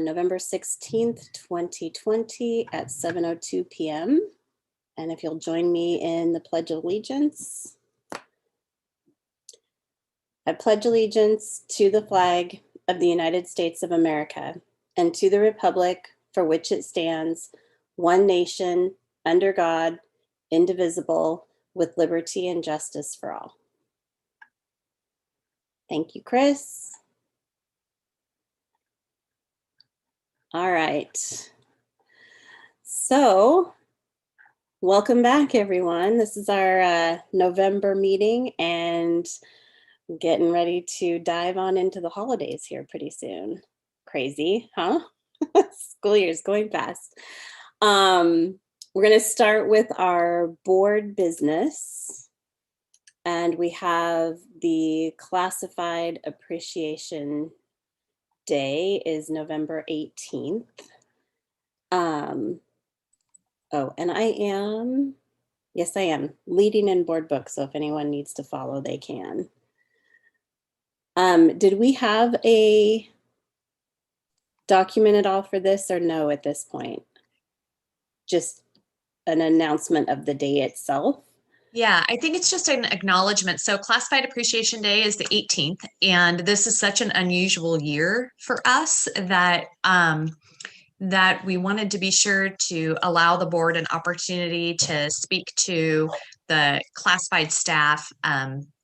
November 16th, 2020 at 7:02 p.m. And if you'll join me in the Pledge of Allegiance. I pledge allegiance to the flag of the United States of America and to the republic for which it stands, one nation, under God, indivisible, with liberty and justice for all. Thank you, Chris. All right. So, welcome back, everyone. This is our November meeting, and getting ready to dive on into the holidays here pretty soon. Crazy, huh? School year's going fast. We're going to start with our board business, and we have the Classified Appreciation Day is November 18th. Oh, and I am leading in board book, so if anyone needs to follow, they can. Did we have a document at all for this, or no at this point? Just an announcement of the day itself? Yeah, I think it's just an acknowledgement. So Classified Appreciation Day is the 18th, and this is such an unusual year for us that that we wanted to be sure to allow the board an opportunity to speak to the classified staff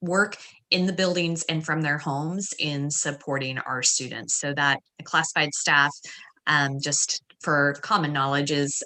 work in the buildings and from their homes in supporting our students. So that the classified staff, just for common knowledge, is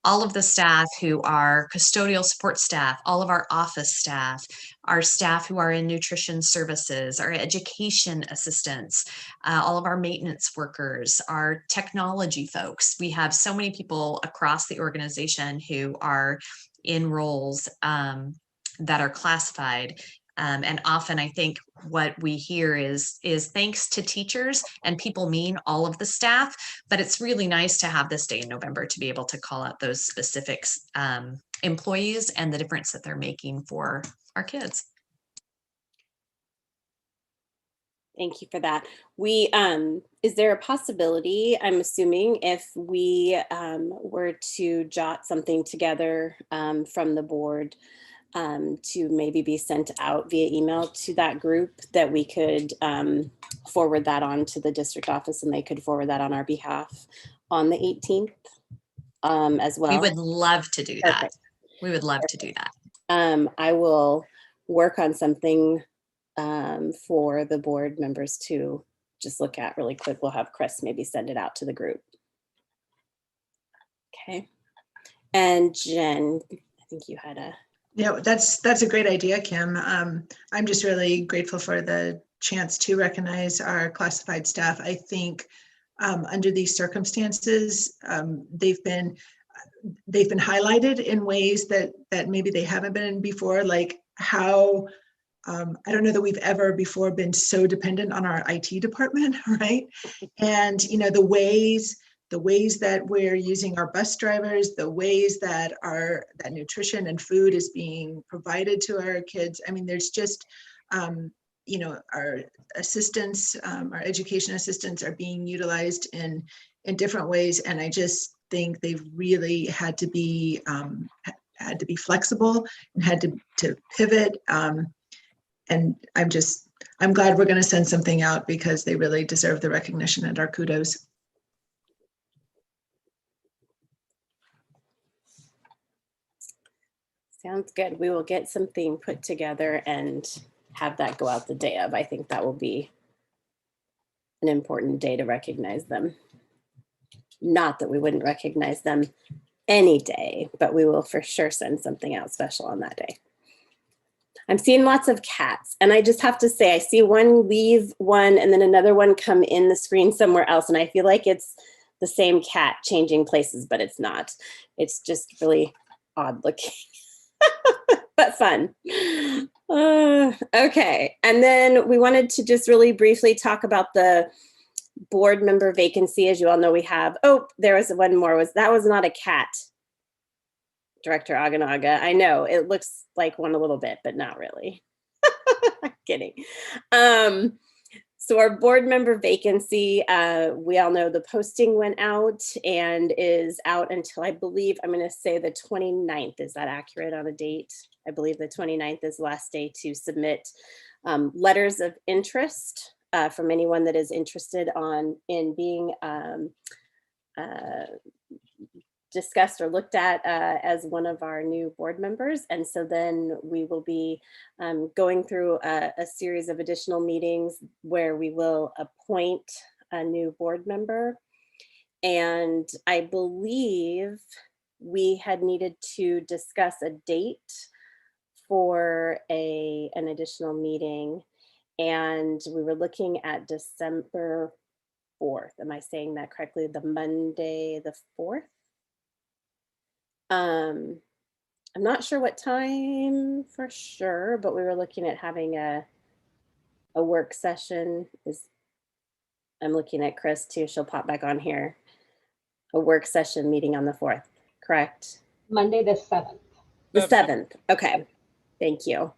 all of the staff who are custodial support staff, all of our office staff, our staff who are in nutrition services, our education assistants, all of our maintenance workers, our technology folks. We have so many people across the organization who are in roles that are classified. And often I think what we hear is thanks to teachers, and people mean all of the staff, but it's really nice to have this day in November to be able to call out those specific employees and the difference that they're making for our kids. Thank you for that. We is there a possibility, I'm assuming, if we were to jot something together from the board to maybe be sent out via email to that group, that we could forward that on to the district office and they could forward that on our behalf on the 18th as well? We would love to do that. We would love to do that. I will work on something for the board members to just look at really quick. We'll have Chris maybe send it out to the group. Okay. And Jen, I think you had a... Yeah, that's a great idea, Kim. I'm just really grateful for the chance to recognize our classified staff. I think under these circumstances, they've been highlighted in ways that maybe they haven't been before, like how I don't know that we've ever before been so dependent on our IT department, right? And the ways that we're using our bus drivers, the ways that that nutrition and food is being provided to our kids. I mean, there's just, our assistants, our education assistants are being utilized in different ways. And I just think they've really had to be flexible and had to pivot. And I'm glad we're going to send something out because they really deserve the recognition and our kudos. Sounds good. We will get something put together and have that go out the day of. I think that will be an important day to recognize them. Not that we wouldn't recognize them any day, but we will for sure send something out special on that day. I'm seeing lots of cats, and I just have to say, I see one leave one and then another one come in the screen somewhere else, and I feel like it's the same cat changing places, but it's not. It's just really odd looking. But fun. Okay, and then we wanted to just really briefly talk about the board member vacancy. As you all know, we have, there was one more. That was not a cat, Director Aganaga. I know, it looks like one a little bit, but not really. I'm kidding. So our board member vacancy, we all know the posting went out and is out until, I believe, I'm going to say the 29th. Is that accurate on a date? I believe the 29th is the last day to submit letters of interest from anyone that is interested in being discussed or looked at as one of our new board members. And so then we will be going through a series of additional meetings where we will appoint a new board member. And I believe we had needed to discuss a date for an additional meeting. And we were looking at December 4th. Am I saying that correctly? The Monday, the 4th? I'm not sure what time for sure, but we were looking at having a work session. I'm looking at Chris too. She'll pop back on here. A work session meeting on the 4th, correct? Monday the 7th. The 7th. Okay. Thank you.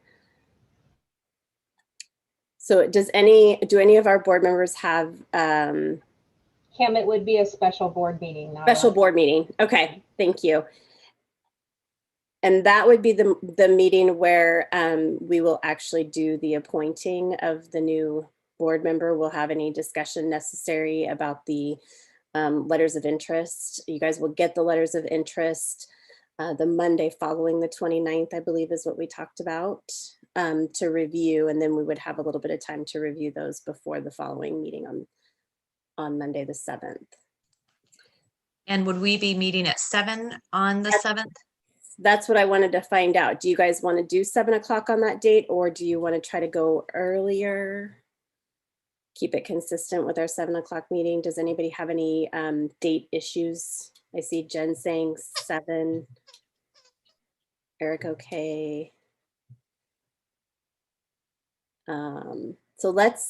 So do any of our board members have Kim, it would be a special board meeting, not special board meeting? Okay. Thank you. And that would be the meeting where we will actually do the appointing of the new board member. We'll have any discussion necessary about the letters of interest. You guys will get the letters of interest the Monday following the 29th, I believe is what we talked about, to review. And then we would have a little bit of time to review those before the following meeting on Monday the 7th. And would we be meeting at 7 on the 7th? That's what I wanted to find out. Do you guys want to do 7 o'clock on that date, or do you want to try to go earlier? Keep it consistent with our 7 o'clock meeting. Does anybody have any date issues? I see Jen saying 7. Eric, okay. So I'm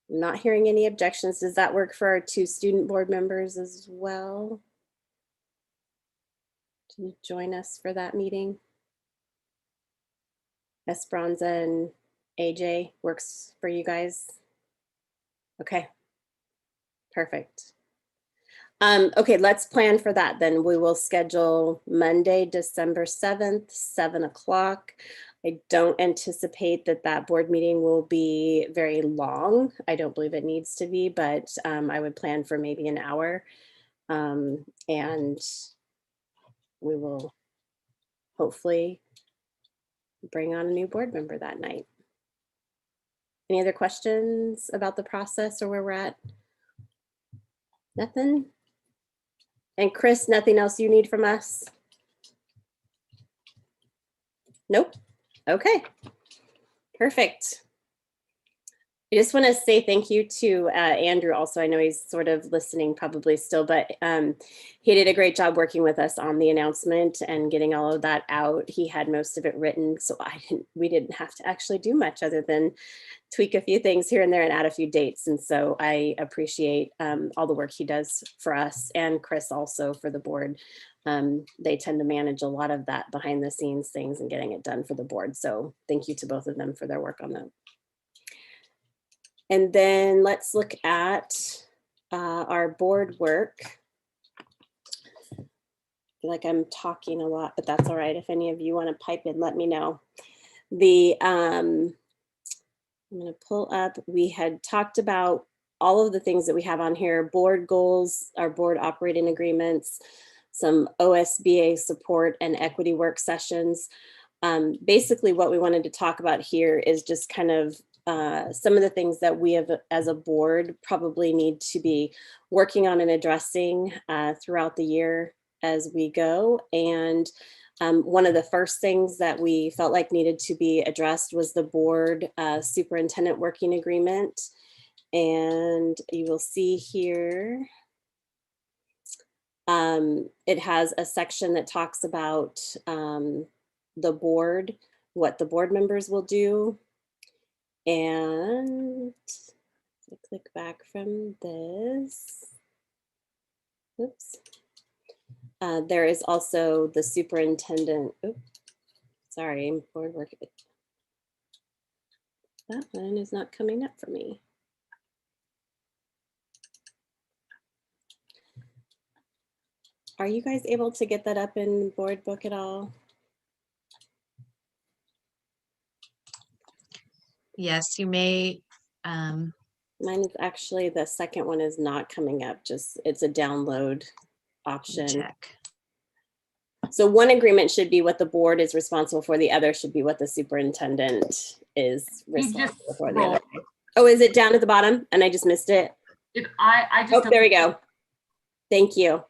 not hearing any objections. Does that work for our 2 student board members as well? To join us for that meeting? Esperanza and AJ works for you guys? Okay, perfect. Okay, let's plan for that then. We will schedule Monday, December 7th, 7 o'clock. I don't anticipate that board meeting will be very long. I don't believe it needs to be, but I would plan for maybe an hour. And we will hopefully bring on a new board member that night. Any other questions about the process or where we're at? Nothing? And Chris, nothing else you need from us? Nope. Okay. Perfect. I just want to say thank you to Andrew also. I know he's sort of listening probably still, but he did a great job working with us on the announcement and getting all of that out. He had most of it written, so we didn't have to actually do much other than tweak a few things here and there and add a few dates. And so I appreciate all the work he does for us, and Chris also for the board. They tend to manage a lot of that behind the scenes things and getting it done for the board. So thank you to both of them for their work on that. And then let's look at our board work. I feel like I'm talking a lot, but that's all right. If any of you want to pipe in, let me know. I'm going to pull up. We had talked about all of the things that we have on here: board goals, our board operating agreements, some OSBA support and equity work sessions. Basically, what we wanted to talk about here is just kind of some of the things that we have as a board probably need to be working on and addressing throughout the year as we go. And one of the first things that we felt like needed to be addressed was the board superintendent working agreement. And you will see here, it has a section that talks about the board, what the board members will do. And if I click back from this, oops, there is also the superintendent. Oops, sorry, board work. That one is not coming up for me. Are you guys able to get that up in board book at all? Yes, you may. Mine is actually, the second one is not coming up, just it's a download option. Check. So one agreement should be what the board is responsible for, the other should be what the superintendent is responsible for the other. Oh, is it down at the bottom and I just missed it? I just. Oh, there we go. Thank you.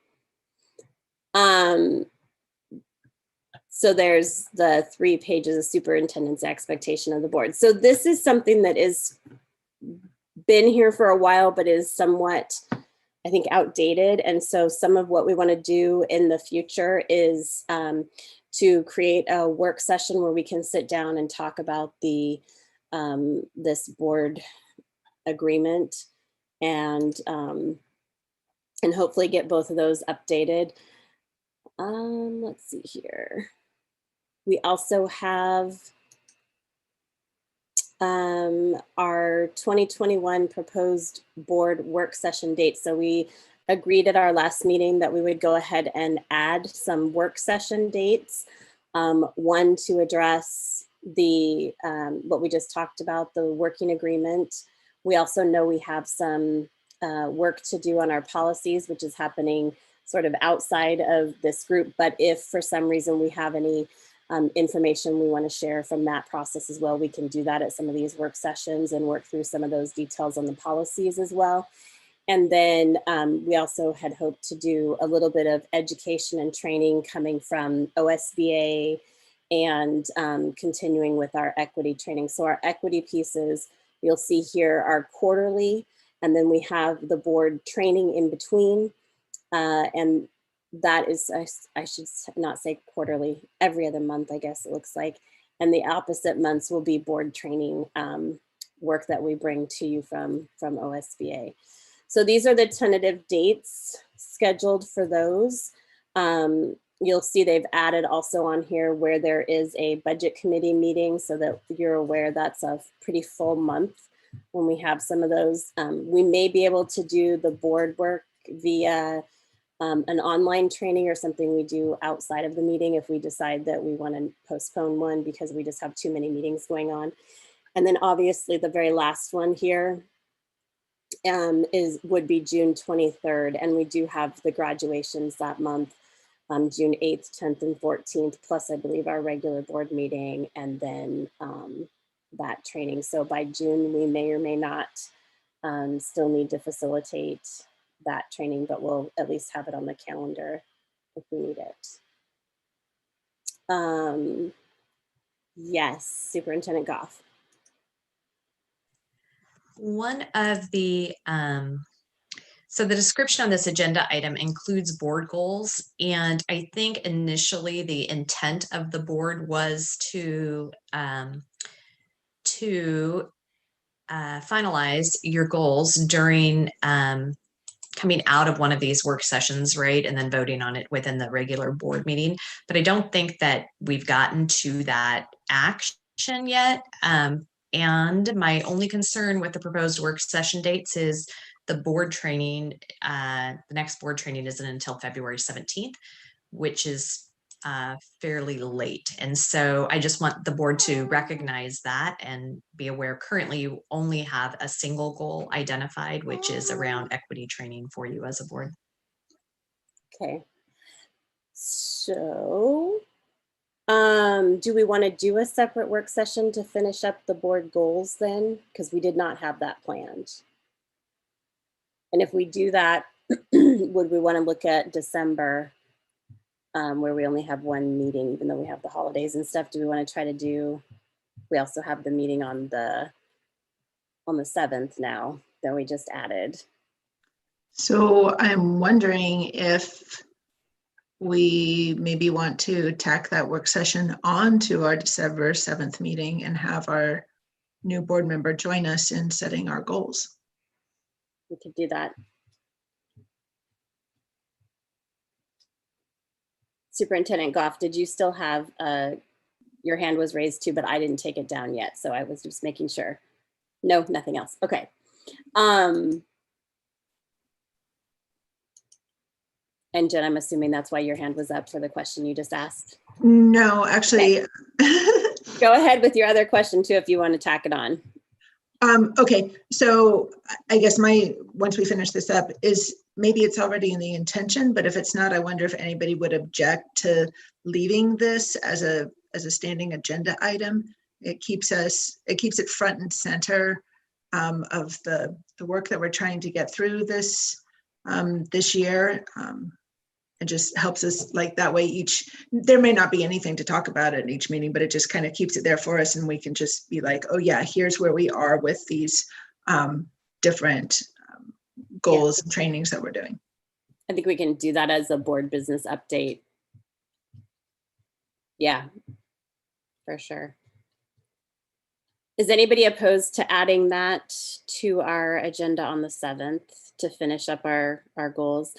So there's the 3 pages of superintendent's expectation of the board. So this is something that is been here for a while, but is somewhat, I think, outdated. And so some of what we want to do in the future is to create a work session where we can sit down and talk about the this board agreement and hopefully get both of those updated. Let's see here. We also have our 2021 proposed board work session dates. So we agreed at our last meeting that we would go ahead and add some work session dates. One to address the what we just talked about, the working agreement. We also know we have some work to do on our policies, which is happening sort of outside of this group. But if for some reason we have any information we want to share from that process as well, we can do that at some of these work sessions and work through some of those details on the policies as well. And then we also had hoped to do a little bit of education and training coming from OSBA and continuing with our equity training. So our equity pieces, you'll see here, are quarterly, and then we have the board training in between. And that is, I should not say quarterly, every other month, I guess it looks like. And the opposite months will be board training work that we bring to you from OSBA. So these are the tentative dates scheduled for those. You'll see they've added also on here where there is a budget committee meeting, so that you're aware that's a pretty full month when we have some of those. We may be able to do the board work via an online training or something we do outside of the meeting if we decide that we want to postpone one because we just have too many meetings going on. And then obviously the very last one here would be June 23rd. And we do have the graduations that month, June 8th, 10th, and 14th, plus I believe our regular board meeting and then that training. So by June, we may or may not still need to facilitate that training, but we'll at least have it on the calendar if we need it. Yes, Superintendent Goff. One of the, so the description on this agenda item includes board goals. And I think initially the intent of the board was to finalize your goals during coming out of one of these work sessions, right? And then voting on it within the regular board meeting. But I don't think that we've gotten to that action yet. And my only concern with the proposed work session dates is the board training. The next board training isn't until February 17th, which is fairly late. And so I just want the board to recognize that and be aware currently you only have a single goal identified, which is around equity training for you as a board. Okay. So do we want to do a separate work session to finish up the board goals then? Because we did not have that planned. And if we do that, would we want to look at December where we only have one meeting, even though we have the holidays and stuff? Do we want to try to do, we also have the meeting on the 7th now that we just added. So I'm wondering if we maybe want to tack that work session on to our December 7th meeting and have our new board member join us in setting our goals. We could do that. Superintendent Goff, did you still have, your hand was raised too, but I didn't take it down yet. So I was just making sure. No, nothing else. Okay. I And Jen, I'm assuming that's why your hand was up for the question you just asked. No, actually. Go ahead with your other question too, if you want to tack it on. Okay, so I guess once we finish this up, is maybe it's already in the intention, but if it's not, I wonder if anybody would object to leaving this as a standing agenda item. It keeps it front and center of the work that we're trying to get through this year. It just helps us, like, that way there may not be anything to talk about at each meeting, but it just kind of keeps it there for us, and we can just be like, oh yeah, here's where we are with these different goals and trainings that we're doing. I think we can do that as a board business update. Yeah, for sure. Is anybody opposed to adding that to our agenda on the 7th to finish up our goals?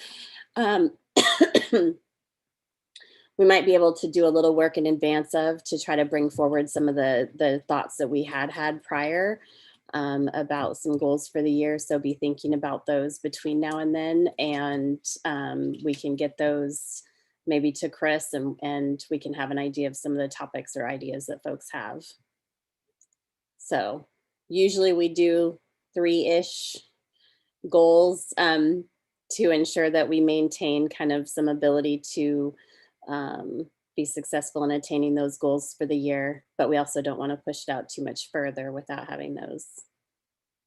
We might be able to do a little work in advance to try to bring forward some of the thoughts that we had prior about some goals for the year. So be thinking about those between now and then, and we can get those maybe to Chris, and we can have an idea of some of the topics or ideas that folks have. So usually we do 3-ish goals to ensure that we maintain kind of some ability to be successful in attaining those goals for the year, but we also don't want to push it out too much further without having those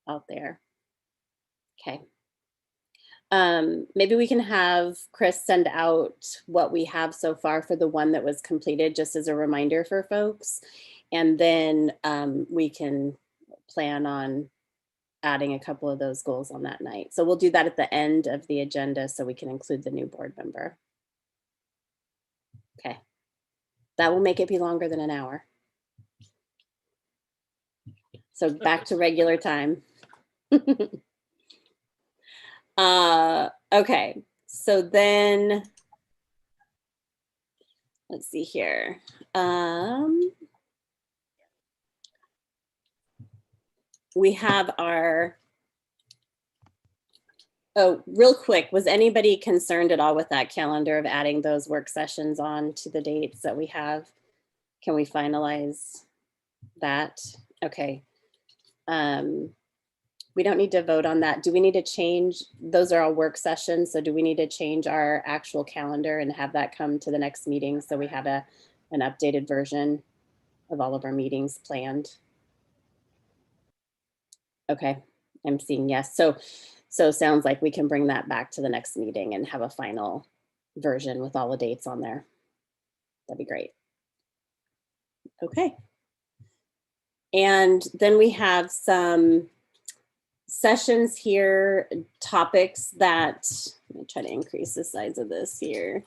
out there. Okay. Maybe we can have Chris send out what we have so far for the one that was completed, just as a reminder for folks. And then we can plan on adding a couple of those goals on that night. So we'll do that at the end of the agenda so we can include the new board member. Okay. That will make it be longer than an hour. So back to regular time. Okay, so then let's see here. We have our, real quick, was anybody concerned at all with that calendar of adding those work sessions on to the dates that we have? Can we finalize that? Okay. We don't need to vote on that. Do we need to change? Those are all work sessions. So do we need to change our actual calendar and have that come to the next meeting so we have an updated version of all of our meetings planned? Okay, I'm seeing yes. So sounds like we can bring that back to the next meeting and have a final version with all the dates on there. That'd be great. Okay. And then we have some sessions here, topics that, let me try to increase the size of this here.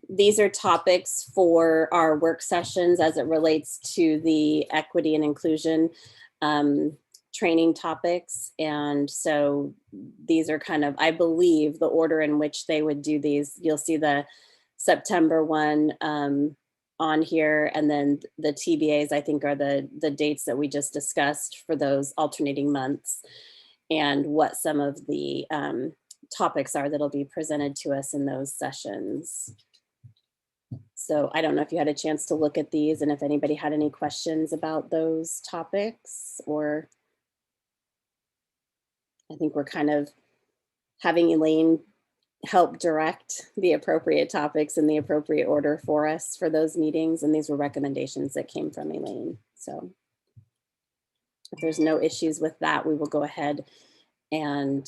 These are topics for our work sessions as it relates to the equity and inclusion training topics. And so these are kind of, I believe, the order in which they would do these. You'll see the September one on here, and then the TBAs, I think, are the dates that we just discussed for those alternating months, and what some of the topics are that'll be presented to us in those sessions. So I don't know if you had a chance to look at these and if anybody had any questions about those topics, or I think we're kind of having Elaine help direct the appropriate topics in the appropriate order for us for those meetings. And these were recommendations that came from Elaine. So if there's no issues with that, we will go ahead and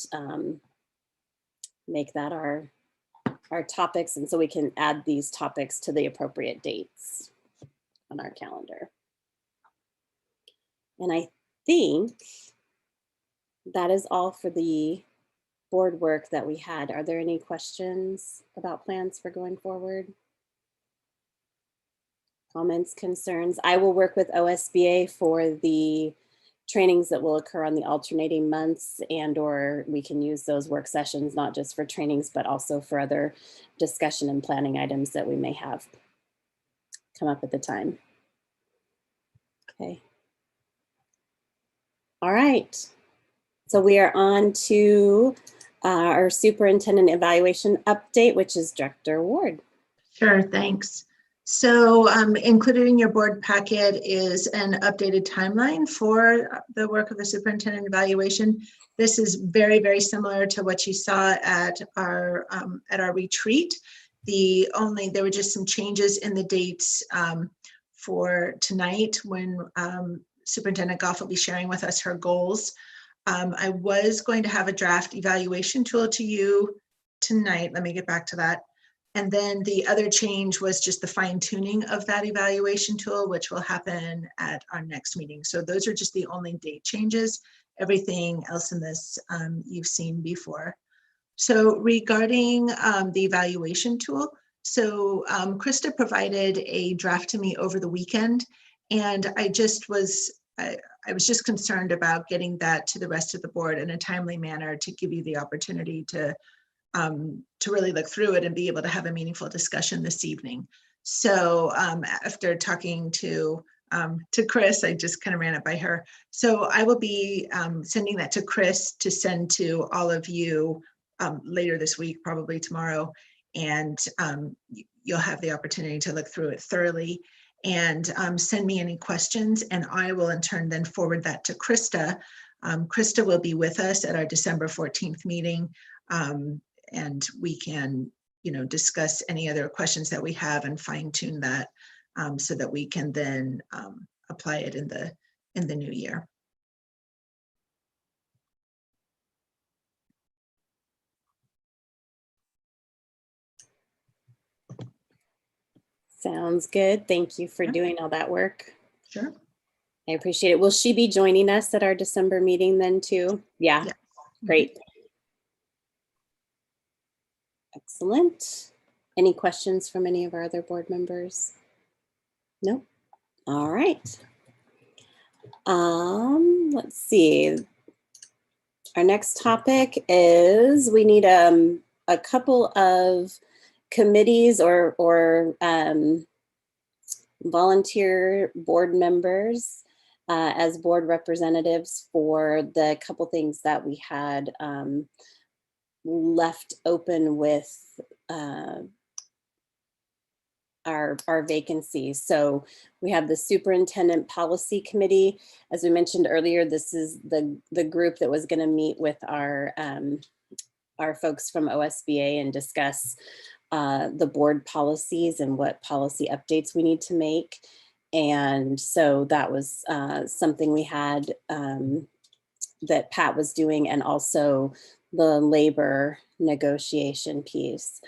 make that our topics. And so we can add these topics to the appropriate dates on our calendar. And I think that is all for the board work that we had. Are there any questions about plans for going forward? Comments, concerns? I will work with OSBA for the trainings that will occur on the alternating months, and or we can use those work sessions not just for trainings, but also for other discussion and planning items that we may have come up at the time. Okay. All right. So we are on to our superintendent evaluation update, which is Director Ward. Sure, thanks. So included in your board packet is an updated timeline for the work of the superintendent evaluation. This is very, very similar to what you saw at our retreat. There were just some changes in the dates for tonight when Superintendent Goff will be sharing with us her goals. I was going to have a draft evaluation tool to you tonight. Let me get back to that. And then the other change was just the fine tuning of that evaluation tool, which will happen at our next meeting. So those are just the only date changes. Everything else in this you've seen before. So regarding the evaluation tool, so Krista provided a draft to me over the weekend, and I was just concerned about getting that to the rest of the board in a timely manner to give you the opportunity to really look through it and be able to have a meaningful discussion this evening. So after talking to Chris, I just kind of ran it by her. So I will be sending that to Chris to send to all of you later this week, probably tomorrow. And you'll have the opportunity to look through it thoroughly and send me any questions. And I will in turn then forward that to Krista. Krista will be with us at our December 14th meeting. And we can, discuss any other questions that we have and fine tune that so that we can then apply it in the new year. Sounds good. Thank you for doing all that work. Sure. I appreciate it. Will she be joining us at our December meeting then too? Yeah. Great. Excellent. Any questions from any of our other board members? No? All right. Let's see. Our next topic is we need a couple of committees or volunteer board members as board representatives for the couple things that we had left open with our vacancies. So we have the Superintendent Policy Committee. As we mentioned earlier, this is the group that was going to meet with our folks from OSBA and discuss the board policies and what policy updates we need to make. And so that was something we had that Pat was doing, and also the labor negotiation piece.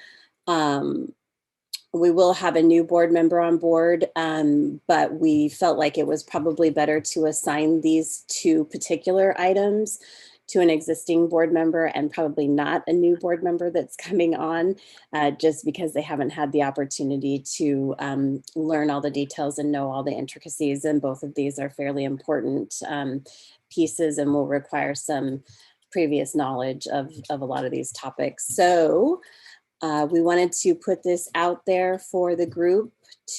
We will have a new board member on board, but we felt like it was probably better to assign these two particular items to an existing board member and probably not a new board member that's coming on, just because they haven't had the opportunity to learn all the details and know all the intricacies. And both of these are fairly important pieces and will require some previous knowledge of a lot of these topics. So we wanted to put this out there for the group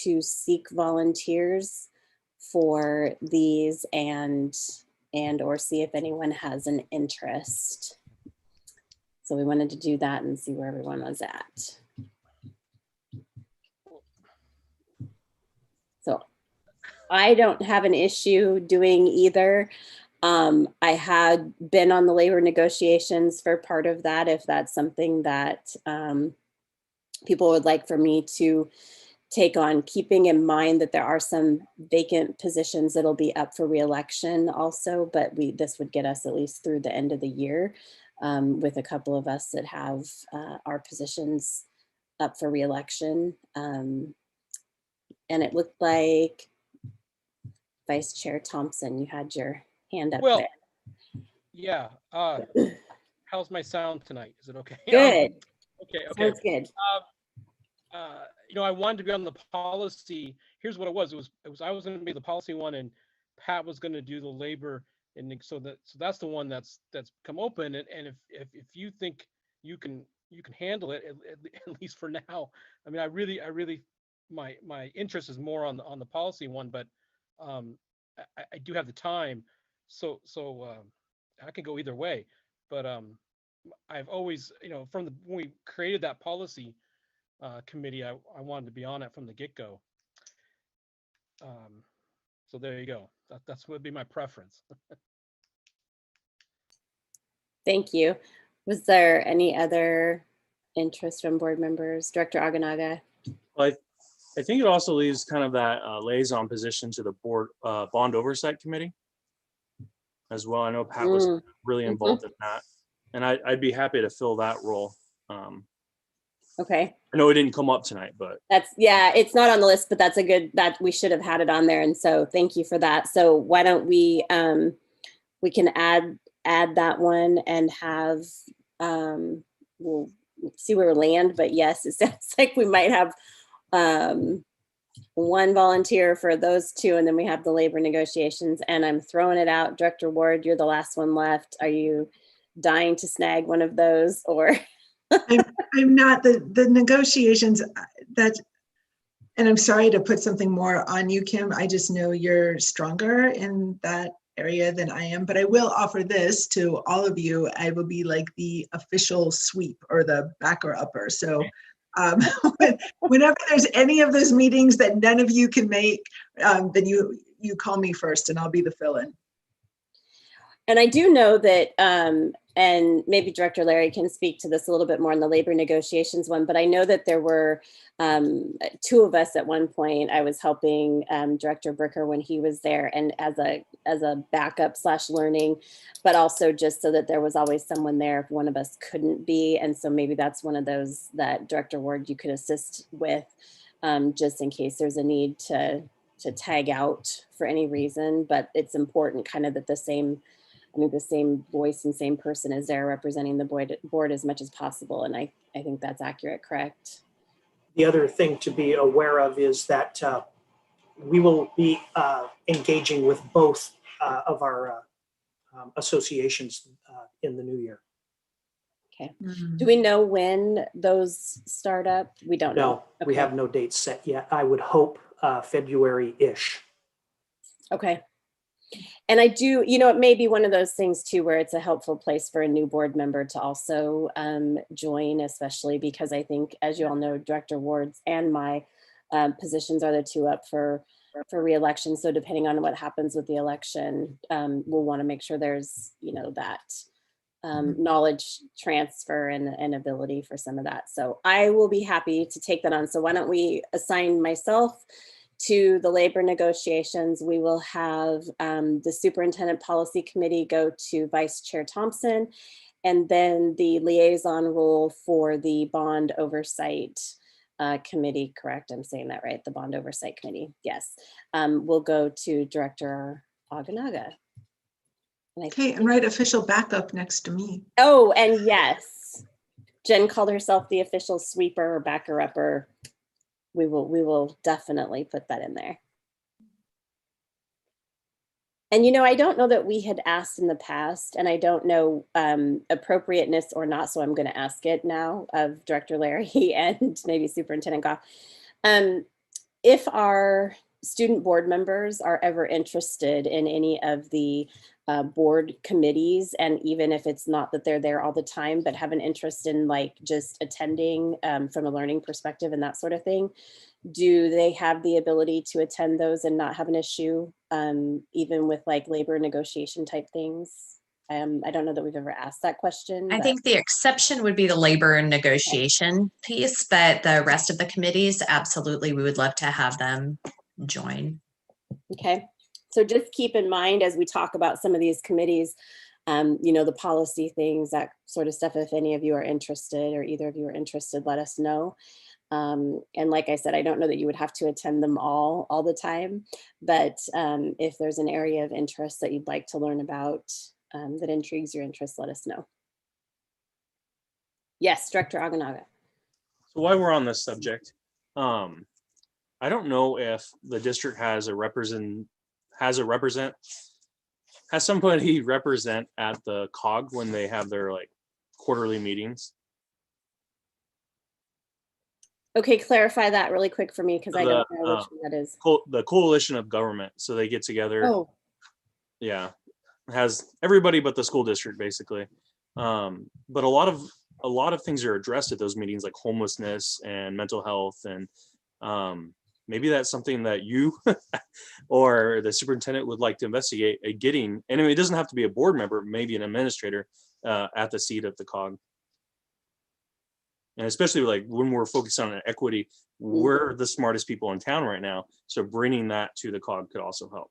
to seek volunteers for these and or see if anyone has an interest. So we wanted to do that and see where everyone was at. So I don't have an issue doing either. I had been on the labor negotiations for part of that, if that's something that people would like for me to take on, keeping in mind that there are some vacant positions that'll be up for re-election also, but this would get us at least through the end of the year with a couple of us that have our positions up for re-election. And it looked like Vice Chair Thompson, you had your hand up there. Yeah. How's my sound tonight? Is it okay? Good. Okay. Sounds good. I wanted to be on the policy. Here's what it was. I was going to be the policy one, and Pat was going to do the labor, and so that's the one that's come open. And if you think you can handle it, at least for now. I mean, I really my interest is more on the policy one, but I do have the time, so I can go either way. But I've always, from when we created that policy committee, I wanted to be on it from the get-go. So there you go. That's would be my preference. Thank you. Was there any other interest from board members? Director Aganaga? Well, I think it also leaves kind of that liaison position to the board bond oversight committee as well. I know Pat was really involved in that, and I'd be happy to fill that role. Okay. I know it didn't come up tonight, but Yeah, it's not on the list, but that's a good, that we should have had it on there. And so thank you for that. So why don't we can add that one and have, we'll see where we land, but yes, it sounds like we might have one volunteer for those two, and then we have the labor negotiations. And I'm throwing it out, Director Ward, you're the last one left. Are you dying to snag one of those, or? I'm not. The negotiations and I'm sorry to put something more on you, Kim. I just know you're stronger in that area than I am, but I will offer this to all of you. I will be like the official sweep or the backer upper. So whenever there's any of those meetings that none of you can make, then you call me first and I'll be the fill-in. And I do know that, and maybe Director Larry can speak to this a little bit more in the labor negotiations one, but I know that there were two of us at one point. I was helping Director Bricker when he was there, and as a backup / learning, but also just so that there was always someone there if one of us couldn't be. And so maybe that's one of those that Director Ward, you could assist with, just in case there's a need to tag out for any reason. But it's important kind of that the same voice and same person is there representing the board as much as possible. And I think that's accurate, correct? The other thing to be aware of is that we will be engaging with both of our associations in the new year. Okay. Do we know when those start up? We don't know. No, Okay. we have no dates set yet. I would hope February-ish. Okay. And I do, it may be one of those things too, where it's a helpful place for a new board member to also join, especially because I think, as you all know, Director Ward's and my positions are the two up for re-election. So depending on what happens with the election, we'll want to make sure there's, that knowledge transfer and ability for some of that. So I will be happy to take that on. So why don't we assign myself to the labor negotiations? We will have the Superintendent Policy Committee go to Vice Chair Thompson, and then the liaison role for the Bond Oversight Committee, correct? I'm saying that right, the Bond Oversight Committee, yes. Will go to Director Aganaga. Okay, and right official backup next to me. Oh, and yes, Jen called herself the official sweeper or backer upper. We will definitely put that in there. And I don't know that we had asked in the past, and I don't know appropriateness or not, so I'm going to ask it now of Director Larry and maybe Superintendent Goff. If our student board members are ever interested in any of the board committees, and even if it's not that they're there all the time, but have an interest in like just attending from a learning perspective and that sort of thing, do they have the ability to attend those and not have an issue, even with like labor negotiation type things? I don't know that we've ever asked that question. I think the exception would be the labor and negotiation piece, but the rest of the committees, absolutely, we would love to have them join. Okay. So just keep in mind as we talk about some of these committees, the policy things, that sort of stuff, if any of you are interested or either of you are interested, let us know. And like I said, I don't know that you would have to attend them all the time, but if there's an area of interest that you'd like to learn about that intrigues your interest, let us know. Yes, Director Aganaga. so while we're on this subject, I don't know if the district has somebody represent at the COG when they have their like quarterly meetings. Okay, clarify that really quick for me because I don't know which one that is. The coalition of government. So they get together. Oh, Yeah. It has everybody but the school district basically. But a lot of things are addressed at those meetings, like homelessness and mental health, and maybe that's something that you or the superintendent would like to investigate getting. And it doesn't have to be a board member, maybe an administrator at the seat of the COG. And especially like when we're focused on equity, we're the smartest people in town right now. So bringing that to the COG could also help.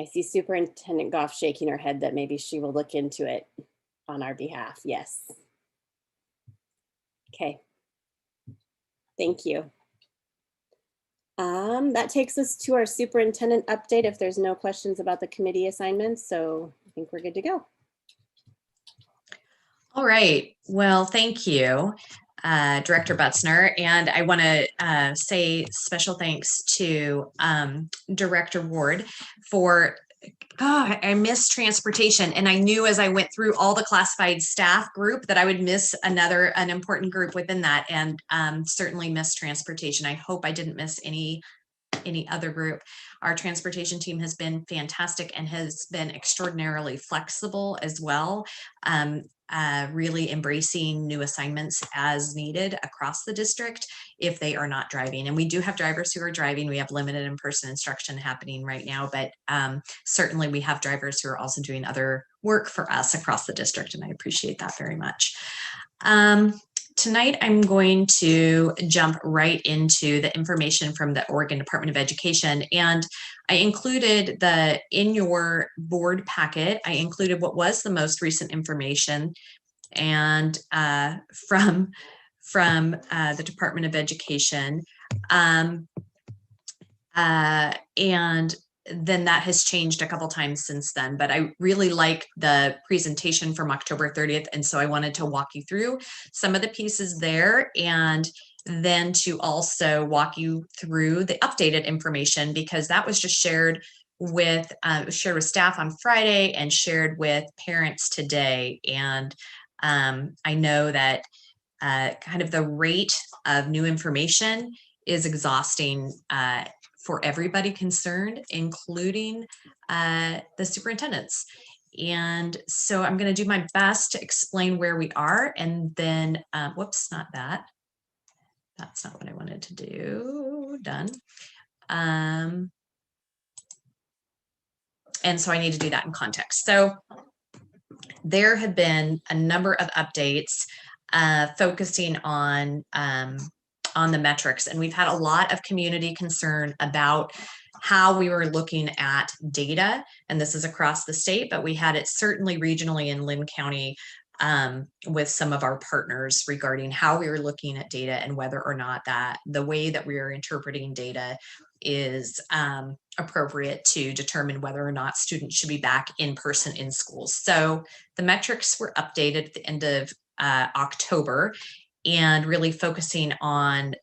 I see Superintendent Goff shaking her head that maybe she will look into it on our behalf. Yes. Okay. Thank you. That takes us to our superintendent update if there's no questions about the committee assignments. So I think we're good to go. All right. Well, thank you, Director Butzner. And I want to say special thanks to Director Ward for, I missed transportation. And I knew as I went through all the classified staff group that I would miss an important group within that, and certainly missed transportation. I hope I didn't miss any other group. Our transportation team has been fantastic and has been extraordinarily flexible as well. Really embracing new assignments as needed across the district if they are not driving. And we do have drivers who are driving. We have limited in-person instruction happening right now, but certainly we have drivers who are also doing other work for us across the district, and I appreciate that very much. Tonight, I'm going to jump right into the information from the Oregon Department of Education. And I included in your board packet, I included what was the most recent information and from the Department of Education. And then that has changed a couple times since then, but I really like the presentation from October 30th. And so I wanted to walk you through some of the pieces there, and then to also walk you through the updated information, because that was just shared with staff on Friday and shared with parents today. And I know that kind of the rate of new information is exhausting for everybody concerned, including the superintendents. And so I'm going to do my best to explain where we are, and then, whoops, not that. That's not what I wanted to do. Done. And so I need to do that in context. So there have been a number of updates focusing on the metrics. And we've had a lot of community concern about how we were looking at data. And this is across the state, but we had it certainly regionally in Lynn County with some of our partners regarding how we were looking at data and whether or not that the way that we are interpreting data is appropriate to determine whether or not students should be back in person in schools. So the metrics were updated at the end of October, and really focusing on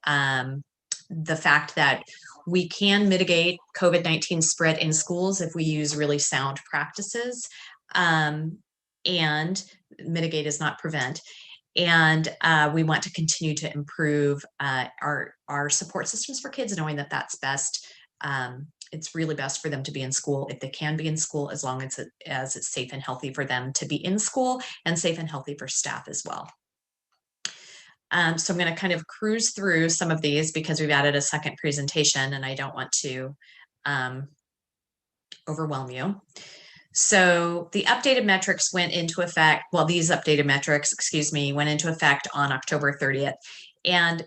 the fact that we can mitigate COVID-19 spread in schools if we use really sound practices, and mitigate is not prevent. And we want to continue to improve our support systems for kids, knowing that that's best. It's really best for them to be in school if they can be in school, as long as it's safe and healthy for them to be in school, and safe and healthy for staff as well. So I'm going to kind of cruise through some of these because we've added a second presentation and I don't want to overwhelm you. So the updated metrics went into effect, well, these updated metrics, excuse me, went into effect on October 30th. And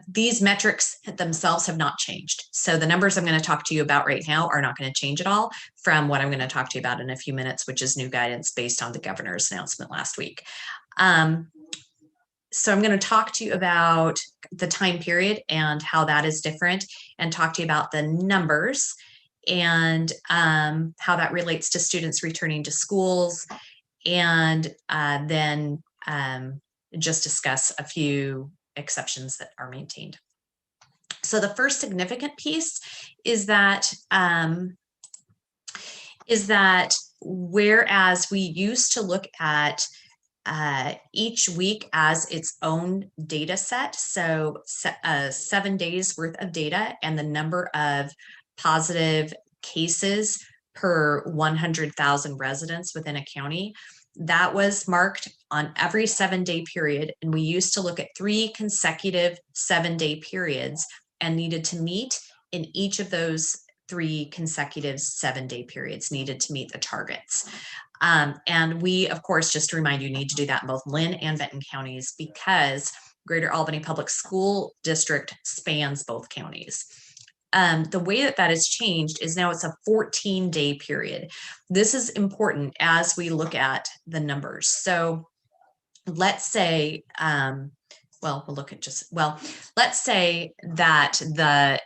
these metrics themselves have not changed. So the numbers I'm going to talk to you about right now are not going to change at all from what I'm going to talk to you about in a few minutes, which is new guidance based on the governor's announcement last week. So I'm going to talk to you about the time period and how that is different, and talk to you about the numbers and how that relates to students returning to schools, and then just discuss a few exceptions that are maintained. So the first significant piece is that whereas we used to look at each week as its own data set, so 7 days worth of data and the number of positive cases per 100,000 residents within a county. That was marked on every 7-day period. And we used to look at 3 consecutive 7-day periods and needed to meet in each of those 3 consecutive 7-day periods, needed to meet the targets. And we, of course, just to remind you, need to do that in both Lynn and Benton counties because Greater Albany Public School District spans both counties. The way that that has changed is now it's a 14-day period. This is important as we look at the numbers. So let's say, let's say that the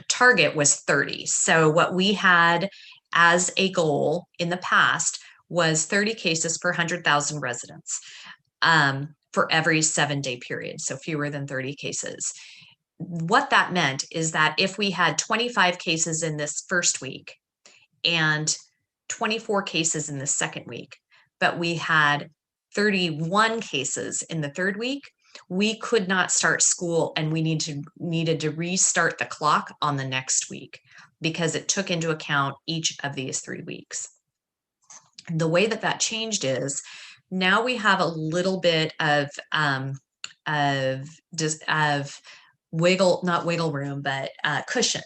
target was 30. So what we had as a goal in the past was 30 cases per 100,000 residents for every 7-day period. So fewer than 30 cases. What that meant is that if we had 25 cases in this first week and 24 cases in the second week, but we had 31 cases in the third week, we could not start school and we needed to restart the clock on the next week because it took into account each of these 3 weeks. The way that that changed is now we have a little bit of not wiggle room, but cushion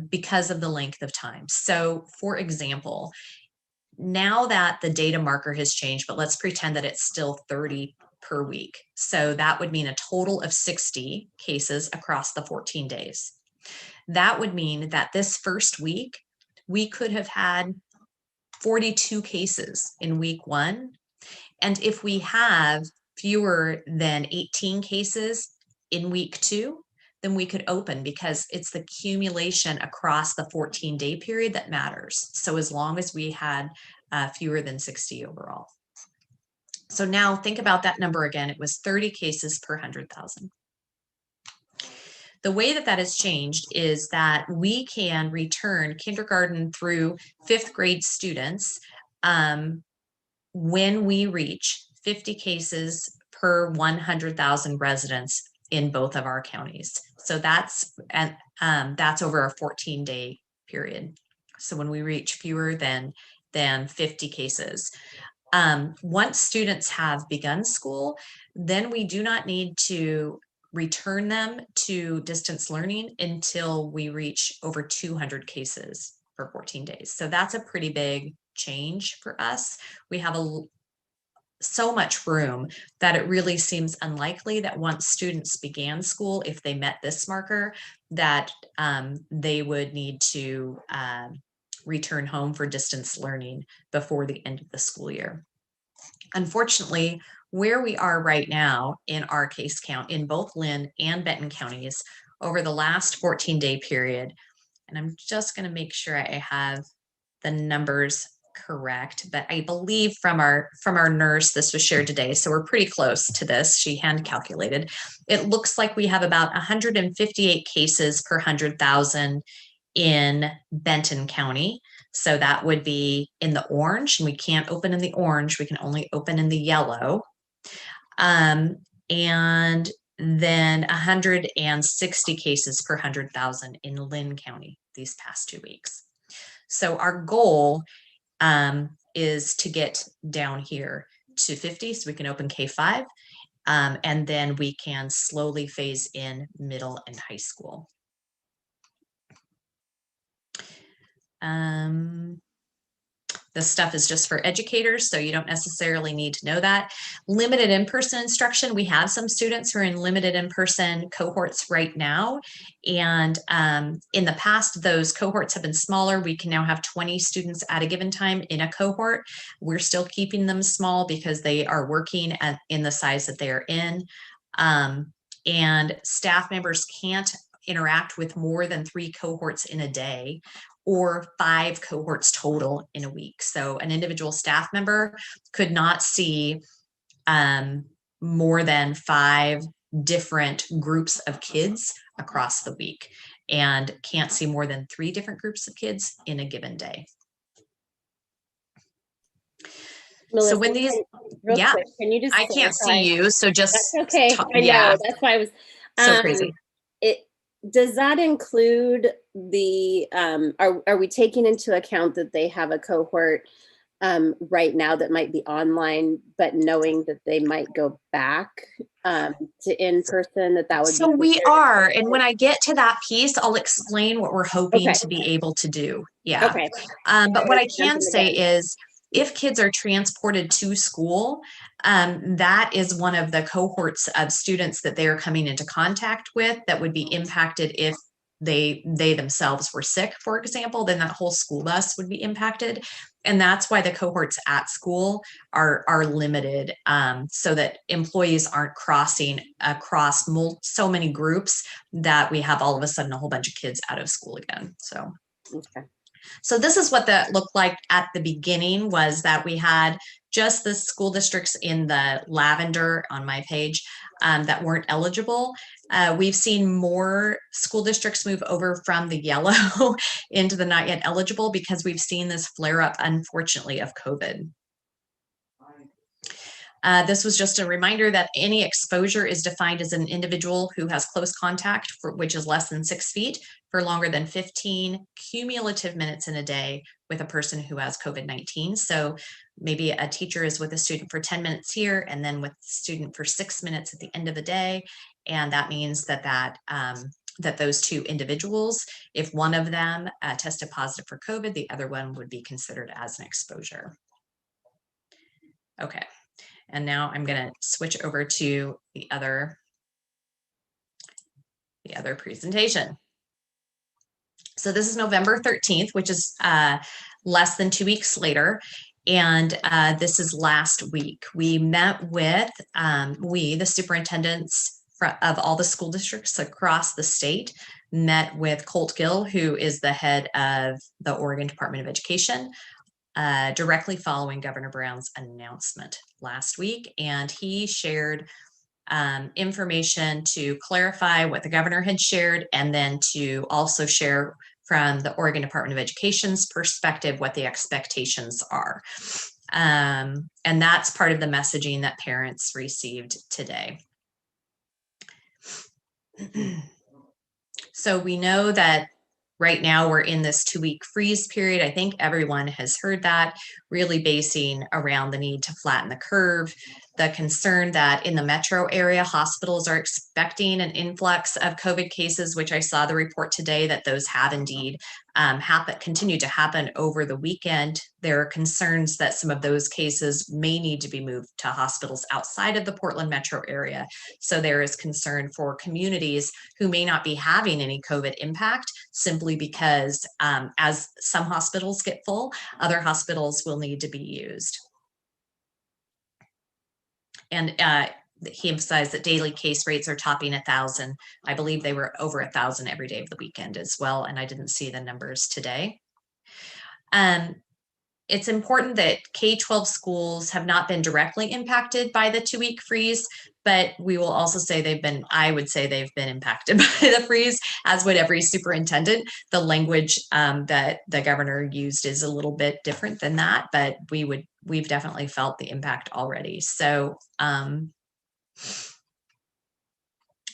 because of the length of time. So for example, now that the data marker has changed, but let's pretend that it's still 30 per week. So that would mean a total of 60 cases across the 14 days. That would mean that this first week, we could have had 42 cases in week 1. And if we have fewer than 18 cases in week 2, then we could open because it's the accumulation across the 14-day period that matters. So as long as we had fewer than 60 overall. So now think about that number again. It was 30 cases per 100,000. The way that that has changed is that we can return kindergarten through 5th grade students when we reach 50 cases per 100,000 residents in both of our counties. So that's over a 14-day period. So when we reach fewer than 50 cases. Once students have begun school, then we do not need to return them to distance learning until we reach over 200 cases for 14 days. So that's a pretty big change for us. We have so much room that it really seems unlikely that once students began school, if they met this marker, that they would need to return home for distance learning before the end of the school year. Unfortunately, where we are right now in our case count in both Lynn and Benton counties over the last 14-day period, and I'm just going to make sure I have the numbers correct, but I believe from our nurse, this was shared today, so we're pretty close to this. She hand calculated. It looks like we have about 158 cases per 100,000 in Benton County. So that would be in the orange, and we can't open in the orange. We can only open in the yellow. And then 160 cases per 100,000 in Lynn County these past 2 weeks. So our goal is to get down here to 50 so we can open K-5, and then we can slowly phase in middle and high school. This stuff is just for educators, so you don't necessarily need to know that. Limited in-person instruction, we have some students who are in limited in-person cohorts right now. And in the past, those cohorts have been smaller. We can now have 20 students at a given time in a cohort. We're still keeping them small because they are working in the size that they are in. And staff members can't interact with more than 3 cohorts in a day, or 5 cohorts total in a week. So an individual staff member could not see more than 5 different groups of kids across the week, and can't see more than 3 different groups of kids in a given day. Melissa, So when these, real yeah, quick, can you just I can't clarify- see you, so just That's okay. talk, I know. yeah, That's why I was so crazy. Does that include the, are we taking into account that they have a cohort right now that might be online, but knowing that they might go back to in-person, that would So be we considered are, included? and when I get to that piece, I'll explain what we're hoping Okay. to be able to do. Yeah. Okay. But what I can Jumping say again. is if kids are transported to school, that is one of the cohorts of students that they are coming into contact with that would be impacted if they themselves were sick, for example, then that whole school bus would be impacted. And that's why the cohorts at school are limited, so that employees aren't crossing across so many groups that we have all of a sudden a whole bunch of kids out of school again. So. Okay. So this is what that looked like at the beginning, was that we had just the school districts in the lavender on my page that weren't eligible. We've seen more school districts move over from the yellow into the not yet eligible because we've seen this flare up, unfortunately, of COVID. This was just a reminder that any exposure is defined as an individual who has close contact, which is less than 6 feet, for longer than 15 cumulative minutes in a day with a person who has COVID-19. So maybe a teacher is with a student for 10 minutes here and then with the student for 6 minutes at the end of the day. And that means that those two individuals, if one of them tested positive for COVID, the other one would be considered as an exposure. Okay. And now I'm going to switch over to the other presentation. So this is November 13th, which is less than 2 weeks later. And this is last week. We met with, the superintendents of all the school districts across the state, met with Colt Gill, who is the head of the Oregon Department of Education, directly following Governor Brown's announcement last week. And he shared information to clarify what the governor had shared, and then to also share from the Oregon Department of Education's perspective what the expectations are. And that's part of the messaging that parents received today. So we know that right now we're in this 2-week freeze period. I think everyone has heard that, really basing around the need to flatten the curve, the concern that in the metro area, hospitals are expecting an influx of COVID cases, which I saw the report today that those have indeed continue to happen over the weekend. There are concerns that some of those cases may need to be moved to hospitals outside of the Portland metro area. So there is concern for communities who may not be having any COVID impact, simply because as some hospitals get full, other hospitals will need to be used. And he emphasized that daily case rates are topping 1,000. I believe they were over 1,000 every day of the weekend as well, and I didn't see the numbers today. It's important that K-12 schools have not been directly impacted by the 2-week freeze, but we will also say I would say they've been impacted by the freeze, as would every superintendent. The language that the governor used is a little bit different than that, but we've definitely felt the impact already. So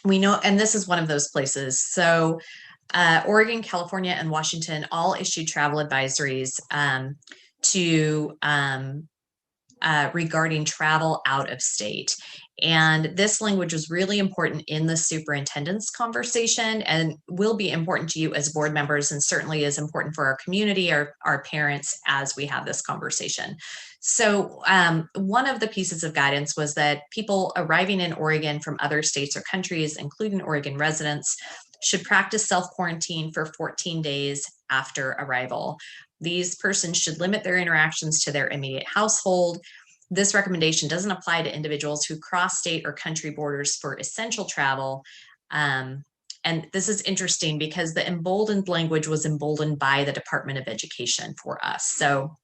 we know, and this is one of those places. So Oregon, California, and Washington all issued travel advisories regarding travel out of state. And this language was really important in the superintendent's conversation, and will be important to you as board members, and certainly is important for our community, our parents, as we have this conversation. So one of the pieces of guidance was that people arriving in Oregon from other states or countries, including Oregon residents, should practice self-quarantine for 14 days after arrival. These persons should limit their interactions to their immediate household. This recommendation doesn't apply to individuals who cross state or country borders for essential travel. And this is interesting because the emboldened language was emboldened by the Department of Education for us. So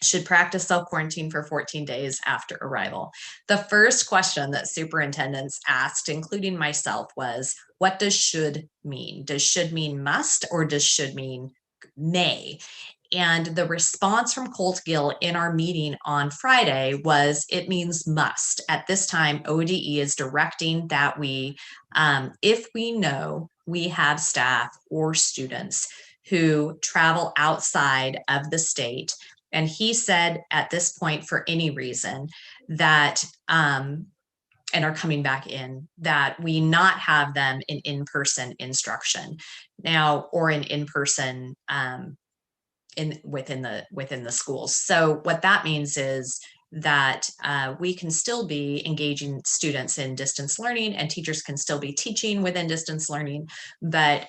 should practice self-quarantine for 14 days after arrival. The first question that superintendents asked, including myself, was, what does should mean? Does should mean must, or does should mean may? And the response from Colt Gill in our meeting on Friday was, it means must. At this time, ODE is directing that we, if we know we have staff or students who travel outside of the state, and he said at this point, for any reason, that and are coming back in, that we not have them in in-person instruction now, or in in-person within the schools. So what that means is that we can still be engaging students in distance learning, and teachers can still be teaching within distance learning. But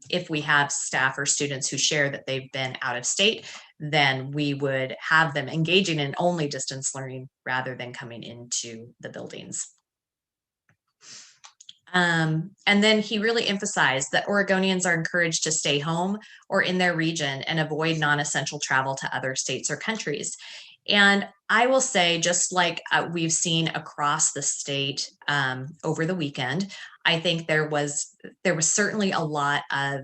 if we have staff or students who share that they've been out of state, then we would have them engaging in only distance learning rather than coming into the buildings. And then he really emphasized that Oregonians are encouraged to stay home or in their region and avoid non-essential travel to other states or countries. And I will say, just like we've seen across the state over the weekend, I think there was certainly a lot of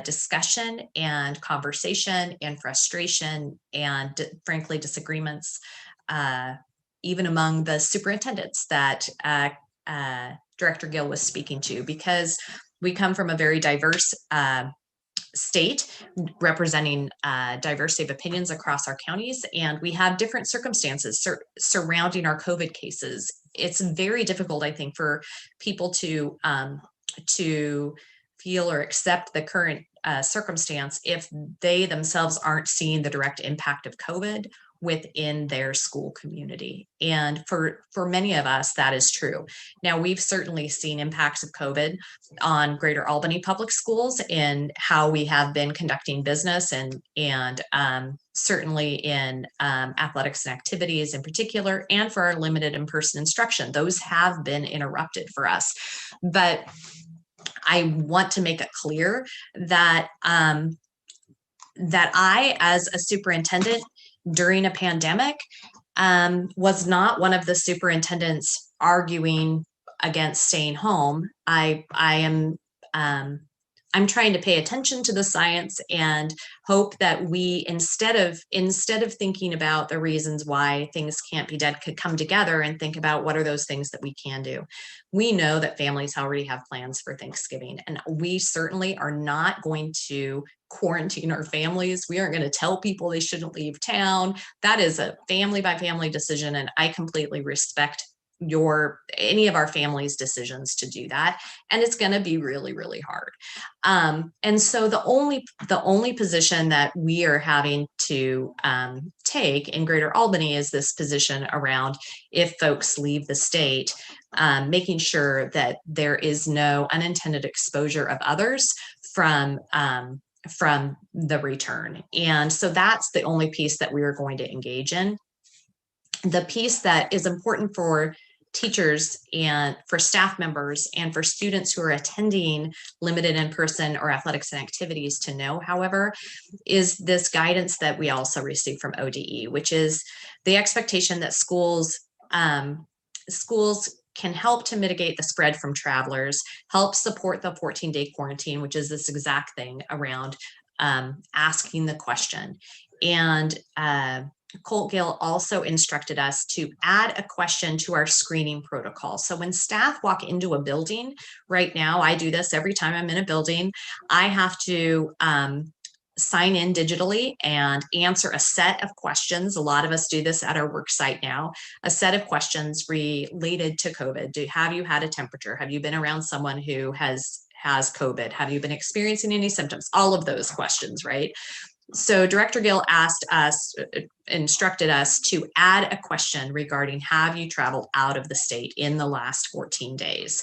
discussion and conversation and frustration and frankly disagreements, even among the superintendents that Director Gill was speaking to, because we come from a very diverse state representing diversity of opinions across our counties, and we have different circumstances surrounding our COVID cases. It's very difficult, I think, for people to feel or accept the current circumstance if they themselves aren't seeing the direct impact of COVID within their school community. And for many of us, that is true. Now, we've certainly seen impacts of COVID on Greater Albany public schools in how we have been conducting business, and certainly in athletics and activities in particular, and for our limited in-person instruction. Those have been interrupted for us. But I want to make it clear that that I, as a superintendent during a pandemic, was not one of the superintendents arguing against staying home. I'm trying to pay attention to the science and hope that we, instead of thinking about the reasons why things can't be done, could come together and think about what are those things that we can do. We know that families already have plans for Thanksgiving, and we certainly are not going to quarantine our families. We aren't going to tell people they shouldn't leave town. That is a family by family decision, and I completely respect any of our families' decisions to do that, and it's going to be really, really hard. And so the only position that we are having to take in Greater Albany is this position around, if folks leave the state, making sure that there is no unintended exposure of others from the return. And so that's the only piece that we are going to engage in. The piece that is important for teachers and for staff members and for students who are attending limited in-person or athletics and activities to know, however, is this guidance that we also receive from ODE, which is the expectation that schools can help to mitigate the spread from travelers, help support the 14-day quarantine, which is this exact thing around asking the question. And Colt Gill also instructed us to add a question to our screening protocol. So when staff walk into a building, right now, I do this every time I'm in a building, I have to sign in digitally and answer a set of questions. A lot of us do this at our work site now, a set of questions related to COVID. Have you had a temperature? Have you been around someone who has COVID? Have you been experiencing any symptoms? All of those questions, right? So Director Gill instructed us to add a question regarding, have you traveled out of the state in the last 14 days?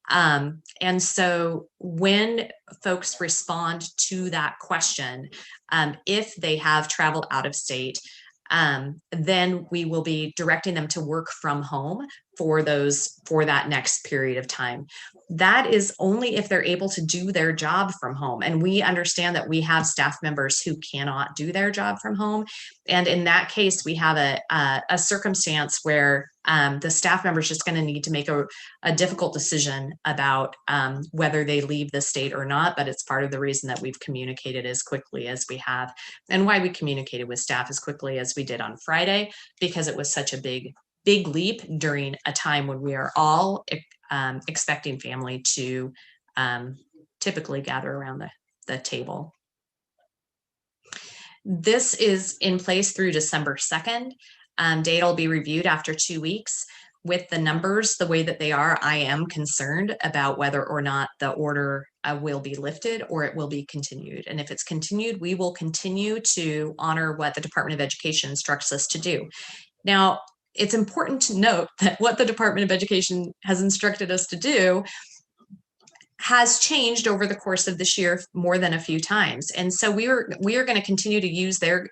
And so when folks respond to that question, if they have traveled out of state, then we will be directing them to work from home for that next period of time. That is only if they're able to do their job from home. And we understand that we have staff members who cannot do their job from home. And in that case, we have a circumstance where the staff member is just going to need to make a difficult decision about whether they leave the state or not. But it's part of the reason that we've communicated as quickly as we have, and why we communicated with staff as quickly as we did on Friday, because it was such a big leap during a time when we are all expecting family to typically gather around the table. This is in place through December 2nd. Data will be reviewed after 2 weeks. With the numbers the way that they are, I am concerned about whether or not the order will be lifted or it will be continued. And if it's continued, we will continue to honor what the Department of Education instructs us to do. Now, it's important to note that what the Department of Education has instructed us to do has changed over the course of this year more than a few times. And so we are going to continue to use their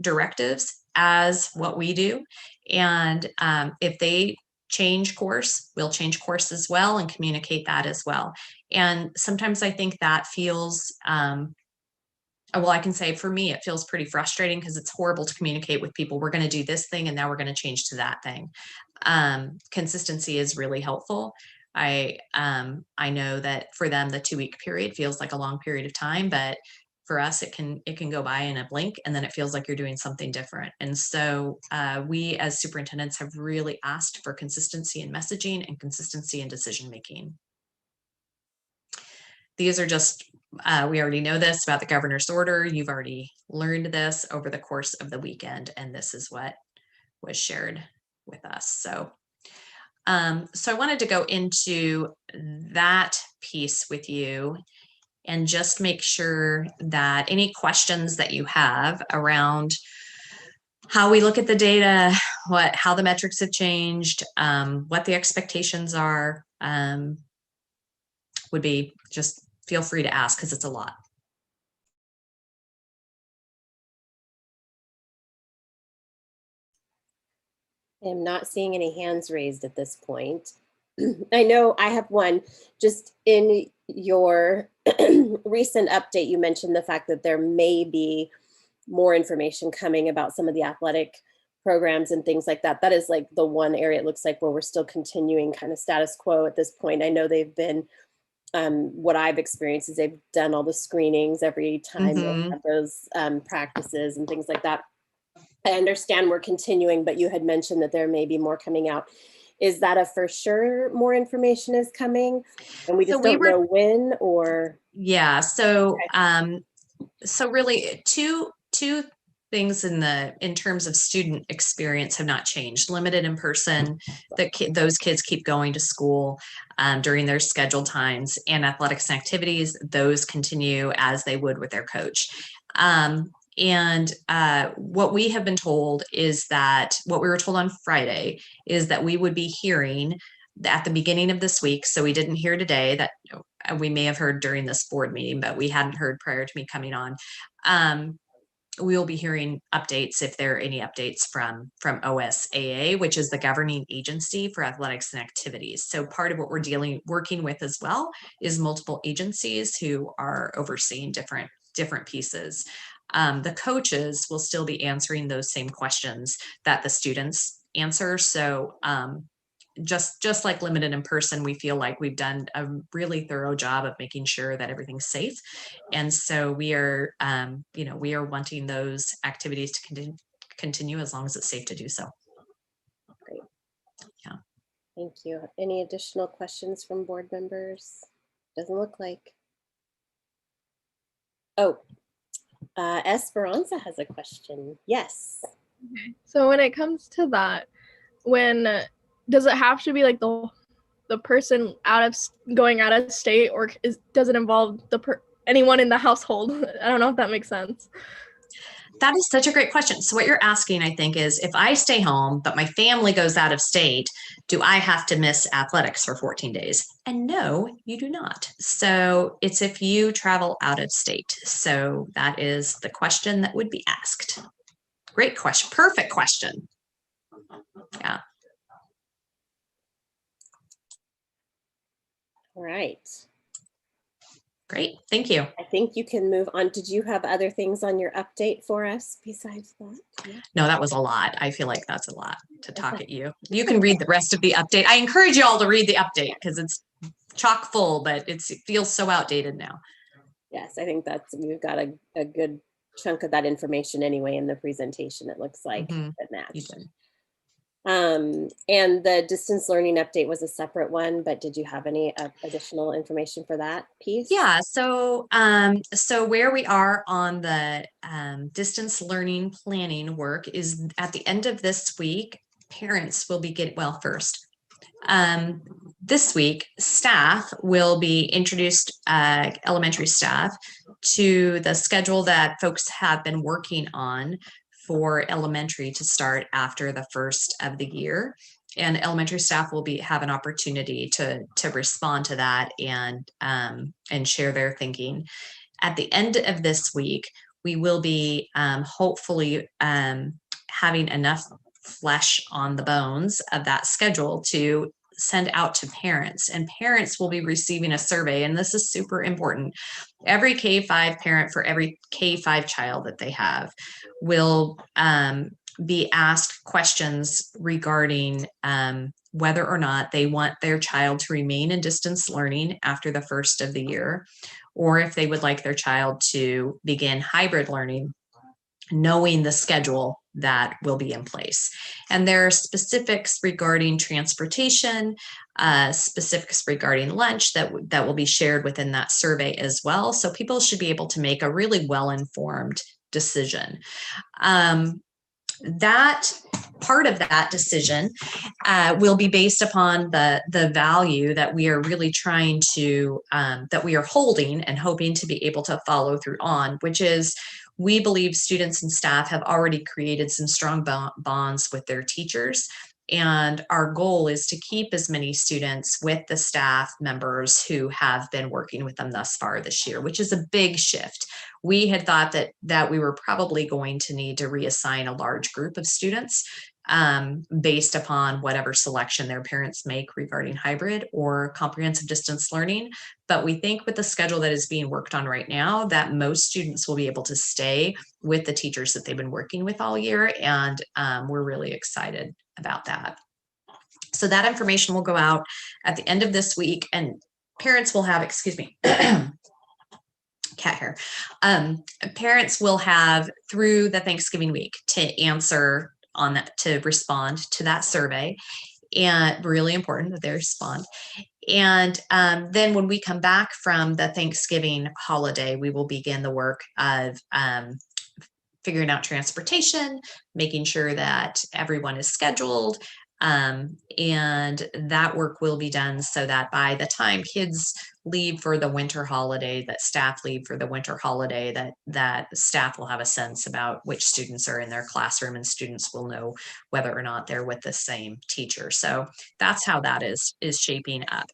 directives as what we do. And if they change course, we'll change course as well and communicate that as well. And sometimes I think that feels, well, I can say for me, it feels pretty frustrating because it's horrible to communicate with people. We're going to do this thing and now we're going to change to that thing. Consistency is really helpful. I know that for them, the 2-week period feels like a long period of time, but for us, it can go by in a blink, and then it feels like you're doing something different. And so we as superintendents have really asked for consistency in messaging and consistency in decision making. These are just, we already know this about the governor's order. You've already learned this over the course of the weekend, and this is what was shared with us. So I wanted to go into that piece with you and just make sure that any questions that you have around how we look at the data, how the metrics have changed, what the expectations are, would be, just feel free to ask because it's a lot. I am not seeing any hands raised at this point. I know I have one. Just in your recent update, you mentioned the fact that there may be more information coming about some of the athletic programs and things like that. That is like the one area it looks like where we're still continuing kind of status quo at this point. I know they've been, what I've experienced is they've done all the screenings every time they have those practices and things like that. I understand we're continuing, but you had mentioned that there may be more coming out. Is that a for sure more information is coming and we just don't know when, or? Yeah, so okay. So really two things in terms of student experience have not changed. Limited in person, those kids keep going to school during their scheduled times, and athletics and activities, those continue as they would with their coach. And what we have been told is that, what we were told on Friday is that we would be hearing at the beginning of this week. So we didn't hear today, that we may have heard during this board meeting, but we hadn't heard prior to me coming on. We'll be hearing updates, if there are any updates from OSAA, which is the governing agency for athletics and activities. So part of what we're working with as well is multiple agencies who are overseeing different pieces. The coaches will still be answering those same questions that the students answer. So just like limited in person, we feel like we've done a really thorough job of making sure that everything's safe. And so we are, we are wanting those activities to continue as long as it's safe to do so. Great. Yeah. Thank you. Any additional questions from board members? Doesn't look like. Oh, Esperanza has a question. Yes. Okay. So when it comes to that, does it have to be like the person going out of state, or does it involve anyone in the household? I don't know if that makes sense. That is such a great question. So what you're asking, I think, is if I stay home, but my family goes out of state, do I have to miss athletics for 14 days? And no, you do not. So it's if you travel out of state. So that is the question that would be asked. Great question. Perfect question. Yeah. All right. Great. Thank you. I think you can move on. Did you have other things on your update for us besides that? Yeah. No, that was a lot. I feel like that's a lot to talk at you. You can read the rest of the update. I encourage you all to read the update because it's chock full, but it feels so outdated now. Yes, I think we've got a good chunk of that information anyway in the presentation, it looks like, that matched. And the distance learning update was a separate one, but did you have any additional information for that piece? Yeah, so where we are on the distance learning planning work is at the end of this week, parents will be first. This week, staff will be introduced, elementary staff, to the schedule that folks have been working on for elementary to start after the first of the year. And elementary staff will have an opportunity to respond to that and share their thinking. At the end of this week, we will be hopefully having enough flesh on the bones of that schedule to send out to parents, and parents will be receiving a survey. And this is super important. Every K-5 parent for every K-5 child that they have will be asked questions regarding whether or not they want their child to remain in distance learning after the first of the year, or if they would like their child to begin hybrid learning, knowing the schedule that will be in place. And there are specifics regarding transportation, specifics regarding lunch that will be shared within that survey as well. So people should be able to make a really well-informed decision. That part of that decision will be based upon the value that we are really trying to, that we are holding and hoping to be able to follow through on, which is, we believe students and staff have already created some strong bonds with their teachers. And our goal is to keep as many students with the staff members who have been working with them thus far this year, which is a big shift. We had thought that we were probably going to need to reassign a large group of students based upon whatever selection their parents make regarding hybrid or comprehensive distance learning. But we think with the schedule that is being worked on right now, that most students will be able to stay with the teachers that they've been working with all year. And we're really excited about that. So that information will go out at the end of this week, and parents will have, excuse me, cat hair. Parents will have through the Thanksgiving week to answer on that, to respond to that survey, and really important that they respond. And then when we come back from the Thanksgiving holiday, we will begin the work of figuring out transportation, making sure that everyone is scheduled, and that work will be done so that by the time kids leave for the winter holiday, that staff leave for the winter holiday, that staff will have a sense about which students are in their classroom, and students will know whether or not they're with the same teacher. So that's how that is shaping up.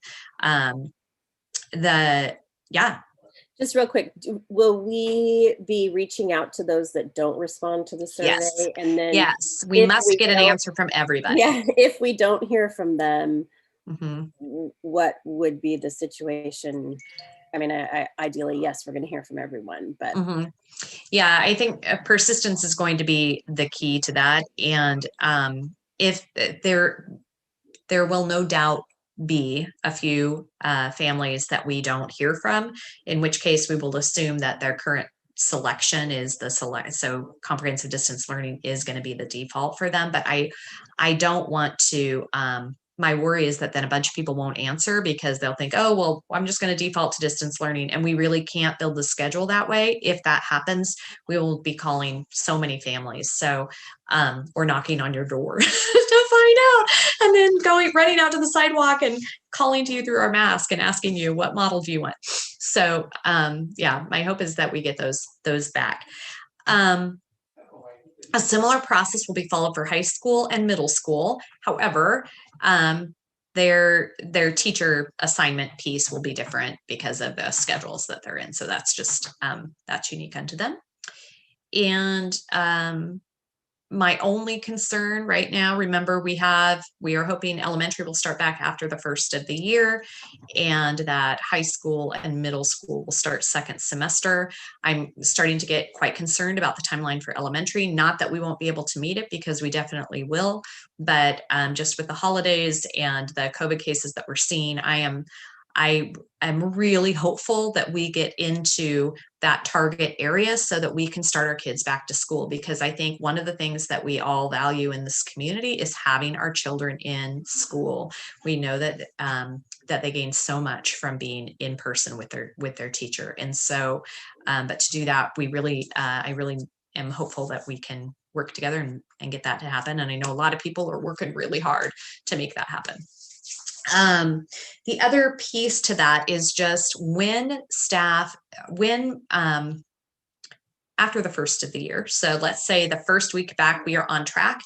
Just real quick, will we be reaching out to those that don't respond to the survey? Yes. And then Yes, we must get an answer from everybody. Yeah, if we don't hear from them, Mm-hmm. what would be the situation? I mean, ideally, yes, we're going to hear from everyone, but Mm-hmm. Yeah, I think persistence is going to be the key to that. And if there will no doubt be a few families that we don't hear from, in which case we will assume that their current selection is the select. So comprehensive distance learning is going to be the default for them. But I don't want to, my worry is that then a bunch of people won't answer because they'll think, oh, well, I'm just going to default to distance learning. And we really can't build the schedule that way. If that happens, we will be calling so many families. So we're knocking on your door to find out, and then running out to the sidewalk and calling to you through our mask and asking you, what model do you want? So yeah, my hope is that we get those back. A similar process will be followed for high school and middle school. However, their teacher assignment piece will be different because of the schedules that they're in. So that's just, that's unique unto them. And my only concern right now, remember, we are hoping elementary will start back after the first of the year, and that high school and middle school will start second semester. I'm starting to get quite concerned about the timeline for elementary. Not that we won't be able to meet it, because we definitely will, but just with the holidays and the COVID cases that we're seeing, I'm really hopeful that we get into that target area so that we can start our kids back to school, because I think one of the things that we all value in this community is having our children in school. We know that that they gain so much from being in person with their teacher, and so but to do that, I really am hopeful that we can work together and get that to happen. And I know a lot of people are working really hard to make that happen. The other piece to that is just after the first of the year, so let's say the first week back, we are on track.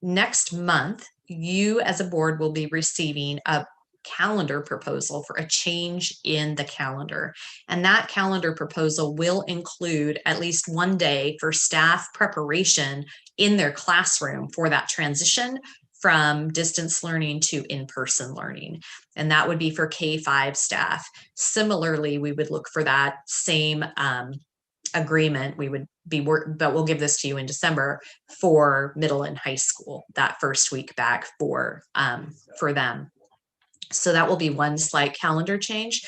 Next month, you as a board will be receiving a calendar proposal for a change in the calendar. And that calendar proposal will include at least one day for staff preparation in their classroom for that transition from distance learning to in-person learning. And that would be for K-5 staff. Similarly, we would look for that same agreement. We would be but we'll give this to you in December for middle and high school, that first week back for them. So that will be one slight calendar change,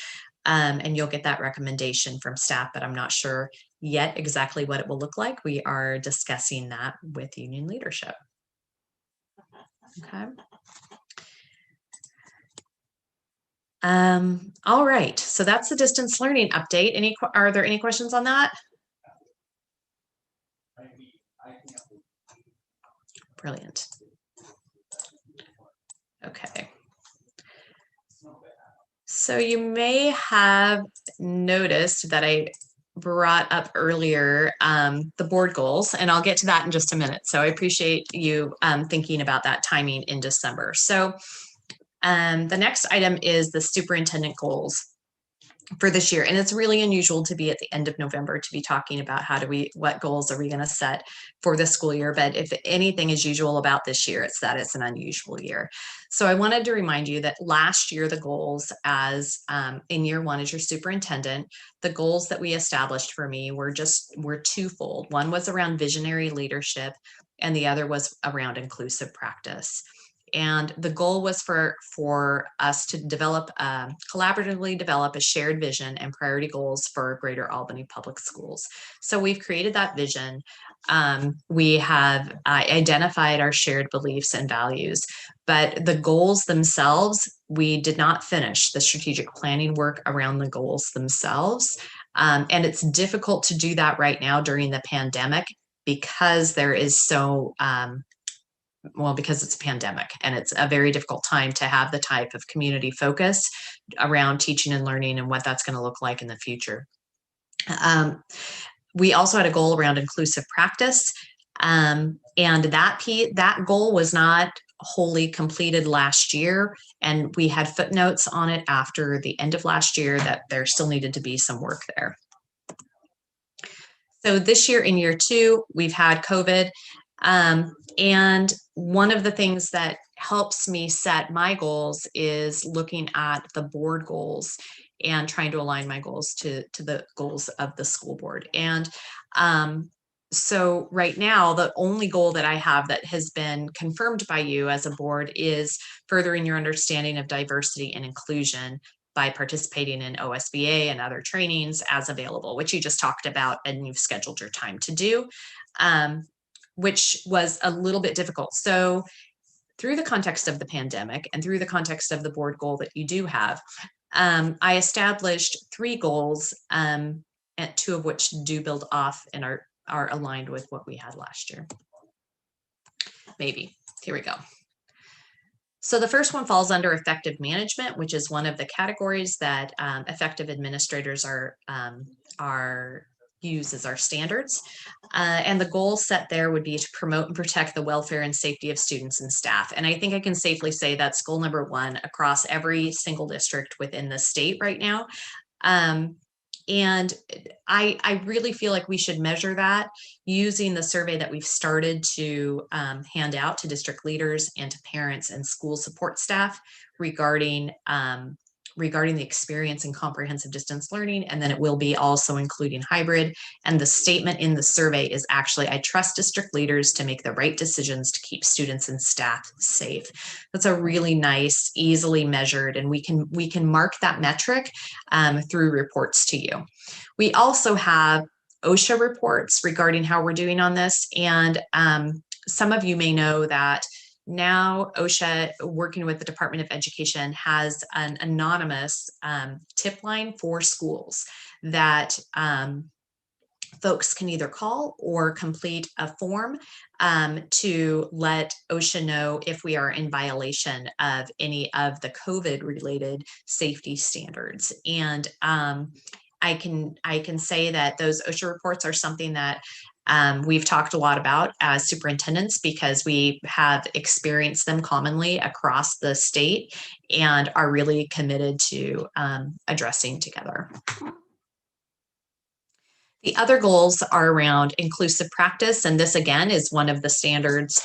and you'll get that recommendation from staff, but I'm not sure yet exactly what it will look like. We are discussing that with union leadership. Okay. All right, so that's the distance learning update. Are there any questions on that? Brilliant. Okay. So you may have noticed that I brought up earlier the board goals, and I'll get to that in just a minute. So I appreciate you thinking about that timing in December. So the next item is the superintendent goals for this year. And it's really unusual to be at the end of November to be talking about what goals are we going to set for the school year. But if anything is usual about this year, it's that it's an unusual year. So I wanted to remind you that last year, the goals in year one as your superintendent, the goals that we established for me were twofold. One was around visionary leadership, and the other was around inclusive practice. And the goal was for us to collaboratively develop a shared vision and priority goals for Greater Albany Public Schools. So we've created that vision. We have identified our shared beliefs and values, but the goals themselves, we did not finish the strategic planning work around the goals themselves. And it's difficult to do that right now during the pandemic because there is because it's a pandemic, and it's a very difficult time to have the type of community focus around teaching and learning and what that's going to look like in the future. We also had a goal around inclusive practice, and that goal was not wholly completed last year, and we had footnotes on it after the end of last year that there still needed to be some work there. So this year, in year two, we've had COVID. And one of the things that helps me set my goals is looking at the board goals and trying to align my goals to the goals of the school board. And so right now, the only goal that I have that has been confirmed by you as a board is furthering your understanding of diversity and inclusion by participating in OSBA and other trainings as available, which you just talked about and you've scheduled your time to do. Which was a little bit difficult. So through the context of the pandemic and through the context of the board goal that you do have, I established 3 goals, and 2 of which do build off and are aligned with what we had last year. Maybe. Here we go. So the first one falls under effective management, which is one of the categories that effective administrators are use as our standards. And the goal set there would be to promote and protect the welfare and safety of students and staff. And I think I can safely say that's goal number 1 across every single district within the state right now. And I really feel like we should measure that using the survey that we've started to hand out to district leaders and to parents and school support staff regarding regarding the experience in comprehensive distance learning, and then it will be also including hybrid. And the statement in the survey is actually, I trust district leaders to make the right decisions to keep students and staff safe. That's a really nice, easily measured, and we can mark that metric through reports to you. We also have OSHA reports regarding how we're doing on this. And some of you may know that now OSHA, working with the Department of Education, has an anonymous tip line for schools that folks can either call or complete a form to let OSHA know if we are in violation of any of the COVID-related safety standards. And I can say that those OSHA reports are something that we've talked a lot about as superintendents, because we have experienced them commonly across the state and are really committed to addressing together. The other goals are around inclusive practice, and this again is one of the standards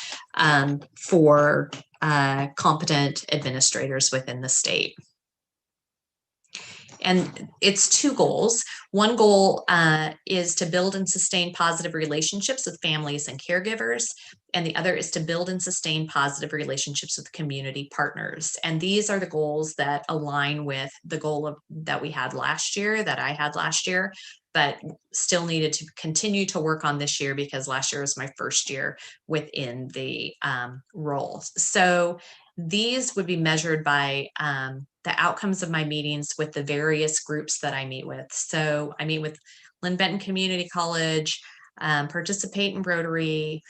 for competent administrators within the state. And it's two goals. One goal is to build and sustain positive relationships with families and caregivers. And the other is to build and sustain positive relationships with community partners. And these are the goals that align with the goal that we had last year, that I had last year, but still needed to continue to work on this year because last year was my first year within the role. So these would be measured by the outcomes of my meetings with the various groups that I meet with. So I meet with Lynn Benton Community College, participate in Rotary,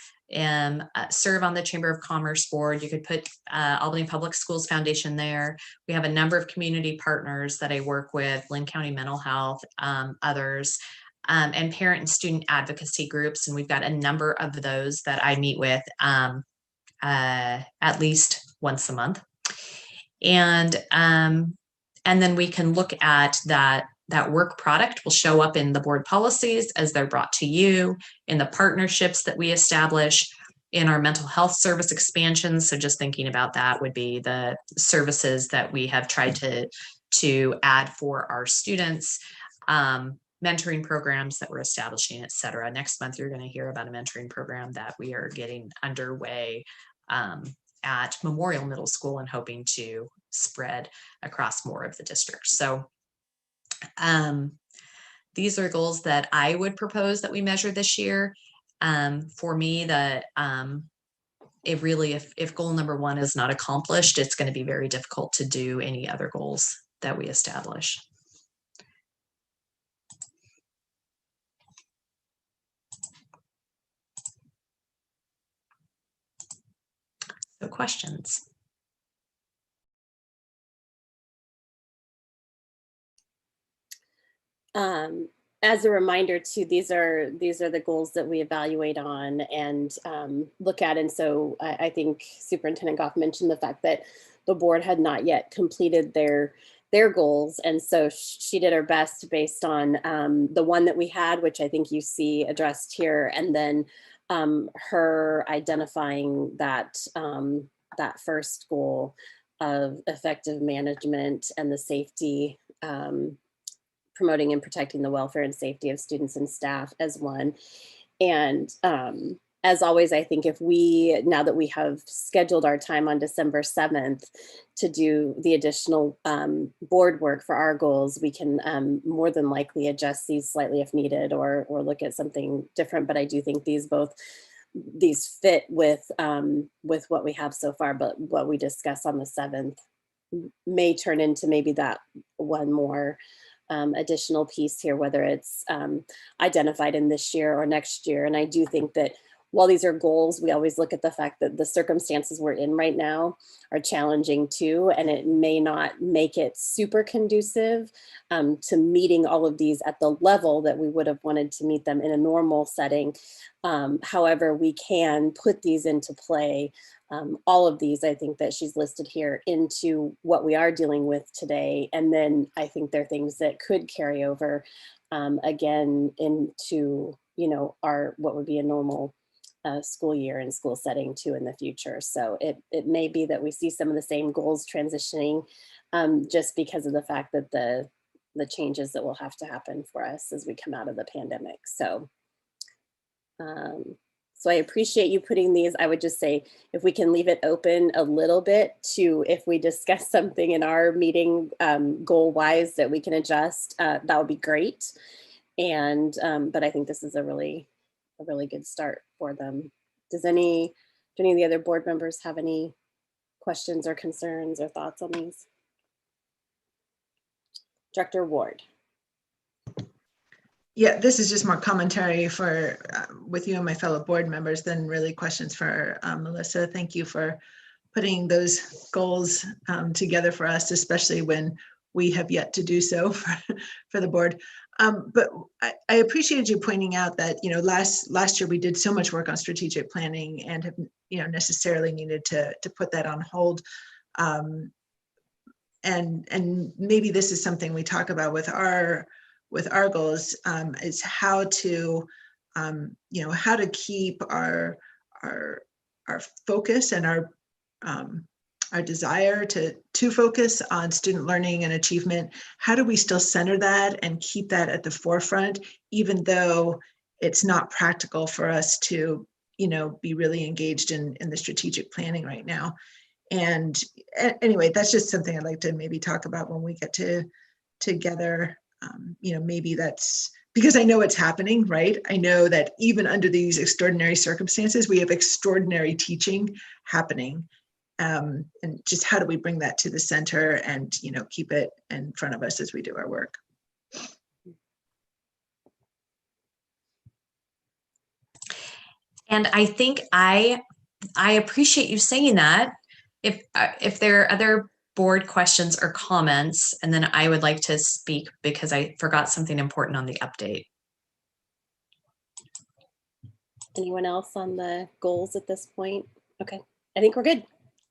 serve on the Chamber of Commerce board. You could put Albany Public Schools Foundation there. We have a number of community partners that I work with, Lynn County Mental Health, others, and parent and student advocacy groups. And we've got a number of those that I meet with at least once a month. And then we can look at that work product will show up in the board policies as they're brought to you, in the partnerships that we establish, in our mental health service expansions. So just thinking about that would be the services that we have tried to add for our students, mentoring programs that we're establishing, et cetera. Next month, you're going to hear about a mentoring program that we are getting underway at Memorial Middle School and hoping to spread across more of the district. So these are goals that I would propose that we measure this year. For me, it really, if goal number one is not accomplished, it's going to be very difficult to do any other goals that we establish. So questions? As a reminder too, these are the goals that we evaluate on and look at. And so I think Superintendent Goff mentioned the fact that the board had not yet completed their goals. And so she did her best based on the one that we had, which I think you see addressed here, and then her identifying that that first goal of effective management and the safety, promoting and protecting the welfare and safety of students and staff as one. And as always, I think if we, now that we have scheduled our time on December 7th to do the additional board work for our goals, we can more than likely adjust these slightly if needed, or look at something different. But I do think these fit with what we have so far, but what we discuss on the 7th may turn into maybe that one more additional piece here, whether it's identified in this year or next year. And I do think that while these are goals, we always look at the fact that the circumstances we're in right now are challenging too, and it may not make it super conducive to meeting all of these at the level that we would have wanted to meet them in a normal setting. However, we can put these into play, all of these, I think that she's listed here, into what we are dealing with today. And then I think there are things that could carry over again into, what would be a normal school year and school setting too in the future. So it may be that we see some of the same goals transitioning just because of the fact that the changes that will have to happen for us as we come out of the pandemic. So, so I appreciate you putting these. I would just say if we can leave it open a little bit to, if we discuss something in our meeting goal wise that we can adjust, that would be great. And, but I think this is a really good start for them. Do any of the other board members have any questions or concerns or thoughts on these? Director Ward. Yeah, this is just more commentary for with you and my fellow board members than really questions for Melissa. Thank you for putting those goals together for us, especially when we have yet to do so for the board. But I appreciated you pointing out that, you know, last year we did so much work on strategic planning and have, you know, necessarily needed to put that on hold. And maybe this is something we talk about with our goals, is how to, you know, how to keep our focus and our desire to focus on student learning and achievement. How do we still center that and keep that at the forefront, even though it's not practical for us to, you know, be really engaged in the strategic planning right now? And anyway, that's just something I'd like to maybe talk about when we get together. You know, maybe that's because I know it's happening, right? I know that even under these extraordinary circumstances, we have extraordinary teaching happening. And just how do we bring that to the center and, you know, keep it in front of us as we do our work? And I think I appreciate you saying that. If there are other board questions or comments, and then I would like to speak because I forgot something important on the update. Anyone else on the goals at this point? Okay, I think we're good.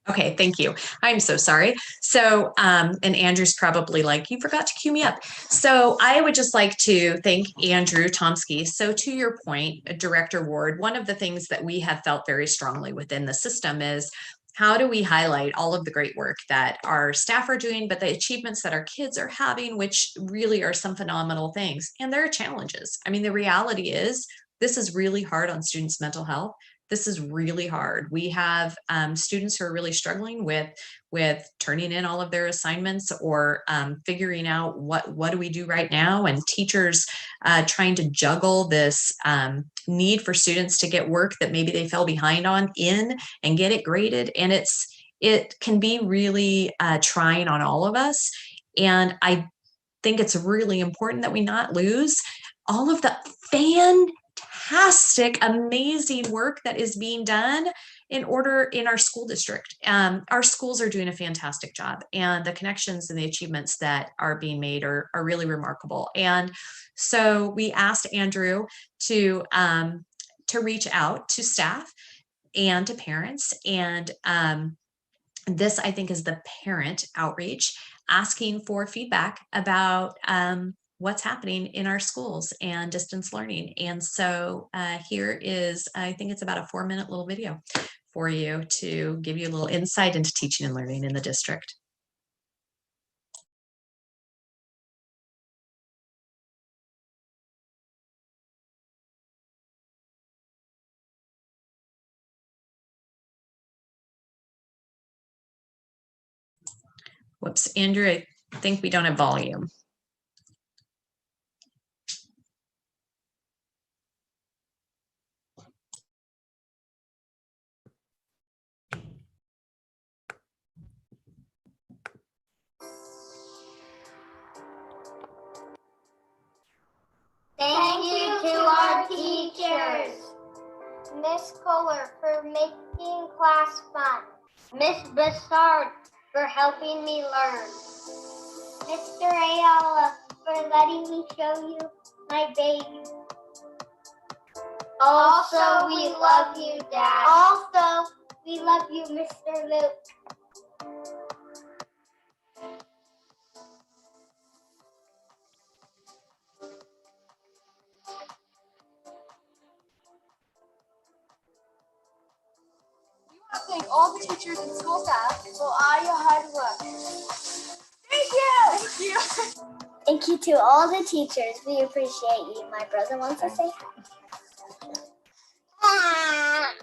Okay, thank you. I'm so sorry. So, and Andrew's probably like, you forgot to cue me up. So I would just like to thank Andrew Tomsky. So to your point, Director Ward, one of the things that we have felt very strongly within the system is how do we highlight all of the great work that our staff are doing, but the achievements that our kids are having, which really are some phenomenal things. And there are challenges. I mean, the reality is this is really hard on students' mental health. This is really hard. We have students who are really struggling with turning in all of their assignments or figuring out what do we do right now, and teachers trying to juggle this need for students to get work that maybe they fell behind on in and get it graded. And it can be really trying on all of us. And I think it's really important that we not lose all of the fantastic, amazing work that is being done in our school district. Our schools are doing a fantastic job, and the connections and the achievements that are being made are really remarkable. And so we asked Andrew to reach out to staff and to parents. And this, I think, is the parent outreach, asking for feedback about what's happening in our schools and distance learning. And so here is, I think it's about a 4-minute little video for you to give you a little insight into teaching and learning in the district. Whoops, Andrew, I think we don't have volume. Thank you to our teachers. Miss Kohler for making class fun. Miss Bassard for helping me learn. Mr. Ayala for letting me show you my baby. Also, we love you, Dad. Also, we love you, Mr. Luke. Thank all the teachers and school staff for all your hard work. Thank you to all the teachers. We appreciate you. My brother wants to say hi.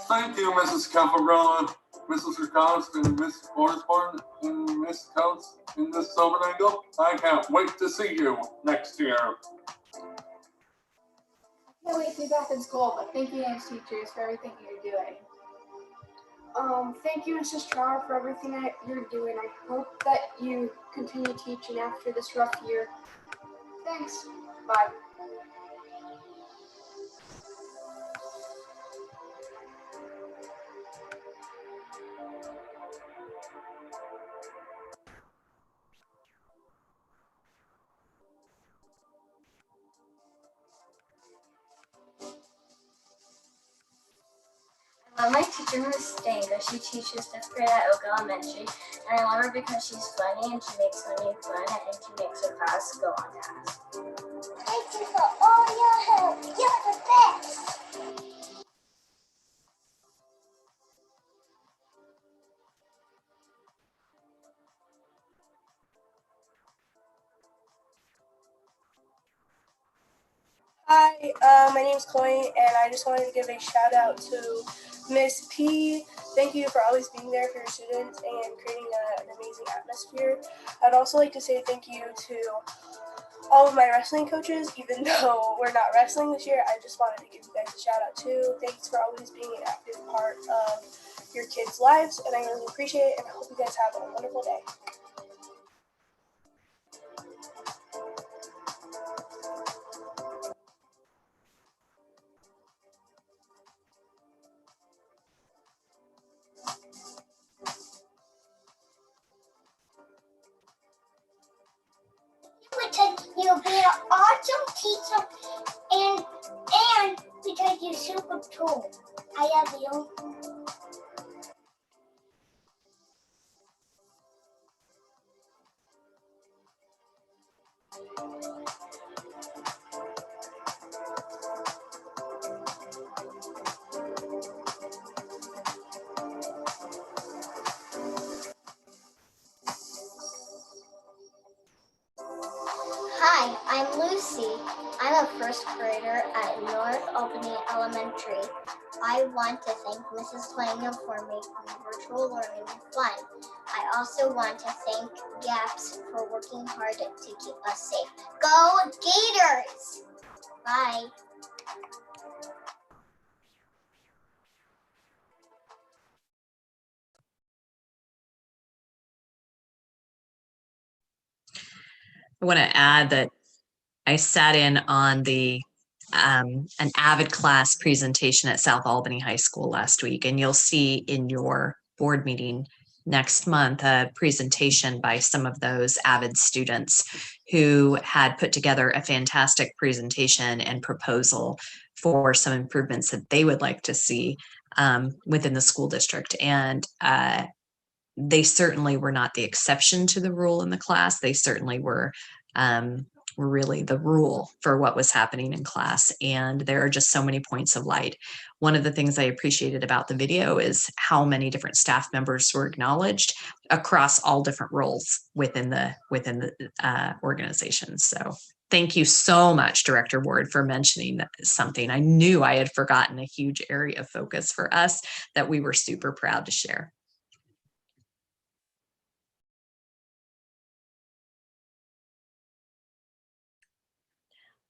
Thank you, Mrs. Caparella, Mrs. Rakost, and Miss Forsborn, and Miss Coates, and Miss Silvernagle. I can't wait to see you next year. Can't wait to be back in school, but thank you, dance teachers, for everything you're doing. Thank you, Mrs. Char, for everything that you're doing. I hope that you continue teaching after this rough year. Thanks. Bye. I love my teacher, Miss Stango. She teaches 5th grade at Oak Elementary, and I love her because she's funny and she makes learning fun and she makes her class go on task. Thank you for all your help. You're the best. Hi, my name is Chloe, and I just wanted to give a shout out to Miss P. Thank you for always being there for your students and creating an amazing atmosphere. I'd also like to say thank you to all of my wrestling coaches, even though we're not wrestling this year. I just wanted to give you guys a shout out too. Thanks for always being an active part of your kids' lives, and I really appreciate it, and I hope you guys have a wonderful day. Because you'll be an awesome teacher and because you're super cool. I love you. Hi, I'm Lucy. I'm a 1st grader at North Albany Elementary. I want to thank Mrs. Twanga for making virtual learning fun. I also want to thank GAPS for working hard to keep us safe. Go Gators! Bye. I want to add that I sat in on an AVID class presentation at South Albany High School last week, and you'll see in your board meeting next month a presentation by some of those AVID students who had put together a fantastic presentation and proposal for some improvements that they would like to see within the school district. And they certainly were not the exception to the rule in the class. They certainly were really the rule for what was happening in class. And there are just so many points of light. One of the things I appreciated about the video is how many different staff members were acknowledged across all different roles within the organization. So thank you so much, Director Ward, for mentioning something. I knew I had forgotten a huge area of focus for us that we were super proud to share.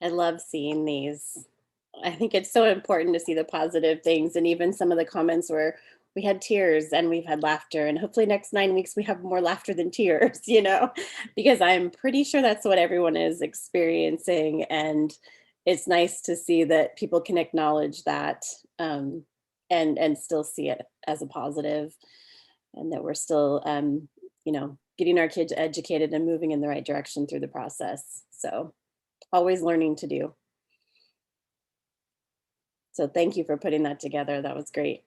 I love seeing these. I think it's so important to see the positive things, and even some of the comments where we had tears and we've had laughter, and hopefully next 9 weeks we have more laughter than tears, you know, because I'm pretty sure that's what everyone is experiencing. And it's nice to see that people can acknowledge that and still see it as a positive, and that we're still, you know, getting our kids educated and moving in the right direction through the process. So always learning to do. So thank you for putting that together. That was great.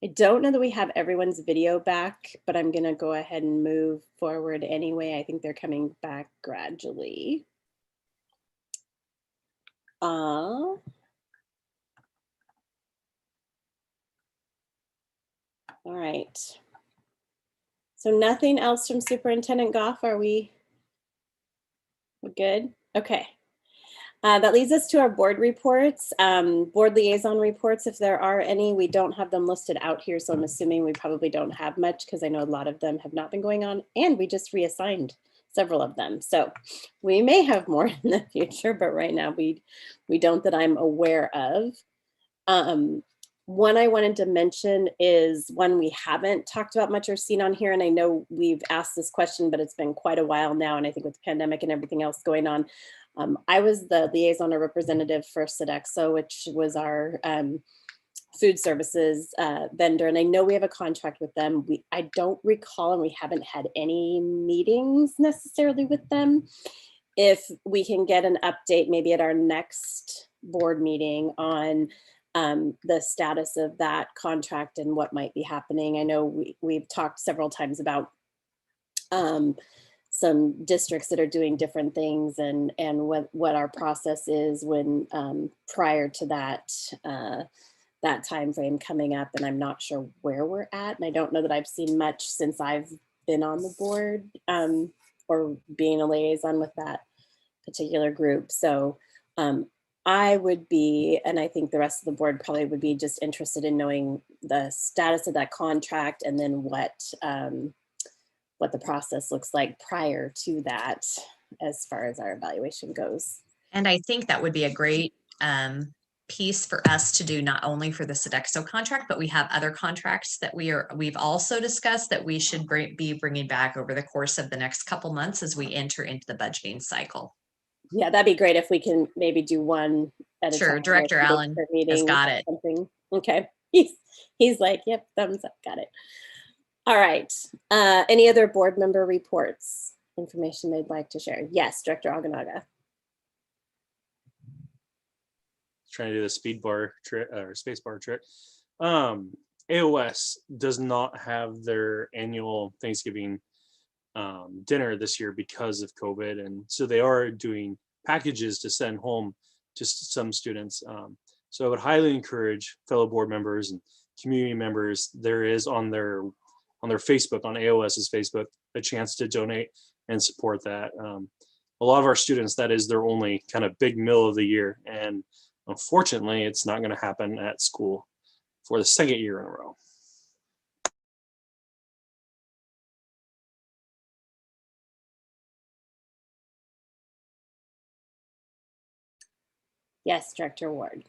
I don't know that we have everyone's video back, but I'm gonna go ahead and move forward anyway. I think they're coming back gradually. All right. So nothing else from Superintendent Goff, are we good? Okay. That leads us to our board reports, board liaison reports, if there are any. We don't have them listed out here, so I'm assuming we probably don't have much because I know a lot of them have not been going on, and we just reassigned several of them. So we may have more in the future, but right now we don't that I'm aware of. One I wanted to mention is one we haven't talked about much or seen on here, and I know we've asked this question, but it's been quite a while now, and I think with the pandemic and everything else going on, I was the liaison or representative for Sodexo, which was our food services vendor, and I know we have a contract with them. I don't recall, and we haven't had any meetings necessarily with them. If we can get an update maybe at our next board meeting on the status of that contract and what might be happening. I know we've talked several times about some districts that are doing different things and what our process is when prior to that that time frame coming up, and I'm not sure where we're at, and I don't know that I've seen much since I've been on the board or being a liaison with that particular group. So I would be, and I think the rest of the board probably would be, just interested in knowing the status of that contract and then what the process looks like prior to that as far as our evaluation goes. And I think that would be a great piece for us to do, not only for the Sodexo contract, but we have other contracts that we've also discussed that we should be bringing back over the course of the next couple months as we enter into the budgeting cycle. Yeah, that'd be great if we can maybe do one at a time. Sure, Director Allen has got it. Something. Okay, he's like, yep, thumbs up, got it. All right, any other board member reports, information they'd like to share? Yes, Director Aganaga. Trying to do the speed bar trick or space bar trick. AOS does not have their annual Thanksgiving dinner this year because of COVID, and so they are doing packages to send home to some students. So I would highly encourage fellow board members and community members, there is on their Facebook, on AOS's Facebook, a chance to donate and support that. A lot of our students, that is their only kind of big meal of the year, and unfortunately it's not going to happen at school for the second year in a row. Yes, Director Ward.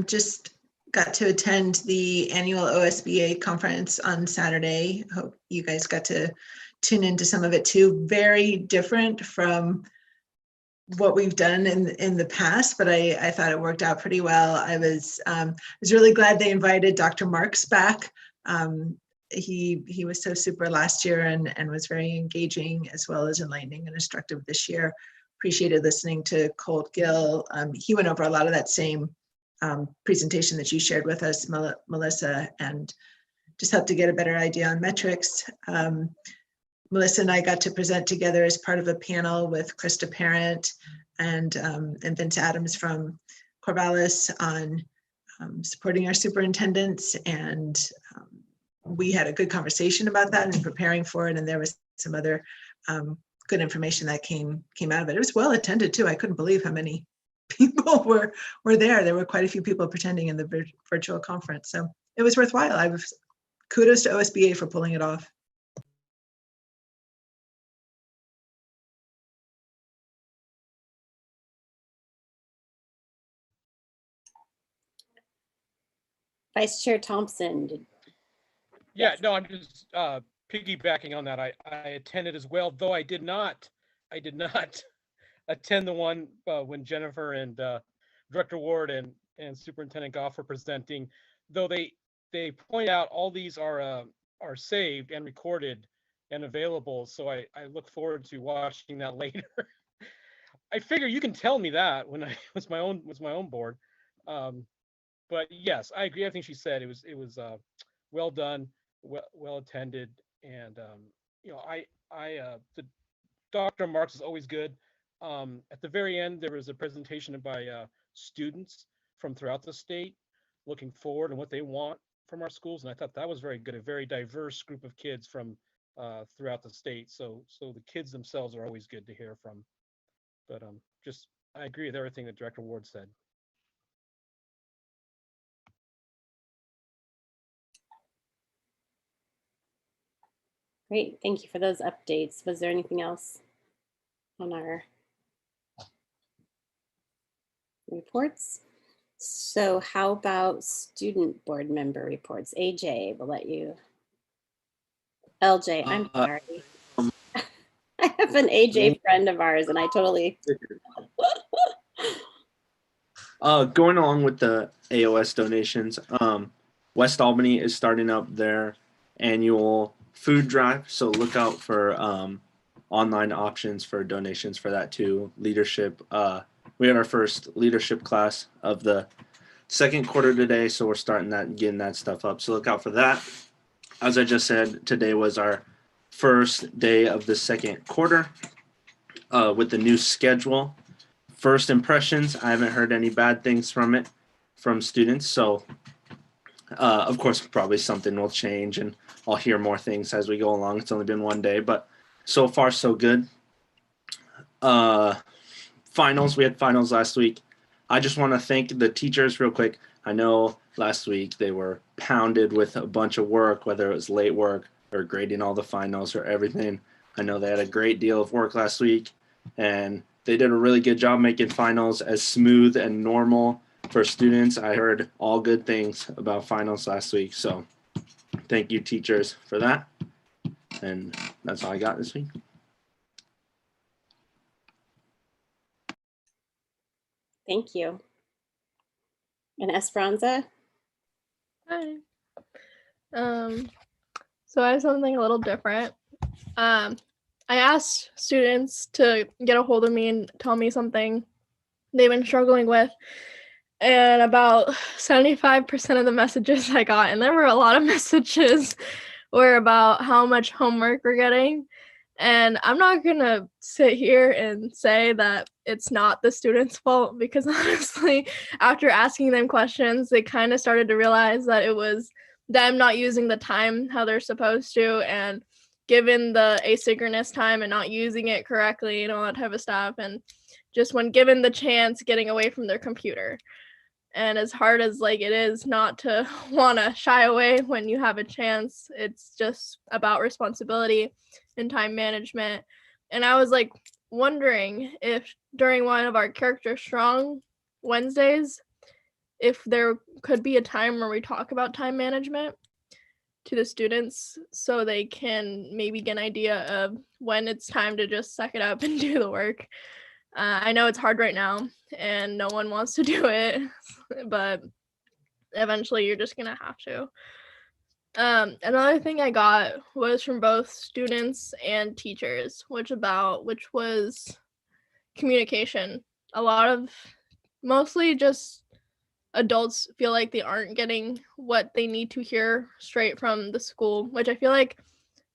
Just got to attend the annual OSBA conference on Saturday. Hope you guys got to tune into some of it too. Very different from what we've done in the past, but I thought it worked out pretty well. I was really glad they invited Dr. Marks back. He was so super last year and was very engaging as well as enlightening and instructive this year. Appreciated listening to Colt Gill. He went over a lot of that same presentation that you shared with us, Melissa, and just helped to get a better idea on metrics. Melissa and I got to present together as part of a panel with Krista Parent and Vince Adams from Corvallis on supporting our superintendents, and we had a good conversation about that and preparing for it, and there was some other good information that came out of it. It was well attended too. I couldn't believe how many people were there. There were quite a few people attending in the virtual conference, so it was worthwhile. Kudos to OSBA for pulling it off. Vice Chair Thompson. Yeah, no, I'm just piggybacking on that. I attended as well, though I did not attend the one when Jennifer and Director Ward and Superintendent Goff were presenting, though they point out all these are saved and recorded and available. So I look forward to watching that later. I figure you can tell me that when I was my own board. But yes, I agree. Everything she said. It was well done, well attended, and the Dr. Marks is always good. at the very end, there was a presentation by students from throughout the state looking forward and what they want from our schools. And I thought that was very good, a very diverse group of kids from throughout the state. So the kids themselves are always good to hear from. But just, I agree with everything that Director Ward said. Great, thank you for those updates. Was there anything else on our reports? So how about student board member reports? AJ, we'll let you. LJ, I'm sorry. I have an AJ friend of ours and I totally. Going along with the AOS donations, West Albany is starting up their annual food drive. So look out for online options for donations for that too. Leadership, we had our first leadership class of the second quarter today. So we're starting that and getting that stuff up. So look out for that. As I just said, today was our first day of the second quarter with the new schedule. First impressions, I haven't heard any bad things from it from students. So of course, probably something will change and I'll hear more things as we go along. It's only been one day, but so far so good. Finals, we had finals last week. I just want to thank the teachers real quick. I know last week they were pounded with a bunch of work, whether it was late work or grading all the finals or everything. I know they had a great deal of work last week and they did a really good job making finals as smooth and normal for students. I heard all good things about finals last week. So thank you, teachers, for that. And that's all I got this week. Thank you. And Esperanza? Hi. So I have something a little different. I asked students to get a hold of me and tell me something they've been struggling with. And about 75% of the messages I got, and there were a lot of messages, were about how much homework we're getting. And I'm not going to sit here and say that it's not the students' fault, because honestly, after asking them questions, they kind of started to realize that it was them not using the time how they're supposed to, and given the asynchronous time and not using it correctly and all that type of stuff. And just when given the chance, getting away from their computer. And as hard as like it is not to want to shy away when you have a chance, it's just about responsibility and time management. And I was like wondering if during one of our Character Strong Wednesdays, if there could be a time where we talk about time management to the students so they can maybe get an idea of when it's time to just suck it up and do the work. I know it's hard right now and no one wants to do it, but eventually you're just gonna have to. Another thing I got was from both students and teachers, which was communication. Mostly just adults feel like they aren't getting what they need to hear straight from the school, which I feel like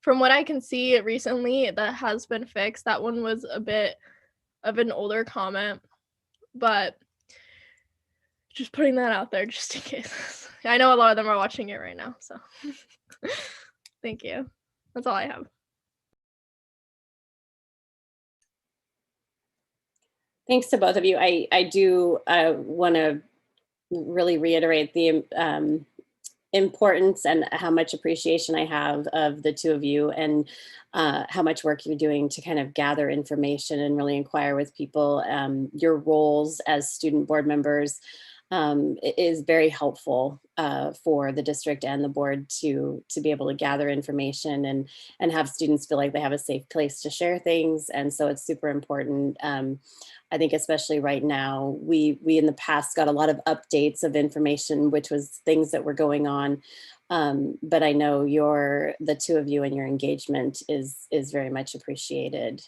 from what I can see recently that has been fixed. That one was a bit of an older comment, but just putting that out there just in case. I know a lot of them are watching it right now, so thank you. That's all I have. Thanks to both of you. I do want to really reiterate the importance and how much appreciation I have of the two of you, and how much work you're doing to kind of gather information and really inquire with people. Your roles as student board members is very helpful for the district and the board to be able to gather information and have students feel like they have a safe place to share things. And so it's super important. I think especially right now, we in the past got a lot of updates of information, which was things that were going on. But I know the two of you and your engagement is very much appreciated.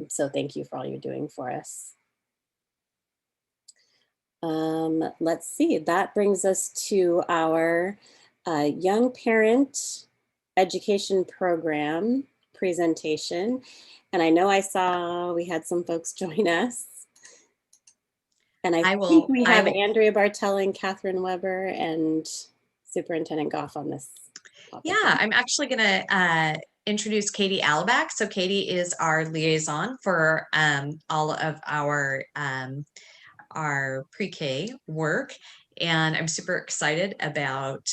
So thank you for all you're doing for us. Let's see, that brings us to our young parent education program presentation. And I know I saw we had some folks join us. And I think we have Andrea Bartel and Catherine Weber and Superintendent Goff on this topic. Yeah, I'm actually going to introduce Katie Alaback. So Katie is our liaison for all of our pre-K work. And I'm super excited about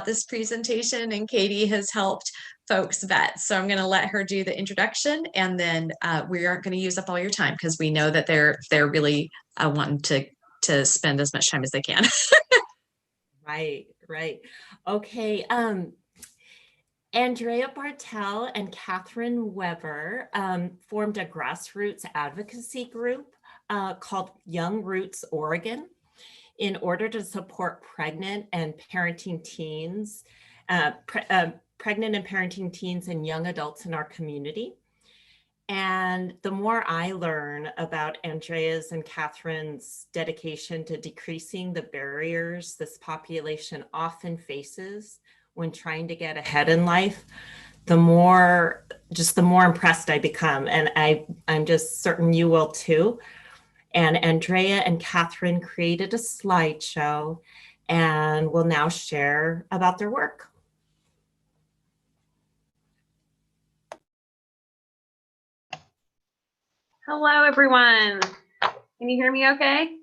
this presentation, and Katie has helped folks vet. So I'm going to let her do the introduction, and then we aren't going to use up all your time because we know that they're really wanting to spend as much time as they can. Right. Okay. Andrea Bartel and Catherine Weber formed a grassroots advocacy group called Young Roots Oregon in order to support pregnant and parenting teens and young adults in our community. And the more I learn about Andrea's and Catherine's dedication to decreasing the barriers this population often faces when trying to get ahead in life, the more impressed I become. And I'm just certain you will too. And Andrea and Catherine created a slideshow and will now share about their work. Hello, everyone. Can you hear me okay?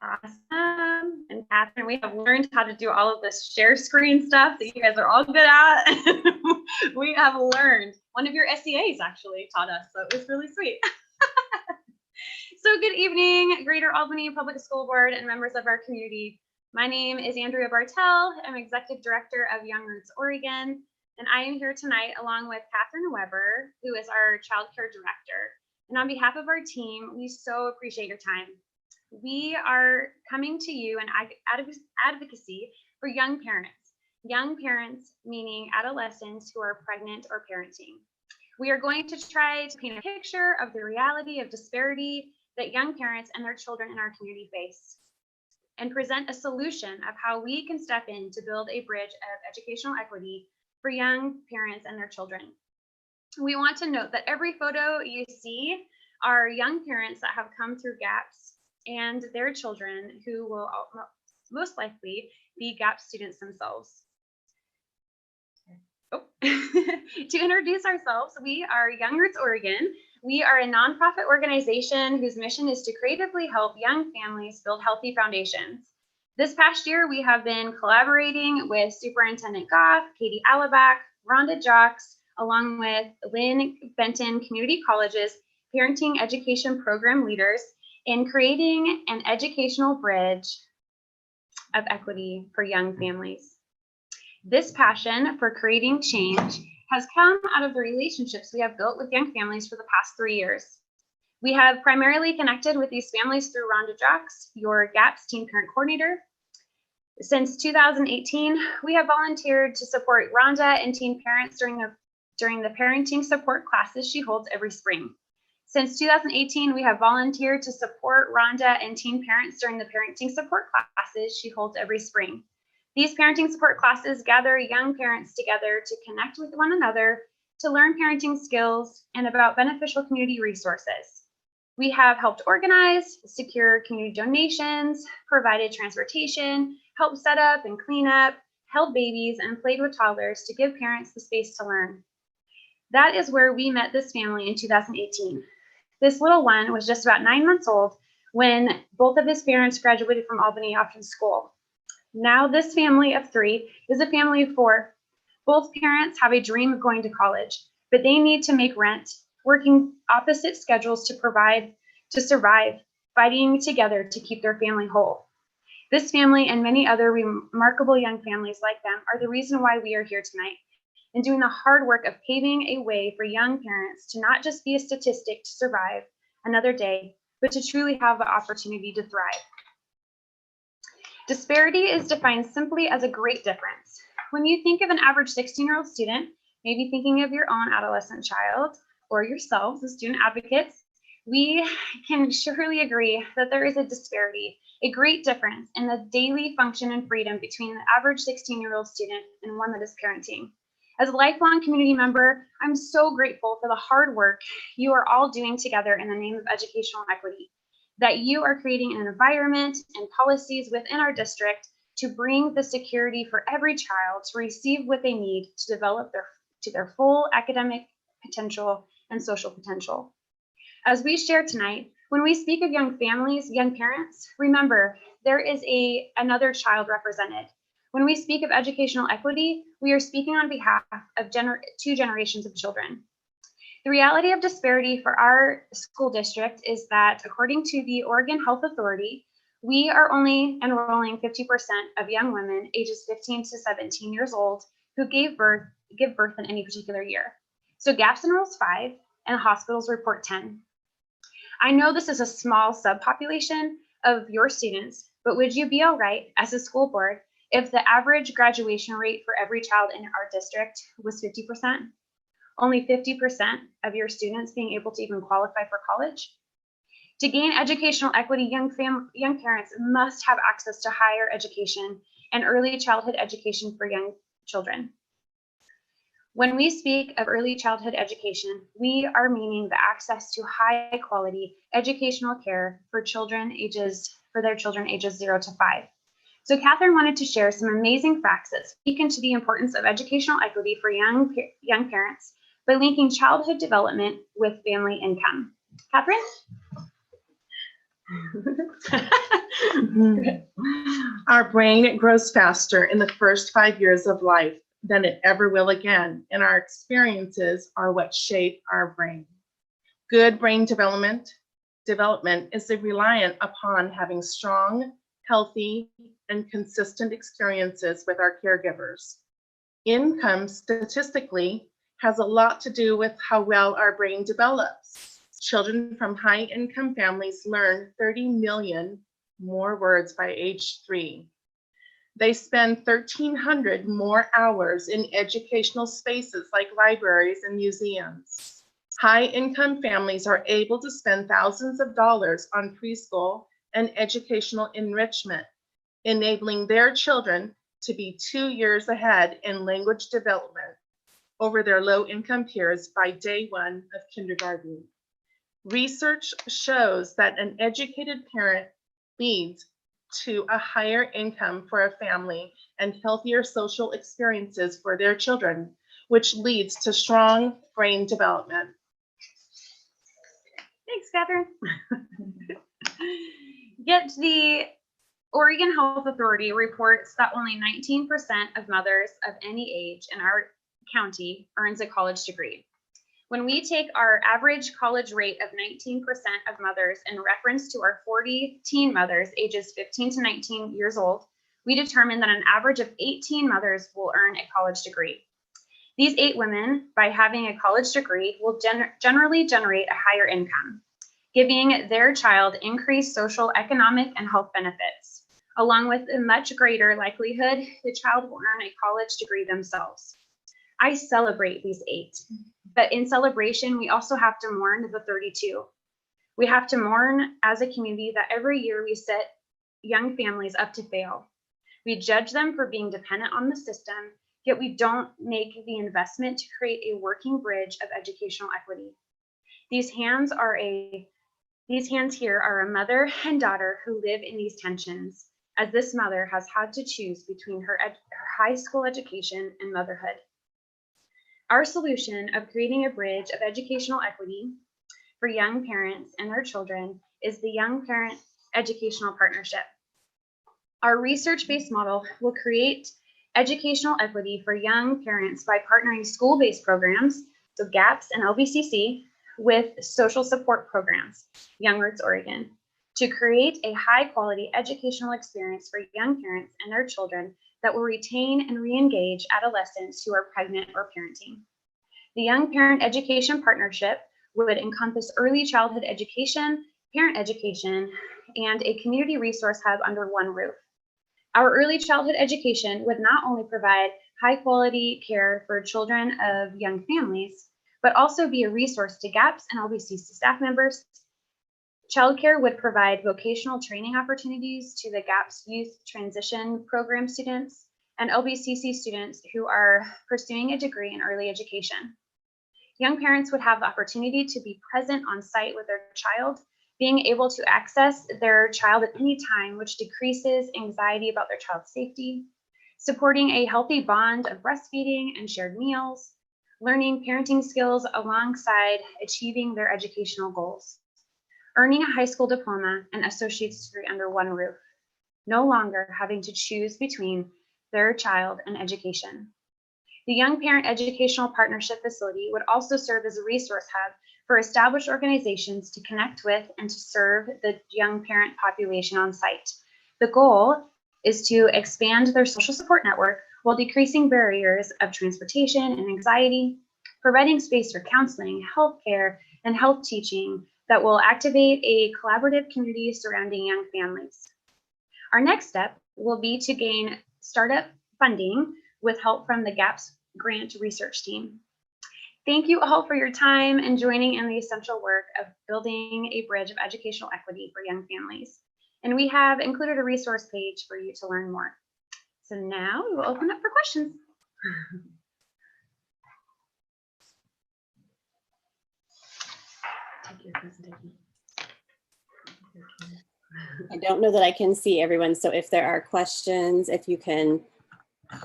Awesome. And Catherine, we have learned how to do all of this share screen stuff that you guys are all good at. We have learned. One of your SEAs actually taught us, so it was really sweet. So good evening, Greater Albany Public School Board and members of our community. My name is Andrea Bartel. I'm Executive Director of Young Roots Oregon, and I am here tonight along with Catherine Weber, who is our Child Care Director. And on behalf of our team, we so appreciate your time. We are coming to you in advocacy for young parents meaning adolescents who are pregnant or parenting. We are going to try to paint a picture of the reality of disparity that young parents and their children in our community face, and present a solution of how we can step in to build a bridge of educational equity for young parents and their children. We want to note that every photo you see are young parents that have come through GAPS and their children who will most likely be GAPS students themselves. To introduce ourselves, we are Young Roots Oregon. We are a nonprofit organization whose mission is to creatively help young families build healthy foundations. This past year, we have been collaborating with Superintendent Goff, Katie Alaback, Rhonda Jocks, along with Lynn Benton Community College's parenting education program leaders in creating an educational bridge of equity for young families. This passion for creating change has come out of the relationships we have built with young families for the past 3 years. We have primarily connected with these families through Rhonda Jocks, your GAPS Teen Parent Coordinator. Since 2018, we have volunteered to support Rhonda and teen parents during the parenting support classes she holds every spring. Since 2018, we have volunteered to support Rhonda and teen parents during the parenting support classes she holds every spring. These parenting support classes gather young parents together to connect with one another, to learn parenting skills, and about beneficial community resources. We have helped organize, secure community donations, provided transportation, helped set up and clean up, held babies, and played with toddlers to give parents the space to learn. That is where we met this family in 2018. This little one was just about 9 months old when both of his parents graduated from Albany off to school. Now this family of 3 is a family of 4. Both parents have a dream of going to college, but they need to make rent, working opposite schedules to survive, fighting together to keep their family whole. This family and many other remarkable young families like them are the reason why we are here tonight and doing the hard work of paving a way for young parents to not just be a statistic to survive another day, but to truly have the opportunity to thrive. Disparity is defined simply as a great difference. When you think of an average 16-year-old student, maybe thinking of your own adolescent child or yourselves as student advocates, we can surely agree that there is a disparity, a great difference in the daily function and freedom between the average 16-year-old student and one that is parenting. As a lifelong community member, I'm so grateful for the hard work you are all doing together in the name of educational equity, that you are creating an environment and policies within our district to bring the security for every child to receive what they need to develop to their full academic potential and social potential. As we share tonight, when we speak of young families, young parents, remember there is another child represented. When we speak of educational equity, we are speaking on behalf of two generations of children. The reality of disparity for our school district is that, according to the Oregon Health Authority, we are only enrolling 50% of young women ages 15 to 17 years old who give birth in any particular year. So GAPS enrolls 5 and hospitals report 10. I know this is a small subpopulation of your students, but would you be all right as a school board if the average graduation rate for every child in our district was 50%? Only 50% of your students being able to even qualify for college? To gain educational equity, young parents must have access to higher education and early childhood education for young children. When we speak of early childhood education, we are meaning the access to high quality educational care for their children ages 0 to 5. So Catherine wanted to share some amazing facts that speak into the importance of educational equity for young parents by linking childhood development with family income. Catherine? Our brain grows faster in the first 5 years of life than it ever will again, and our experiences are what shape our brain. Good brain development is reliant upon having strong, healthy, and consistent experiences with our caregivers. Income statistically has a lot to do with how well our brain develops. Children from high-income families learn 30 million more words by age 3. They spend 1,300 more hours in educational spaces like libraries and museums. High-income families are able to spend thousands of dollars on preschool and educational enrichment, enabling their children to be 2 years ahead in language development over their low-income peers by day 1 of kindergarten. Research shows that an educated parent leads to a higher income for a family and healthier social experiences for their children, which leads to strong brain development. Thanks, Catherine. Yet the Oregon Health Authority reports that only 19% of mothers of any age in our county earns a college degree. When we take our average college rate of 19% of mothers in reference to our 40 teen mothers ages 15 to 19 years old, we determine that an average of 18 mothers will earn a college degree. These 8 women, by having a college degree, will generally generate a higher income, giving their child increased social, economic, and health benefits, along with a much greater likelihood the child will earn a college degree themselves. I celebrate these 8. But in celebration, we also have to mourn the 32. We have to mourn as a community that every year we set young families up to fail. We judge them for being dependent on the system, yet we don't make the investment to create a working bridge of educational equity. These hands here are a mother and daughter who live in these tensions, as this mother has had to choose between her high school education and motherhood. Our solution of creating a bridge of educational equity for young parents and their children is the Young Parent Educational Partnership. Our research-based model will create educational equity for young parents by partnering school-based programs, so GAPS and LVCC, with social support programs, Young Roots Oregon, to create a high-quality educational experience for young parents and their children that will retain and re-engage adolescents who are pregnant or parenting. The Young Parent Education Partnership would encompass early childhood education, parent education, and a community resource hub under one roof. Our early childhood education would not only provide high-quality care for children of young families, but also be a resource to GAPS and LVCC staff members. Childcare would provide vocational training opportunities to the GAPS Youth Transition Program students, and LBCC students who are pursuing a degree in early education. Young parents would have the opportunity to be present on site with their child, being able to access their child at any time, which decreases anxiety about their child's safety, supporting a healthy bond of breastfeeding and shared meals, learning parenting skills alongside achieving their educational goals, earning a high school diploma and associate's degree under one roof, no longer having to choose between their child and education. The Young Parent Educational Partnership Facility would also serve as a resource hub for established organizations to connect with and to serve the young parent population on site. The goal is to expand their social support network while decreasing barriers of transportation and anxiety, providing space for counseling, healthcare, and health teaching that will activate a collaborative community surrounding young families. Our next step will be to gain startup funding with help from the GAPS grant research team. Thank you all for your time and joining in the essential work of building a bridge of educational equity for young families. And we have included a resource page for you to learn more. So now we will open up for questions. Take your presentation. I don't know that I can see everyone, so if there are questions, if you can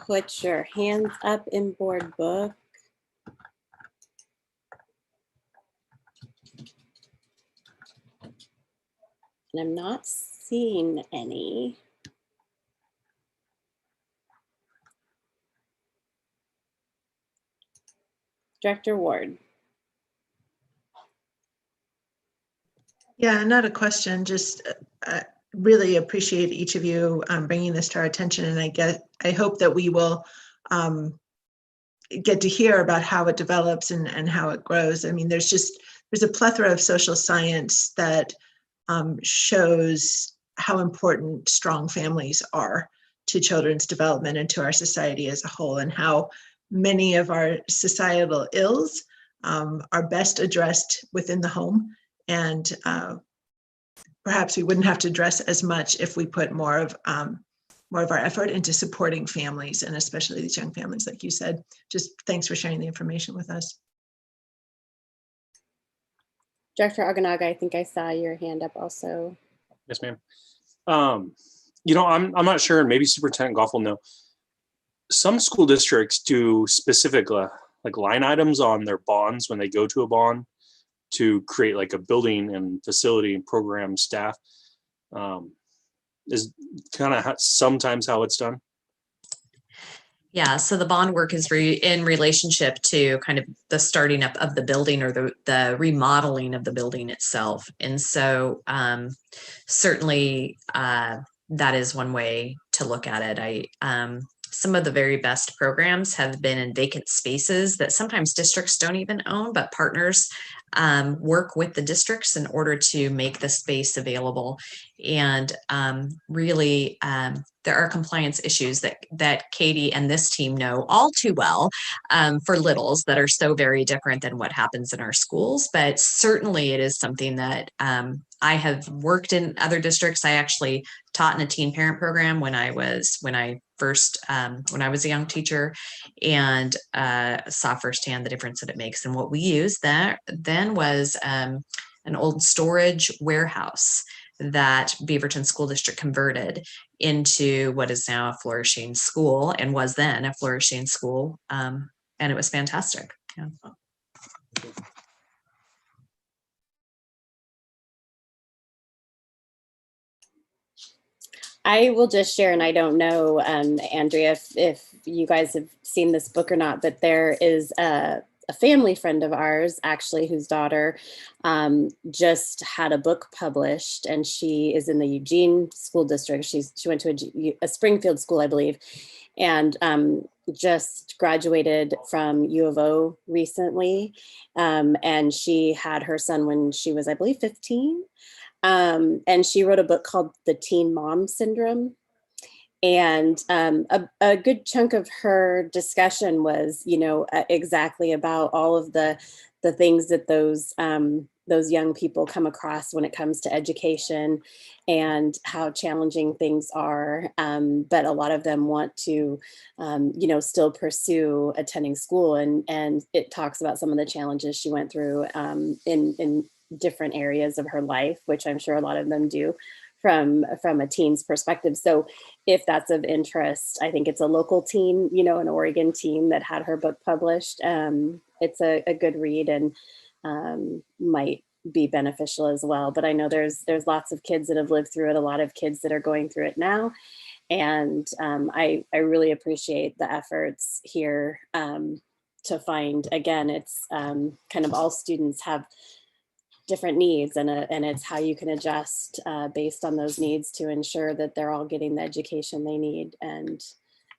put your hands up in board book. And I'm not seeing any. Director Ward. Yeah, not a question, just really appreciate each of you bringing this to our attention. And I hope that we will get to hear about how it develops and how it grows. I mean, there's a plethora of social science that shows how important strong families are to children's development and to our society as a whole, and how many of our societal ills are best addressed within the home. And perhaps we wouldn't have to address as much if we put more of our effort into supporting families, and especially these young families, like you said. Just thanks for sharing the information with us. Director Aganaga, I think I saw your hand up also. Yes, ma'am. You know, I'm not sure, and maybe Superintendent Goff will know. Some school districts do specific like line items on their bonds when they go to a bond to create like a building and facility and program staff. Is kind of sometimes how it's done. Yeah, so the bond work is in relationship to kind of the starting up of the building or the remodeling of the building itself. And so certainly that is one way to look at it. Some of the very best programs have been in vacant spaces that sometimes districts don't even own, but partners work with the districts in order to make the space available. And really, there are compliance issues that Katie and this team know all too well for littles that are so very different than what happens in our schools. But certainly it is something that I have worked in other districts. I actually taught in a teen parent program when I was a young teacher, and saw firsthand the difference that it makes. And what we used then was an old storage warehouse that Beaverton School District converted into what is now a flourishing school, and was then a flourishing school. And it was fantastic. Yeah. I will just share, and I don't know, Andrea, if you guys have seen this book or not, but there is a family friend of ours, actually, whose daughter just had a book published, and she is in the Eugene School District. She went to a Springfield school, I believe, and just graduated from U of O recently. And she had her son when she was, I believe, 15. And she wrote a book called The Teen Mom Syndrome. And a good chunk of her discussion was, exactly about all of the things that those those young people come across when it comes to education and how challenging things are. But a lot of them want to, still pursue attending school. And it talks about some of the challenges she went through in different areas of her life, which I'm sure a lot of them do from a teen's perspective. So if that's of interest, I think it's a local teen, an Oregon teen that had her book published. It's a good read and might be beneficial as well. But I know there's lots of kids that have lived through it, a lot of kids that are going through it now. And I really appreciate the efforts here to find, again, it's kind of all students have different needs, and it's how you can adjust based on those needs to ensure that they're all getting the education they need. And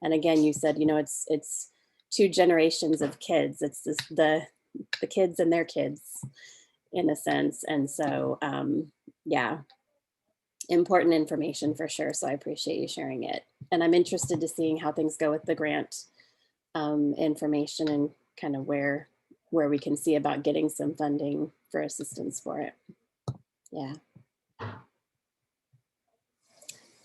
again, you said, it's two generations of kids. It's the kids and their kids in a sense. And so, yeah, important information for sure. So I appreciate you sharing it. And I'm interested to seeing how things go with the grant information and kind of where we can see about getting some funding for assistance for it. Yeah.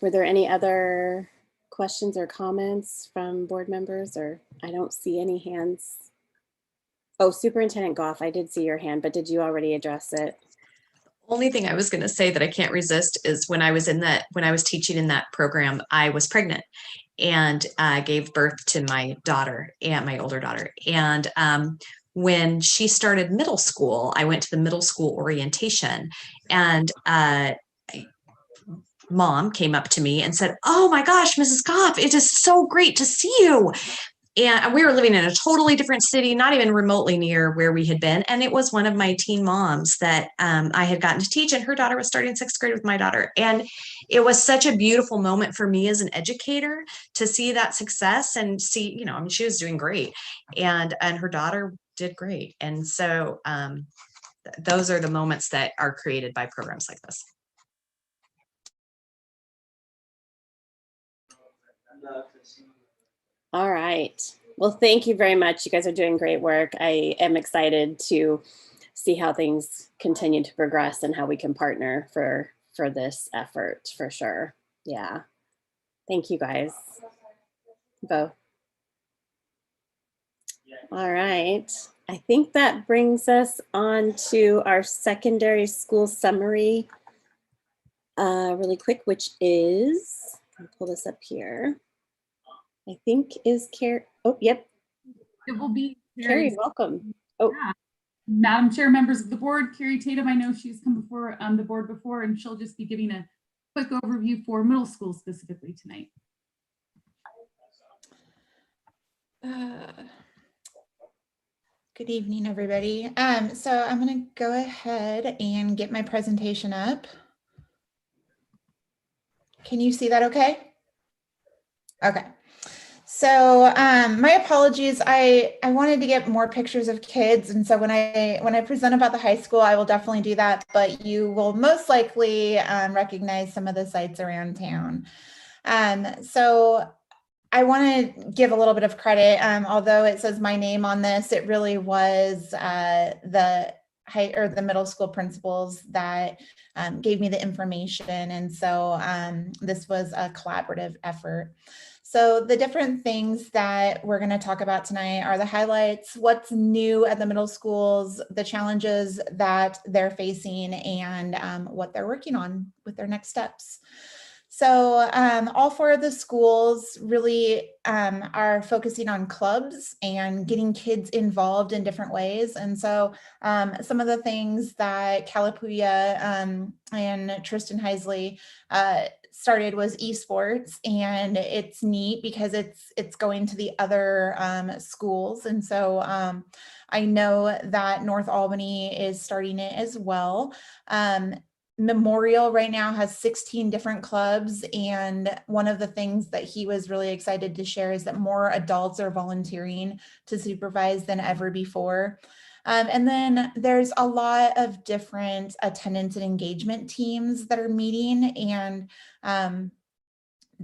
Were there any other questions or comments from board members? Or I don't see any hands. Oh, Superintendent Goff, I did see your hand, but did you already address it? Only thing I was going to say that I can't resist is when I was teaching in that program, I was pregnant and gave birth to my daughter, and my older daughter. And when she started middle school, I went to the middle school orientation, and mom came up to me and said, "Oh my gosh, Mrs. Goff, it is so great to see you." And we were living in a totally different city, not even remotely near where we had been. And it was one of my teen moms that I had gotten to teach, and her daughter was starting 6th grade with my daughter. And it was such a beautiful moment for me as an educator to see that success and see, she was doing great, and her daughter did great. And so those are the moments that are created by programs like this. All right. Well, thank you very much. You guys are doing great work. I am excited to see how things continue to progress and how we can partner for this effort for sure. Yeah. Thank you guys both. All right. I think that brings us on to our secondary school summary really quick, which is, I'll pull this up here. I think is Carrie. Oh, yep. It will be Carrie, welcome. Oh, yeah. Madam Chair, members of the board, Carrie Tatum, I know she's come before the board before, and she'll just be giving a quick overview for middle school specifically tonight. Good evening, everybody. So I'm going to go ahead and get my presentation up. Can you see that okay? Okay. So my apologies. I wanted to get more pictures of kids, and so when I present about the high school, I will definitely do that. But you will most likely recognize some of the sites around town. So I want to give a little bit of credit. Although it says my name on this, it really was the middle school principals that gave me the information, and so this was a collaborative effort. So the different things that we're going to talk about tonight are the highlights, what's new at the middle schools, the challenges that they're facing, and what they're working on with their next steps. So all 4 of the schools really are focusing on clubs and getting kids involved in different ways. And so some of the things that Calapooya and Tristan Heisley started was esports, and it's neat because it's going to the other schools. And so I know that North Albany is starting it as well. Memorial right now has 16 different clubs, and one of the things that he was really excited to share is that more adults are volunteering to supervise than ever before. And then there's a lot of different attendance and engagement teams that are meeting, and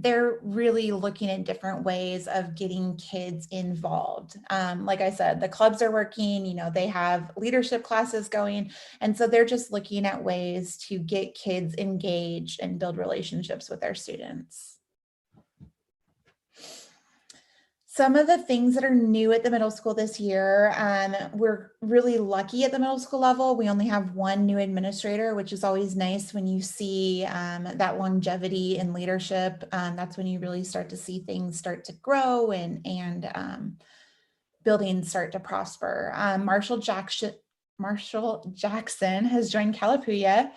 they're really looking at different ways of getting kids involved. Like I said, the clubs are working, you know, they have leadership classes going. And so they're just looking at ways to get kids engaged and build relationships with their students. Some of the things that are new at the middle school this year, we're really lucky at the middle school level. We only have one new administrator, which is always nice when you see that longevity in leadership. That's when you really start to see things start to grow and buildings start to prosper. Marshall Jackson has joined Calapooya.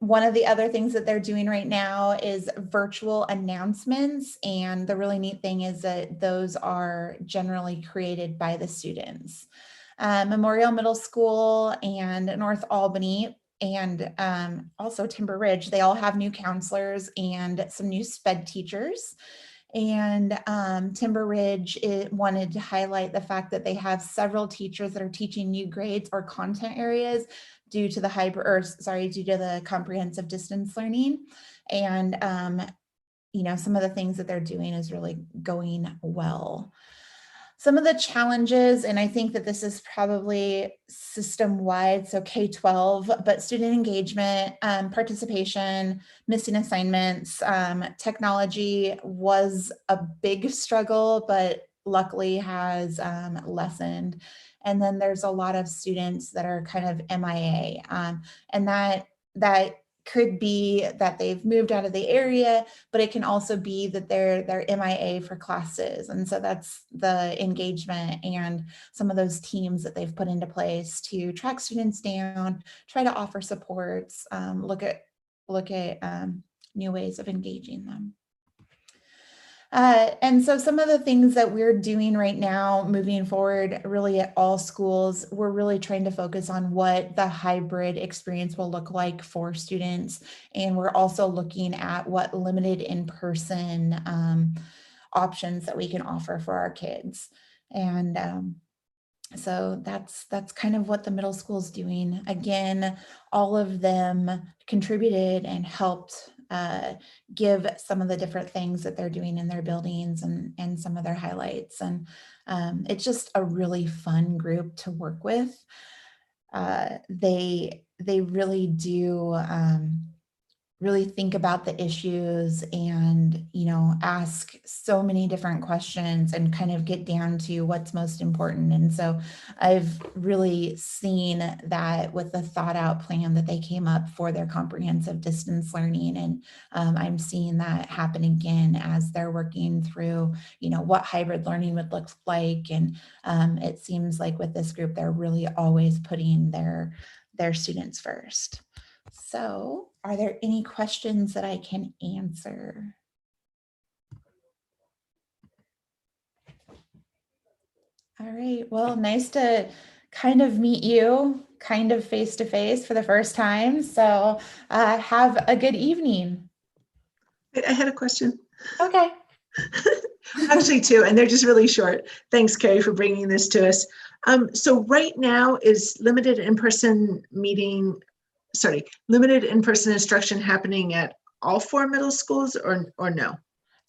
One of the other things that they're doing right now is virtual announcements. And the really neat thing is that those are generally created by the students. Memorial Middle School and North Albany and also Timber Ridge, they all have new counselors and some new SPED teachers. And Timber Ridge wanted to highlight the fact that they have several teachers that are teaching new grades or content areas due to the comprehensive distance learning. And, you know, some of the things that they're doing is really going well. Some of the challenges, and I think that this is probably system-wide, so K-12, but student engagement, participation, missing assignments, technology was a big struggle, but luckily has lessened. And then there's a lot of students that are kind of MIA, and that could be that they've moved out of the area, but it can also be that they're MIA for classes. And so that's the engagement and some of those teams that they've put into place to track students down, try to offer supports, look at new ways of engaging them. And so some of the things that we're doing right now, moving forward, really at all schools, we're really trying to focus on what the hybrid experience will look like for students. And we're also looking at what limited in-person options that we can offer for our kids. And so that's kind of what the middle school is doing. Again, all of them contributed and helped give some of the different things that they're doing in their buildings and some of their highlights. And it's just a really fun group to work with. They really do really think about the issues and, you know, ask so many different questions and kind of get down to what's most important. And so I've really seen that with the thought out plan that they came up for their comprehensive distance learning. And I'm seeing that happen again as they're working through, you know, what hybrid learning would look like. And it seems like with this group, they're really always putting their students first. So are there any questions that I can answer? All right, well, nice to kind of meet you kind of face to face for the first time. So have a good evening. I had a question. Okay. Actually two, and they're just really short. Thanks, Carrie, for bringing this to us. So right now is limited in-person instruction happening at all 4 middle schools or no?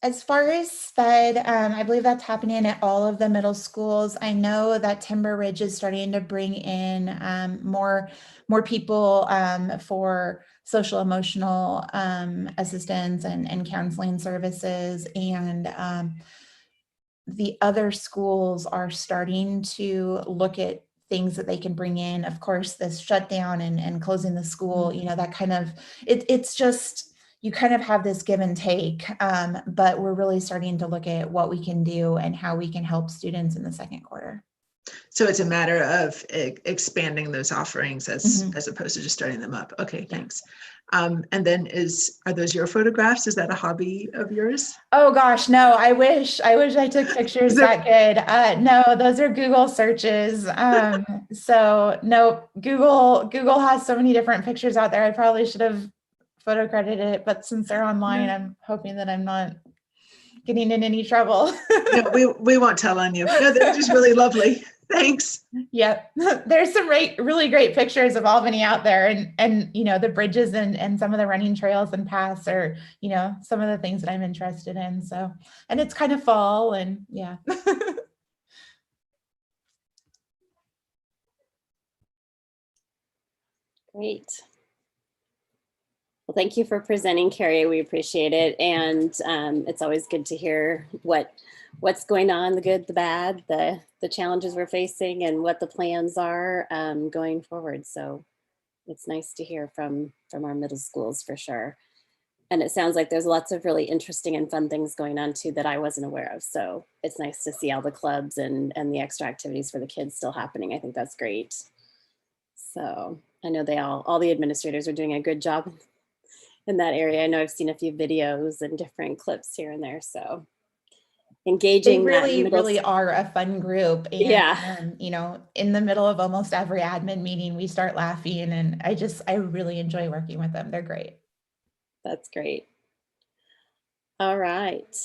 As far as SPED, I believe that's happening at all of the middle schools. I know that Timber Ridge is starting to bring in more people for social emotional assistance and counseling services. And the other schools are starting to look at things that they can bring in. Of course, this shutdown and closing the school, you know, that kind of, it's just, you kind of have this give and take, but we're really starting to look at what we can do and how we can help students in the second quarter. So it's a matter of expanding those offerings as opposed to just starting them up. Okay, thanks. And then are those your photographs? Is that a hobby of yours? Oh gosh, no, I wish I took pictures that good. No, those are Google searches. So no, Google has so many different pictures out there. I probably should have photo credited it, but since they're online, I'm hoping that I'm not getting in any trouble. No, we won't tell on you. No, they're just really lovely. Thanks. Yep. There's some really great pictures of Albany out there, and the bridges and some of the running trails and paths are, some of the things that I'm interested in. So, and it's kind of fall, and yeah. Great. Well, thank you for presenting, Carrie. We appreciate it. And it's always good to hear what's going on, the good, the bad, the challenges we're facing, and what the plans are going forward. So it's nice to hear from our middle schools for sure. And it sounds like there's lots of really interesting and fun things going on too that I wasn't aware of. So it's nice to see all the clubs and the extra activities for the kids still happening. I think that's great. So I know all the administrators are doing a good job in that area. I know I've seen a few videos and different clips here and there. So engaging. They really are a fun group. And, yeah. In the middle of almost every admin meeting, we start laughing, and I really enjoy working with them. They're great. That's great. All right.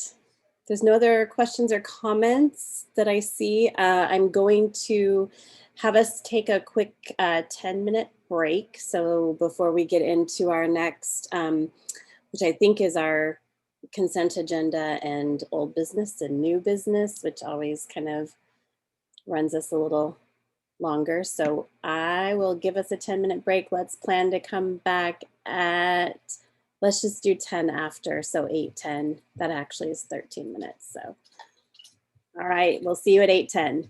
There's no other questions or comments that I see. I'm going to have us take a quick 10-minute break. So before we get into our next, which I think is our consent agenda and old business and new business, which always kind of runs us a little longer. So I will give us a 10-minute break. Let's plan to come back at, let's just do 10 after. So 8:10, that actually is 13 minutes. So, all right, we'll see you at 8:10.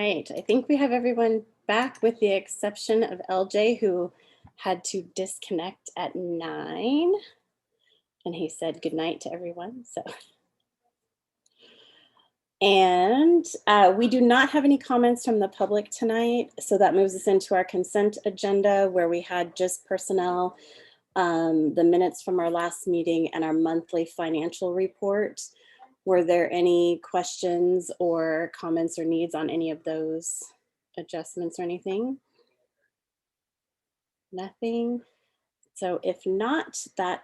right, I think we have everyone back with the exception of LJ, who had to disconnect at 9. And he said good night to everyone. So, and we do not have any comments from the public tonight. So that moves us into our consent agenda, where we had just personnel, the minutes from our last meeting, and our monthly financial report. Were there any questions or comments or needs on any of those adjustments or anything? Nothing. So if not, that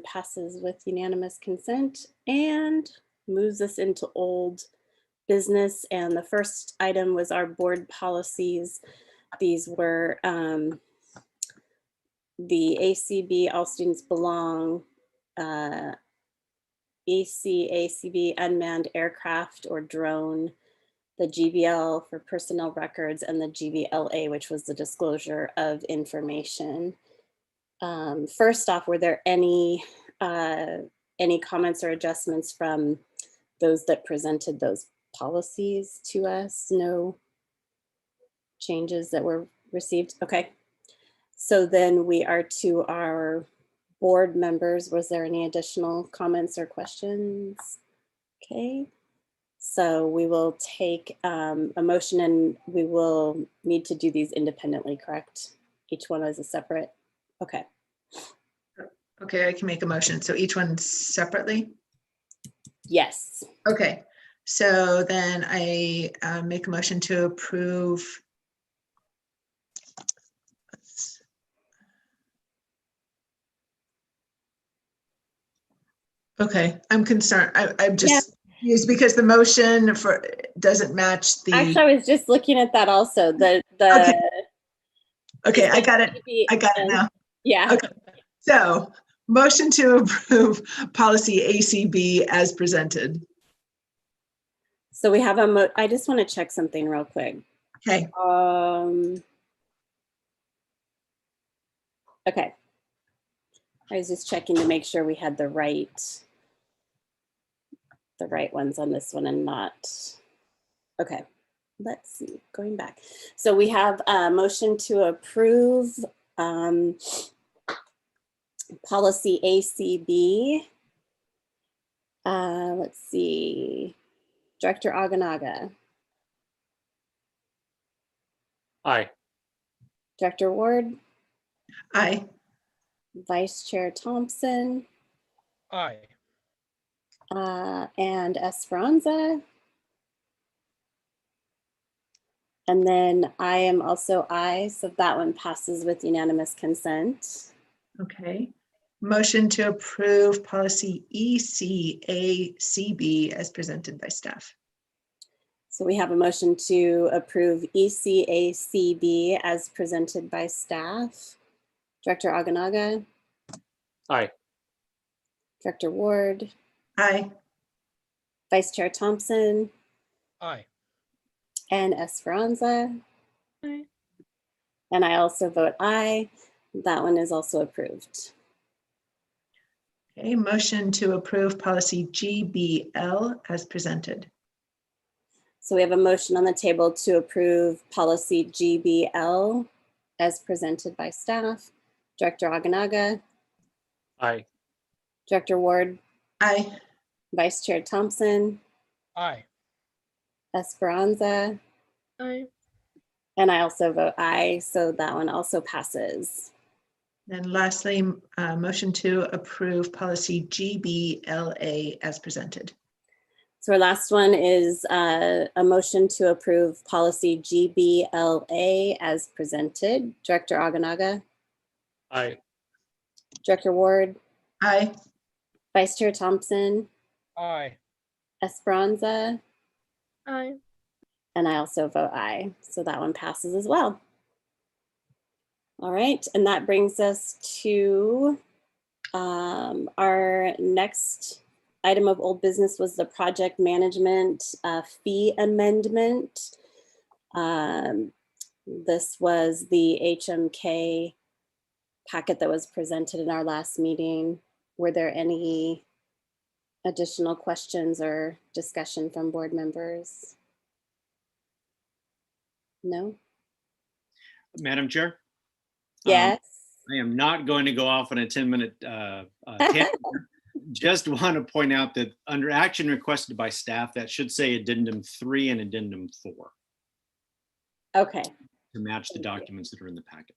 passes with unanimous consent and moves us into old business. And the first item was our board policies. These were the ACB, All Students Belong, ACB, Unmanned Aircraft or Drone, the GBL for Personnel Records, and the GBLA, which was the disclosure of information. First off, were there any comments or adjustments from those that presented those policies to us? No changes that were received? Okay. So then we are to our board members. Was there any additional comments or questions? Okay. So we will take a motion, and we will need to do these independently, correct? Each one as a separate. Okay. Okay, I can make a motion. So each one separately? Yes. Okay, so then I make a motion to approve. Okay, I'm concerned. I'm just confused because the motion for doesn't match the. Actually, I was just looking at that also. Okay, I got it. I got it now. Yeah. Okay. So, motion to approve policy ACB as presented. So we have I just want to check something real quick. Okay. Okay. I was just checking to make sure we had the right ones on this one and not. Okay. Let's see, going back. So we have a motion to approve policy ACB. Let's see, Director Aganaga. Aye. Director Ward. Aye. Vice Chair Thompson. Aye. And Esperanza. And then I am also aye, so that one passes with unanimous consent. Okay. Motion to approve policy ECACB as presented by staff. So we have a motion to approve ECACB as presented by staff. Director Aganaga. Aye. Director Ward. Aye. Vice Chair Thompson. Aye. And Esperanza. Aye. And I also vote aye. That one is also approved. Okay, motion to approve policy GBL as presented. So we have a motion on the table to approve policy GBL as presented by staff. Director Aganaga. Aye. Director Ward. Aye. Vice Chair Thompson. Aye. Esperanza. Aye. And I also vote aye, so that one also passes. And lastly, motion to approve policy GBLA as presented. So our last one is a motion to approve policy GBLA as presented. Director Aganaga. Aye. Director Ward. Aye. Vice Chair Thompson. Aye. Esperanza. Aye. And I also vote aye, so that one passes as well. All right, and that brings us to our next item of old business was the project management fee amendment. This was the HMK packet that was presented in our last meeting. Were there any additional questions or discussion from board members? No? Madam Chair? Yes. I am not going to go off on a 10-minute tangent. Just want to point out that under action requested by staff, that should say addendum 3 and addendum 4 Okay. to match the documents that are in the packet.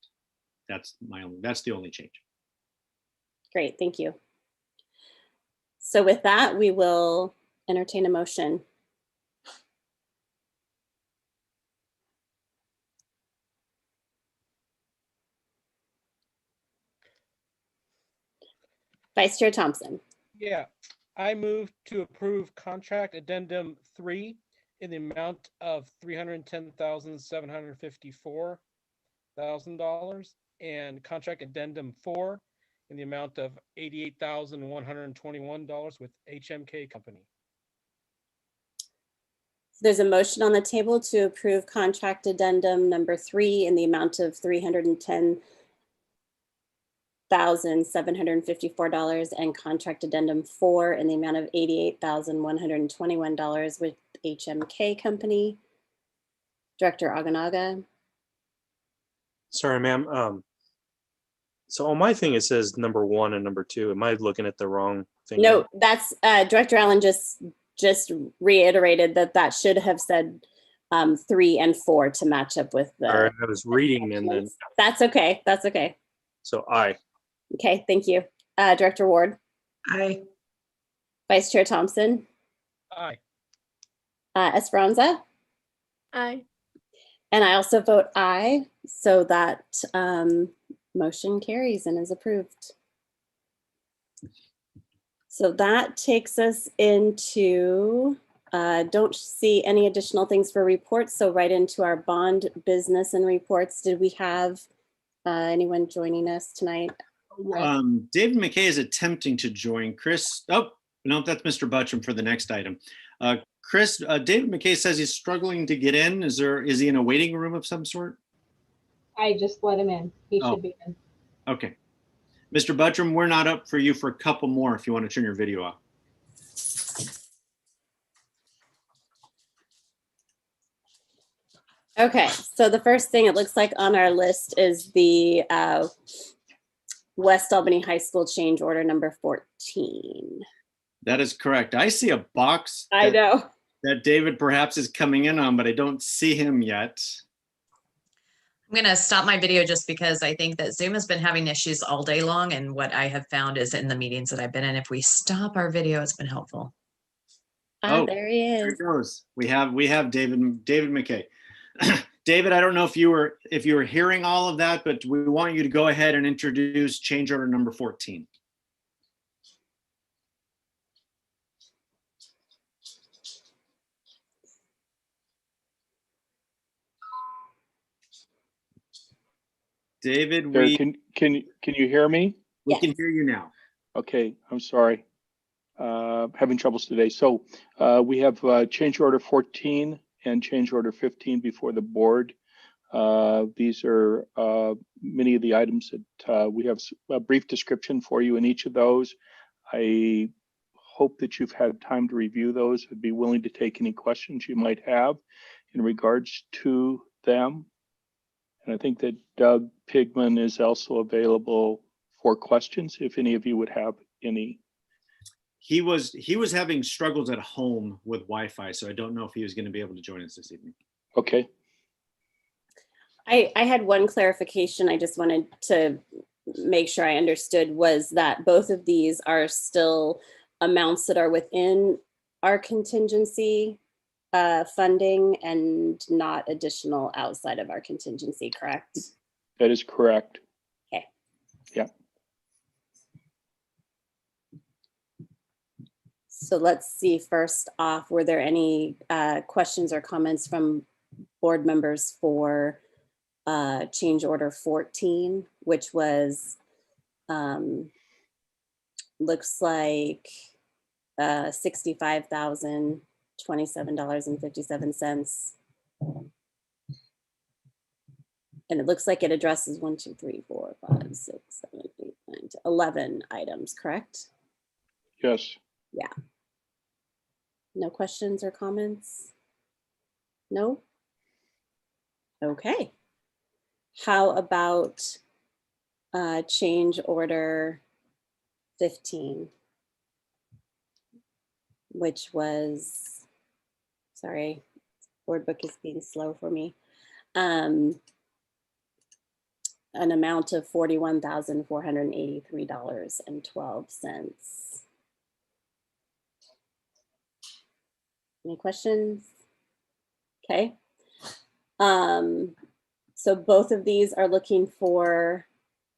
That's the only change. Great, thank you. So with that, we will entertain a motion. Vice Chair Thompson. Yeah, I move to approve contract addendum 3 in the amount of $310,754,000 and contract addendum 4 in the amount of $88,121 with HMK Company. There's a motion on the table to approve contract addendum number 3 in the amount of $310,754 and contract addendum 4 in the amount of $88,121 with HMK Company. Director Aganaga. Sorry, ma'am. So on my thing, it says number 1 and number 2. Am I looking at the wrong thing? No, that's Director Allen just reiterated that should have said 3 and 4 to match up with the. All right, I was reading and then. That's okay. That's okay. So aye. Okay, thank you. Director Ward. Aye. Vice Chair Thompson. Aye. Esperanza. Aye. And I also vote aye. So that motion carries and is approved. So that takes us into, don't see any additional things for reports. So right into our bond business and reports. Did we have anyone joining us tonight? David McKay is attempting to join. Chris, oh, no, that's Mr. Butcham for the next item. Chris, David McKay says he's struggling to get in. Is he in a waiting room of some sort? I just let him in. He should be in. Okay. Mr. Butcham, we're not up for you for a couple more if you want to turn your video off. Okay, so the first thing it looks like on our list is the West Albany High School change order number 14. That is correct. I see a box. I know. That David perhaps is coming in on, but I don't see him yet. I'm going to stop my video just because I think that Zoom has been having issues all day long. And what I have found is in the meetings that I've been in, if we stop our video, it's been helpful. Oh, there he is. There it goes. We have David McKay. David, I don't know if you were hearing all of that, but we want you to go ahead and introduce change order number 14. David, can you hear me? We can hear you now. Okay, I'm sorry. Having troubles today. So we have change order 14 and change order 15 before the board. These are many of the items that we have a brief description for you in each of those. I hope that you've had time to review those. I'd be willing to take any questions you might have in regards to them. And I think that Doug Pigman is also available for questions if any of you would have any. He was having struggles at home with Wi-Fi, so I don't know if he was going to be able to join us this evening. Okay. I had one clarification I just wanted to make sure I understood was that both of these are still amounts that are within our contingency funding and not additional outside of our contingency, correct? That is correct. Okay. Yeah. So let's see, first off, were there any questions or comments from board members for change order 14, which was, looks like $65,027.57. And it looks like it addresses 1, 2, 3, 4, 5, 6, 7, 8, 9, 10, 11 items, correct? Yes. Yeah. No questions or comments? No? Okay. How about change order 15, which was, sorry, board book is being slow for me. An amount of $41,483.12. Any questions? Okay. So both of these are looking for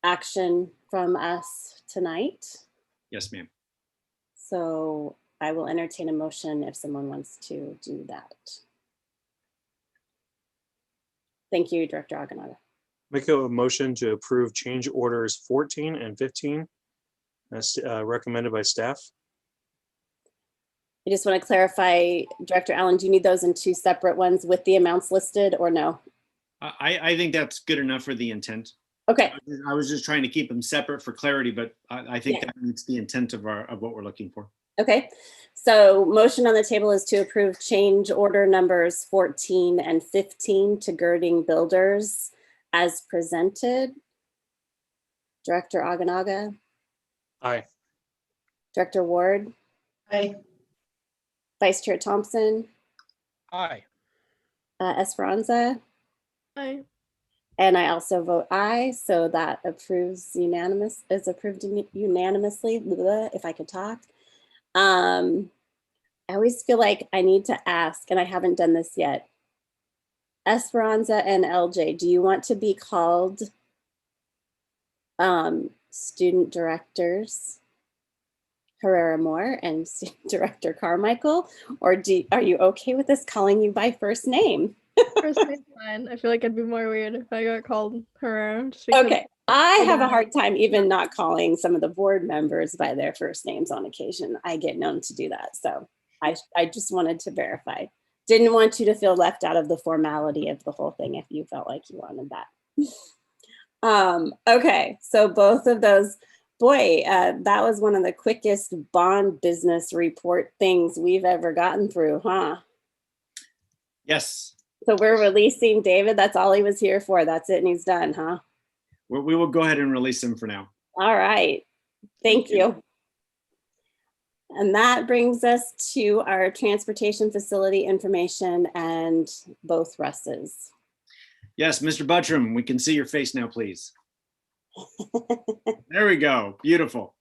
action from us tonight. Yes, ma'am. So I will entertain a motion if someone wants to do that. Thank you, Director Aganaga. Make a motion to approve change orders 14 and 15 as recommended by staff. I just want to clarify, Director Allen, do you need those in two separate ones with the amounts listed or no? I think that's good enough for the intent. Okay. I was just trying to keep them separate for clarity, but I think that meets the intent of what we're looking for. Okay. So motion on the table is to approve change order numbers 14 and 15 to Girding Builders as presented. Director Aganaga. Aye. Director Ward. Aye. Vice Chair Thompson. Aye. Esperanza. Aye. And I also vote aye, so that approved unanimously, if I could talk. I always feel like I need to ask, and I haven't done this yet. Esperanza and LJ, do you want to be called student directors Herrera Moore and student director Carmichael, or are you okay with us calling you by first name? First name's fine. I feel like it'd be more weird if I got called Herrera. Okay, I have a hard time even not calling some of the board members by their first names on occasion. I get known to do that, so I just wanted to verify. Didn't want you to feel left out of the formality of the whole thing if you felt like you wanted that. Okay, so both of those, boy, that was one of the quickest bond business report things we've ever gotten through, huh? Yes. So we're releasing David. That's all he was here for. That's it, and he's done, huh? We will go ahead and release him for now. All right. Thank you. And that brings us to our transportation facility information and both Russes. Yes, Mr. Buttram, we can see your face now, please. There we go. Beautiful.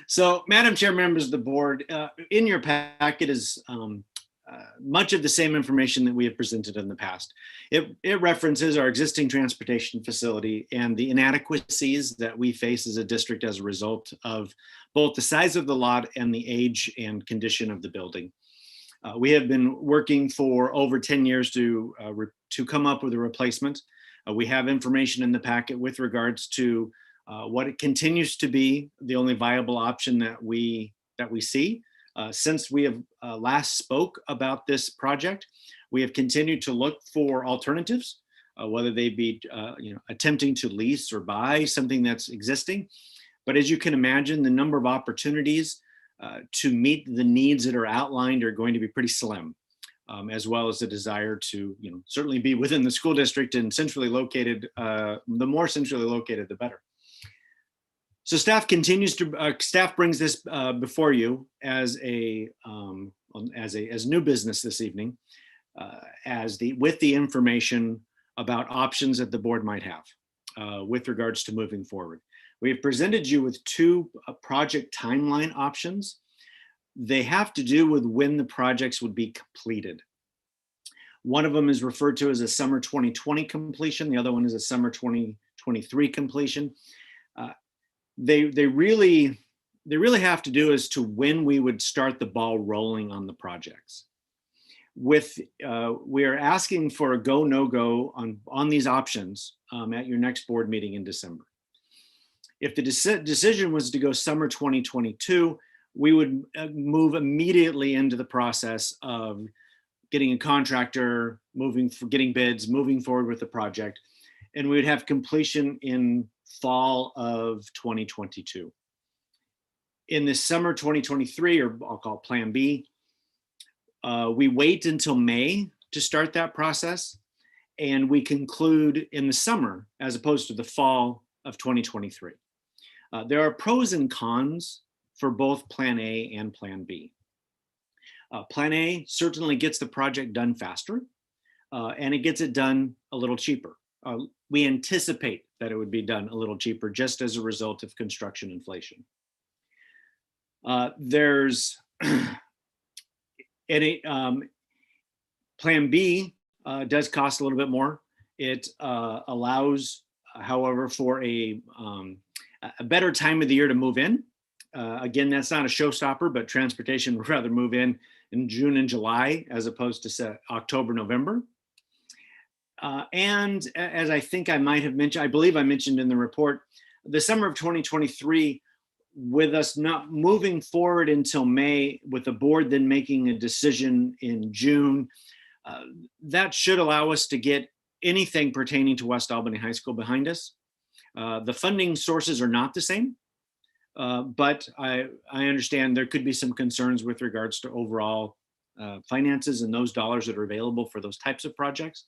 So, Madam Chair, members of the board, in your packet is much of the same information that we have presented in the past. It references our existing transportation facility and the inadequacies that we face as a district as a result of both the size of the lot and the age and condition of the building. We have been working for over 10 years to come up with a replacement. We have information in the packet with regards to what it continues to be the only viable option that we see. Since we have last spoke about this project, we have continued to look for alternatives, whether they be attempting to lease or buy something that's existing. But as you can imagine, the number of opportunities to meet the needs that are outlined are going to be pretty slim, as well as the desire to certainly be within the school district and centrally located. The more centrally located, the better. So staff brings this before you as new business this evening, with the information about options that the board might have with regards to moving forward. We have presented you with two project timeline options. They have to do with when the projects would be completed. One of them is referred to as a summer 2020 completion. The other one is a summer 2023 completion. They really have to do as to when we would start the ball rolling on the projects. We are asking for a go, no go on these options at your next board meeting in December. If the decision was to go summer 2022, we would move immediately into the process of getting a contractor, getting bids, moving forward with the project, and we would have completion in fall of 2022. In the summer 2023, or I'll call it Plan B, we wait until May to start that process. and we conclude in the summer as opposed to the fall of 2023. There are pros and cons for both Plan A and Plan B. Plan A certainly gets the project done faster, and it gets it done a little cheaper. We anticipate that it would be done a little cheaper just as a result of construction inflation. There's Plan B does cost a little bit more. It allows, however, for a better time of the year to move in. Again, that's not a showstopper, but transportation would rather move in June and July as opposed to say, October, November. And as I think I might have mentioned, I believe I mentioned in the report, the summer of 2023, with us not moving forward until May, with the board then making a decision in June, that should allow us to get anything pertaining to West Albany High School behind us. The funding sources are not the same, but I understand there could be some concerns with regards to overall finances and those dollars that are available for those types of projects.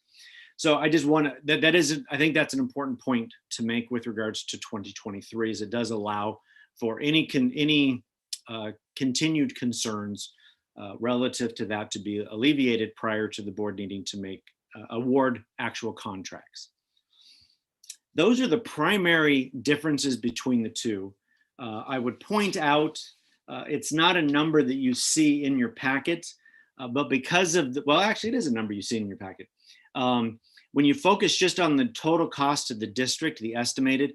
So I just want to, I think that's an important point to make with regards to 2023, is it does allow for any continued concerns relative to that to be alleviated prior to the board needing to make award actual contracts. Those are the primary differences between the two. I would point out, it's not a number that you see in your packet, but because of the, well, actually it is a number you see in your packet. When you focus just on the total cost of the district, the estimated,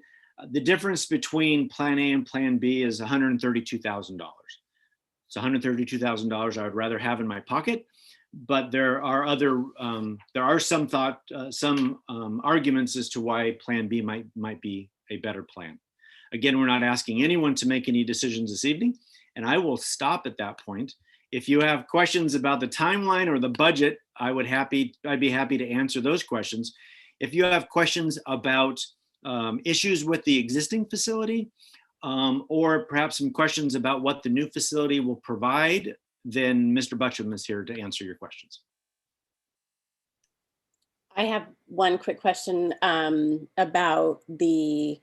the difference between Plan A and Plan B is $132,000. It's $132,000 I would rather have in my pocket, but there are other, there are some arguments as to why Plan B might be a better plan. Again, we're not asking anyone to make any decisions this evening, and I will stop at that point. If you have questions about the timeline or the budget, I'd be happy to answer those questions. If you have questions about issues with the existing facility, or perhaps some questions about what the new facility will provide, then Mr. Butcham is here to answer your questions. I have one quick question about the,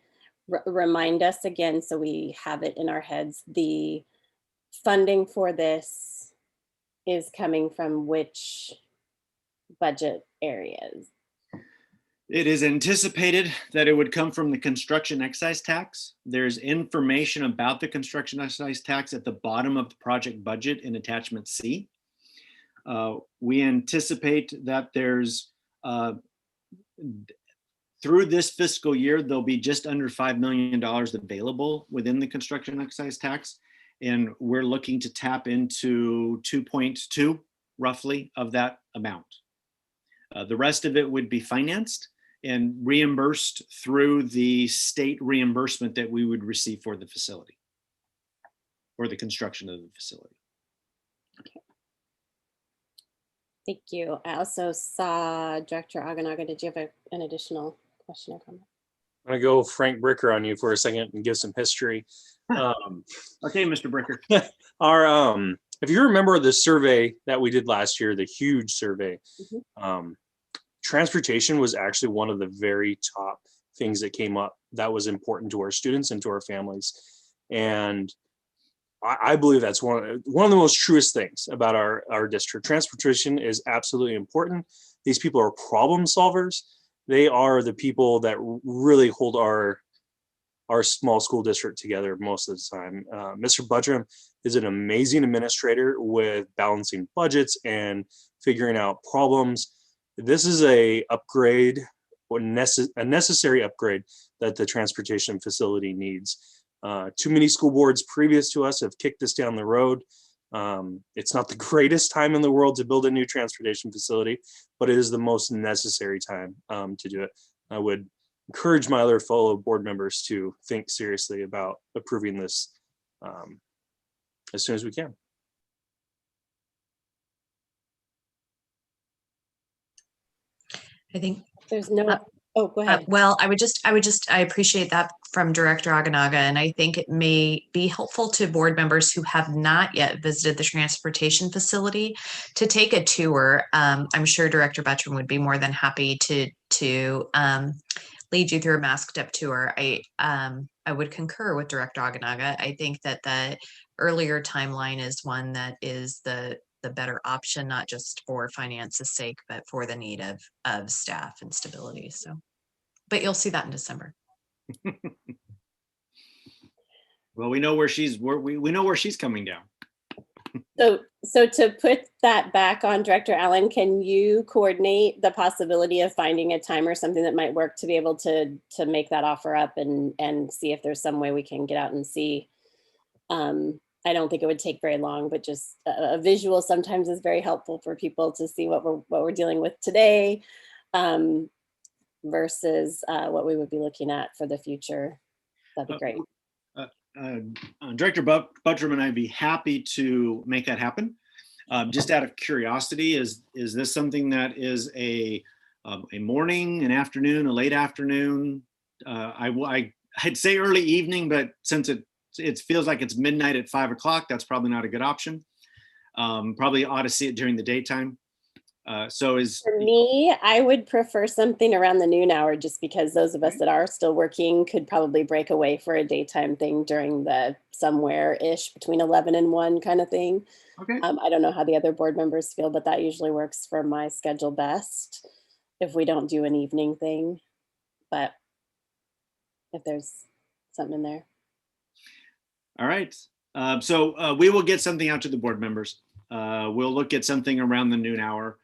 remind us again so we have it in our heads, the funding for this is coming from which budget areas? It is anticipated that it would come from the construction excise tax. There's information about the construction excise tax at the bottom of the project budget in attachment C. We anticipate that there's, through this fiscal year, there'll be just under $5 million available within the construction excise tax. And we're looking to tap into 2.2 roughly of that amount. The rest of it would be financed and reimbursed through the state reimbursement that we would receive for the facility, or the construction of the facility. Okay. Thank you. I also saw Director Aganaga. Did you have an additional question or comment? I'm gonna go Frank Bricker on you for a second and give some history. Okay, Mr. Bricker. If you remember the survey that we did last year, the huge survey, transportation was actually one of the very top things that came up that was important to our students and to our families. And I believe that's one of the most truest things about our district. Transportation is absolutely important. These people are problem solvers. They are the people that really hold our small school district together most of the time. Mr. Buttram is an amazing administrator with balancing budgets and figuring out problems. This is a upgrade, or a necessary upgrade that the transportation facility needs. Too many school boards previous to us have kicked this down the road. It's not the greatest time in the world to build a new transportation facility, but it is the most necessary time to do it. I would encourage my other fellow board members to think seriously about approving this as soon as we can. I think there's no Oh, go ahead. Well, I appreciate that from Director Aganaga, and I think it may be helpful to board members who have not yet visited the transportation facility to take a tour. I'm sure Director Buttram would be more than happy to lead you through a masked up tour. I would concur with Director Aganaga. I think that the earlier timeline is one that is the better option, not just for finance's sake, but for the need of staff and stability. So, but you'll see that in December. Well, we know where she's we know where she's coming down. So to put that back on, Director Allen, can you coordinate the possibility of finding a time or something that might work to be able to make that offer up and see if there's some way we can get out and see? I don't think it would take very long, but just a visual sometimes is very helpful for people to see what we're dealing with today versus what we would be looking at for the future. That'd be great. Director Buttram and I'd be happy to make that happen. Just out of curiosity, is this something that is a morning, an afternoon, a late afternoon? I'd say early evening, but since it feels like it's midnight at 5 o'clock, that's probably not a good option. Probably ought to see it during the daytime. For me, I would prefer something around the noon hour, just because those of us that are still working could probably break away for a daytime thing during the somewhere-ish between 11 and 1 kind of thing. Okay. I don't know how the other board members feel, but that usually works for my schedule best if we don't do an evening thing. But if there's something in there. All right. So we will get something out to the board members. We'll look at something around the noon hour.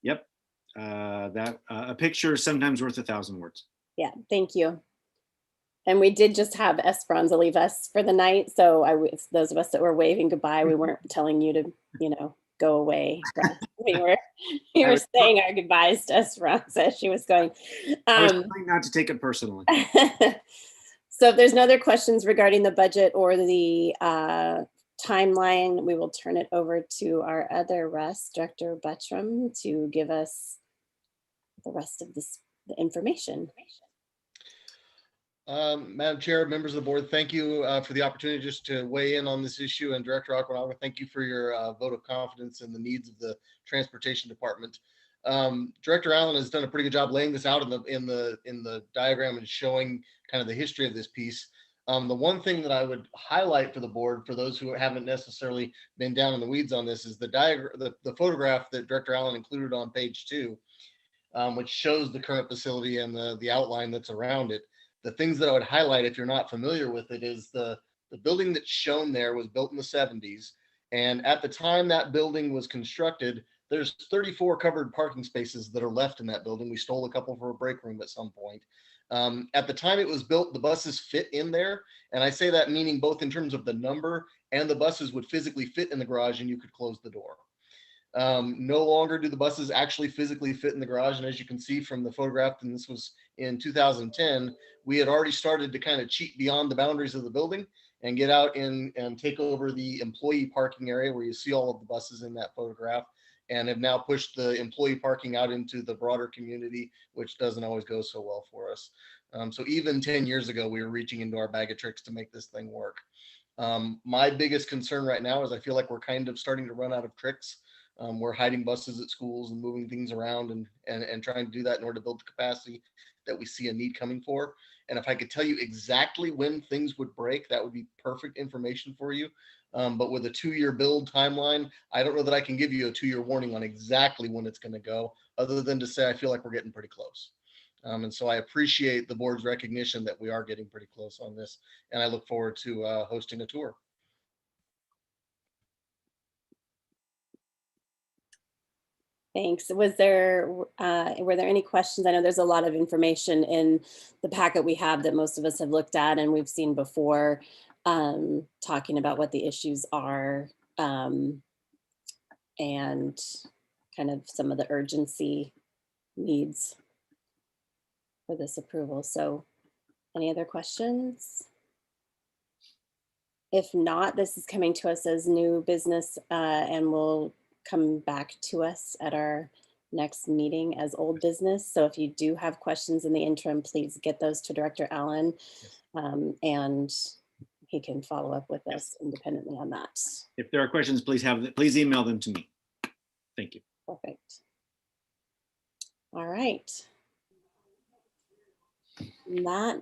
Yep, a picture is sometimes worth 1,000 words. Yeah, thank you. And we did just have Esperanza leave us for the night. So those of us that were waving goodbye, we weren't telling you to, go away. We were saying our goodbyes to Esperanza as she was going. I was trying not to take it personally. So if there's no other questions regarding the budget or the timeline, we will turn it over to our other Russ, Director Buttram, to give us the rest of the information. Madam Chair, members of the board, thank you for the opportunity just to weigh in on this issue. And Director Aquanaga, thank you for your vote of confidence in the needs of the Transportation Department. Director Allen has done a pretty good job laying this out in the diagram and showing kind of the history of this piece. The one thing that I would highlight for the board, for those who haven't necessarily been down in the weeds on this, is the photograph that Director Allen included on page 2, which shows the current facility and the outline that's around it. The things that I would highlight, if you're not familiar with it, is the building that's shown there was built in the 70s. And at the time that building was constructed, there's 34 covered parking spaces that are left in that building. We stole a couple for a break room at some point. At the time it was built, the buses fit in there. And I say that meaning both in terms of the number, and the buses would physically fit in the garage and you could close the door. No longer do the buses actually physically fit in the garage. And as you can see from the photograph, and this was in 2010, we had already started to kind of cheat beyond the boundaries of the building and get out and take over the employee parking area where you see all of the buses in that photograph, and have now pushed the employee parking out into the broader community, which doesn't always go so well for us. So even 10 years ago, we were reaching into our bag of tricks to make this thing work. My biggest concern right now is I feel like we're kind of starting to run out of tricks. We're hiding buses at schools and moving things around and trying to do that in order to build the capacity that we see a need coming for. And if I could tell you exactly when things would break, that would be perfect information for you. But with a 2-year build timeline, I don't know that I can give you a 2-year warning on exactly when it's going to go, other than to say I feel like we're getting pretty close. And so I appreciate the board's recognition that we are getting pretty close on this, and I look forward to hosting a tour. Thanks. Were there any questions? I know there's a lot of information in the packet we have that most of us have looked at and we've seen before, talking about what the issues are and kind of some of the urgency needs for this approval. So any other questions? If not, this is coming to us as new business and will come back to us at our next meeting as old business. So if you do have questions in the interim, please get those to Director Allen, and he can follow up with us independently on that. If there are questions, please email them to me. Thank you. Perfect. All right. That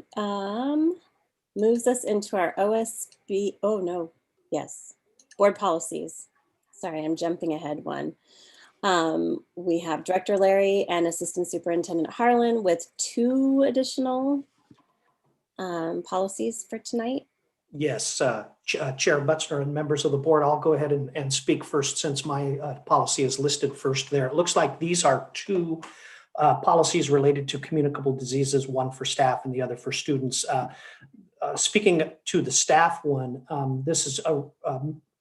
moves us into our OSB. Oh no, yes, board policies. Sorry, I'm jumping ahead one. We have Director Larry and Assistant Superintendent Harlan with 2 additional policies for tonight. Yes, Chair Butzner and members of the board, I'll go ahead and speak first since my policy is listed first there. It looks like these are 2 policies related to communicable diseases, one for staff and the other for students. Speaking to the staff one, this is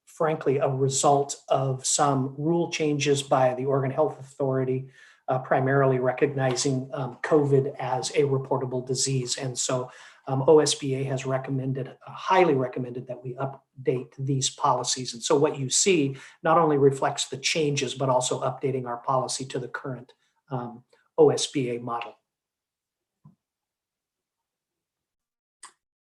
frankly a result of some rule changes by the Oregon Health Authority, primarily recognizing COVID as a reportable disease. And so OSBA has highly recommended that we update these policies. And so what you see not only reflects the changes, but also updating our policy to the current OSBA model.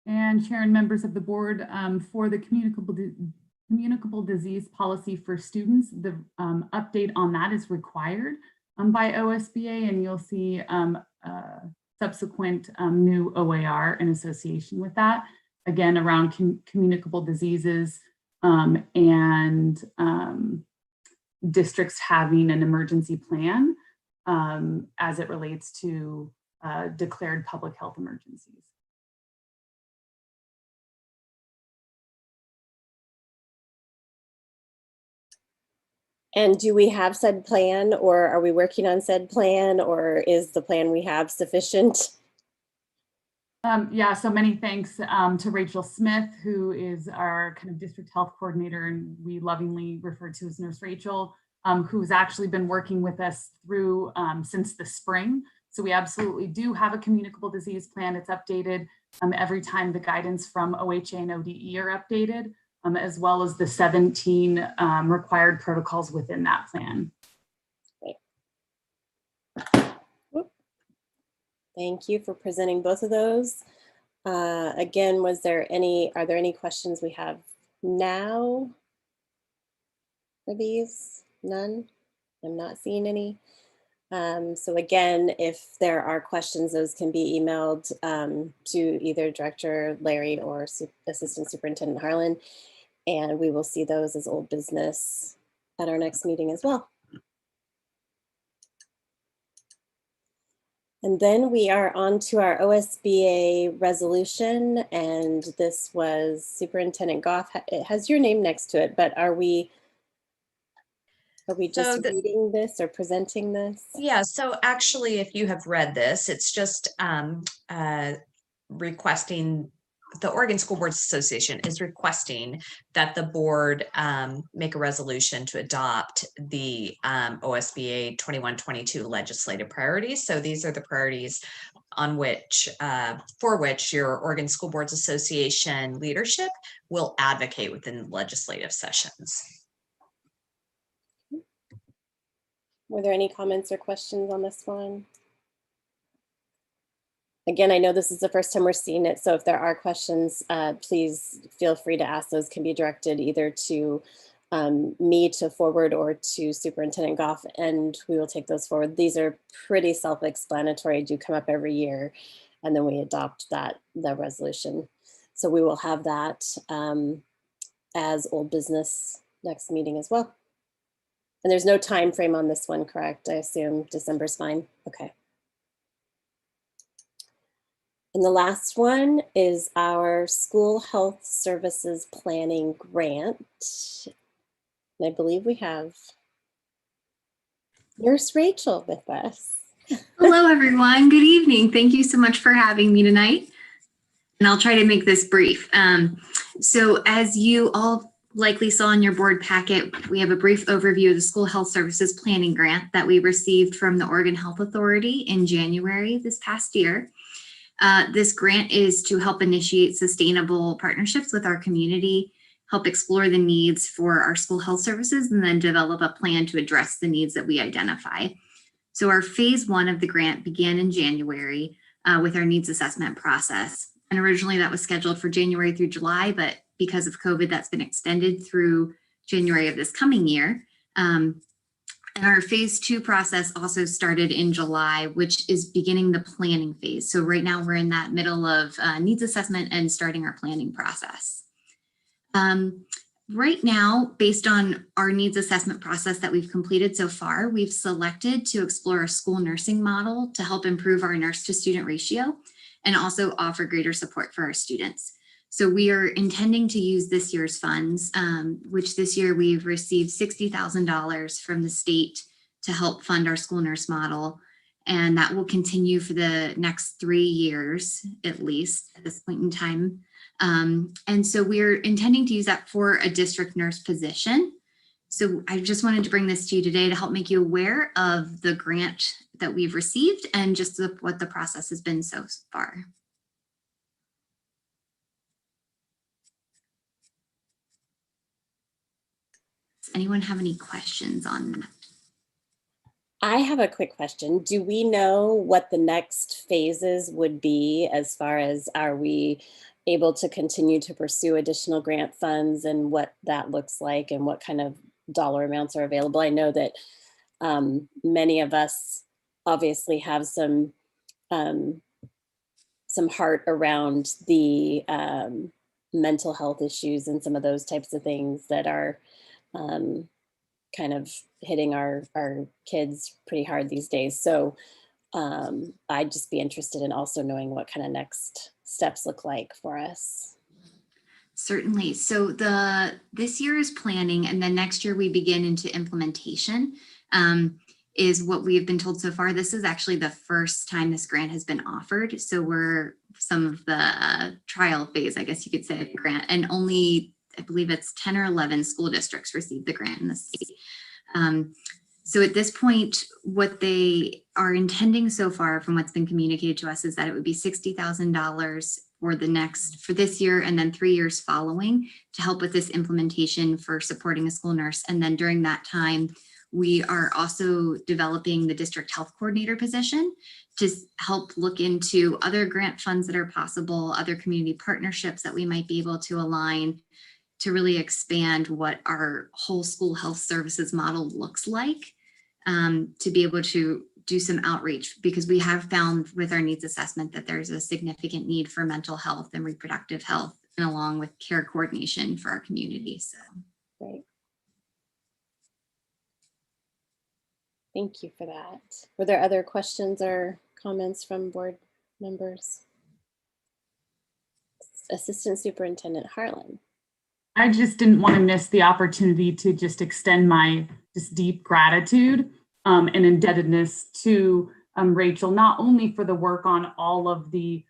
And Chair and members of the board, for the communicable disease policy for students, the update on that is required by OSBA, and you'll see subsequent new OAR in association with that, again, around communicable diseases and districts having an emergency plan as it relates to declared public health emergencies. And do we have said plan, or are we working on said plan, or is the plan we have sufficient? Yeah, so many thanks to Rachel Smith, who is our kind of district health coordinator, and we lovingly refer to as Nurse Rachel, who's actually been working with us through since the spring. So we absolutely do have a communicable disease plan. It's updated every time the guidance from OHA and ODE are updated, as well as the 17 required protocols within that plan. Thank you for presenting both of those. Again, are there any questions we have now for these? None? I'm not seeing any. So again, if there are questions, those can be emailed to either Director Larry or Assistant Superintendent Harlan, and we will see those as old business at our next meeting as well. And then we are on to our OSBA resolution, and this was Superintendent Goff. It has your name next to it, but are we just reading this or presenting this? Yeah, so actually, if you have read this, it's just requesting, the Oregon School Boards Association is requesting that the board make a resolution to adopt the OSBA 21-22 legislative priorities. So these are the priorities on which, for which your Oregon School Boards Association leadership will advocate within legislative sessions. Were there any comments or questions on this one? Again, I know this is the first time we're seeing it, so if there are questions, please feel free to ask. Those can be directed either to me to forward or to Superintendent Goff, and we will take those forward. These are pretty self-explanatory, do come up every year, and then we adopt the resolution. So we will have that as old business next meeting as well. And there's no time frame on this one, correct? I assume December's fine. Okay. And the last one is our School Health Services Planning Grant. And I believe we have Nurse Rachel with us. Hello, everyone. Good evening. Thank you so much for having me tonight. And I'll try to make this brief. So as you all likely saw in your board packet, we have a brief overview of the School Health Services Planning Grant that we received from the Oregon Health Authority in January this past year. This grant is to help initiate sustainable partnerships with our community, help explore the needs for our school health services, and then develop a plan to address the needs that we identify. So our phase 1 of the grant began in January with our needs assessment process. And originally that was scheduled for January through July, but because of COVID, that's been extended through January of this coming year. And our phase 2 process also started in July, which is beginning the planning phase. So right now we're in that middle of needs assessment and starting our planning process. Right now, based on our needs assessment process that we've completed so far, we've selected to explore a school nursing model to help improve our nurse to student ratio and also offer greater support for our students. So we are intending to use this year's funds, which this year we've received $60,000 from the state to help fund our school nurse model. And that will continue for the next 3 years, at least at this point in time. And so we're intending to use that for a district nurse position. So I just wanted to bring this to you today to help make you aware of the grant that we've received and just what the process has been so far. Does anyone have any questions on that? I have a quick question. Do we know what the next phases would be as far as, are we able to continue to pursue additional grant funds and what that looks like and what kind of dollar amounts are available? I know that many of us obviously have some heart around the mental health issues and some of those types of things that are kind of hitting our kids pretty hard these days. So I'd just be interested in also knowing what kind of next steps look like for us. Certainly. So this year is planning, and then next year we begin into implementation, is what we have been told so far. This is actually the first time this grant has been offered. So we're some of the trial phase, I guess you could say, of the grant, and only, I believe it's 10 or 11 school districts received the grant in the state. So at this point, what they are intending so far from what's been communicated to us is that it would be $60,000 for this year and then 3 years following to help with this implementation for supporting a school nurse. And then during that time, we are also developing the district health coordinator position to help look into other grant funds that are possible, other community partnerships that we might be able to align to really expand what our whole school health services model looks like, to be able to do some outreach, because we have found with our needs assessment that there's a significant need for mental health and reproductive health, and along with care coordination for our community. So, great. Thank you for that. Were there other questions or comments from board members? Assistant Superintendent Harlan. I just didn't want to miss the opportunity to just extend my deep gratitude and indebtedness to Rachel, not only for the work on all of the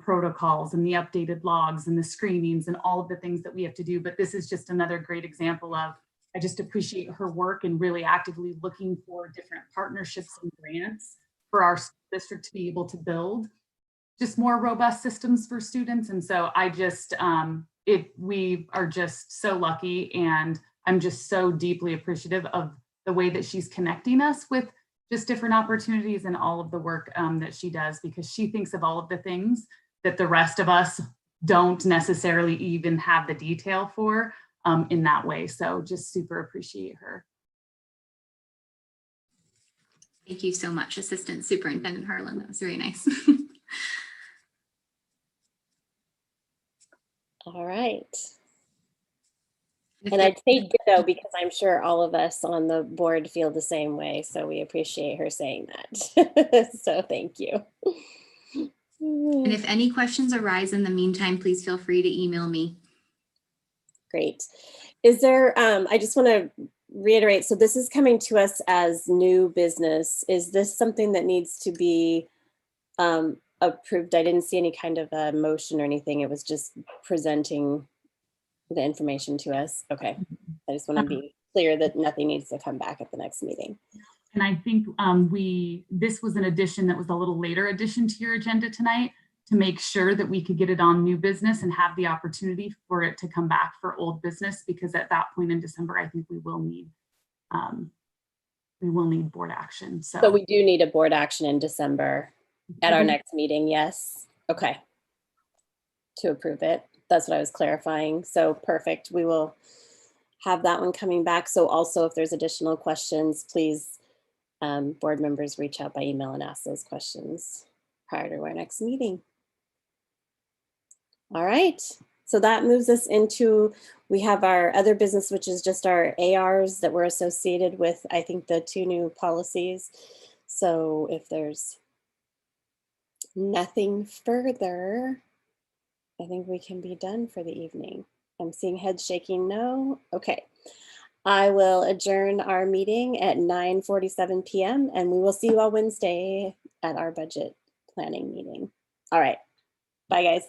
protocols and the updated logs and the screenings and all of the things that we have to do, but this is just another great example of, I just appreciate her work and really actively looking for different partnerships and grants for our district to be able to build just more robust systems for students. And so I just, we are just so lucky, and I'm just so deeply appreciative of the way that she's connecting us with just different opportunities and all of the work that she does, because she thinks of all of the things that the rest of us don't necessarily even have the detail for in that way. So just super appreciate her. thank you so much, Assistant Superintendent Harlan. That was very nice. All right. And I'd say ditto, because I'm sure all of us on the board feel the same way. So we appreciate her saying that. So thank you. And if any questions arise in the meantime, please feel free to email me. Great. Is there, I just want to reiterate, so this is coming to us as new business. Is this something that needs to be approved? I didn't see any kind of a motion or anything. It was just presenting the information to us. Okay. I just want to be clear that nothing needs to come back at the next meeting. And I think this was an addition that was a little later addition to your agenda tonight to make sure that we could get it on new business and have the opportunity for it to come back for old business, because at that point in December, I think we will need we will need board action. So we do need a board action in December at our Mhm. next meeting, yes? Okay. To approve it. That's what I was clarifying. So perfect. We will have that one coming back. So also if there's additional questions, please, board members reach out by email and ask those questions prior to our next meeting. All right. So that moves us into, we have our other business, which is just our ARs that were associated with, I think, the 2 new policies. So if there's nothing further, I think we can be done for the evening. I'm seeing heads shaking no. Okay. I will adjourn our meeting at 9:47 p.m. and we will see you all Wednesday at our budget planning meeting. All right. Bye, guys.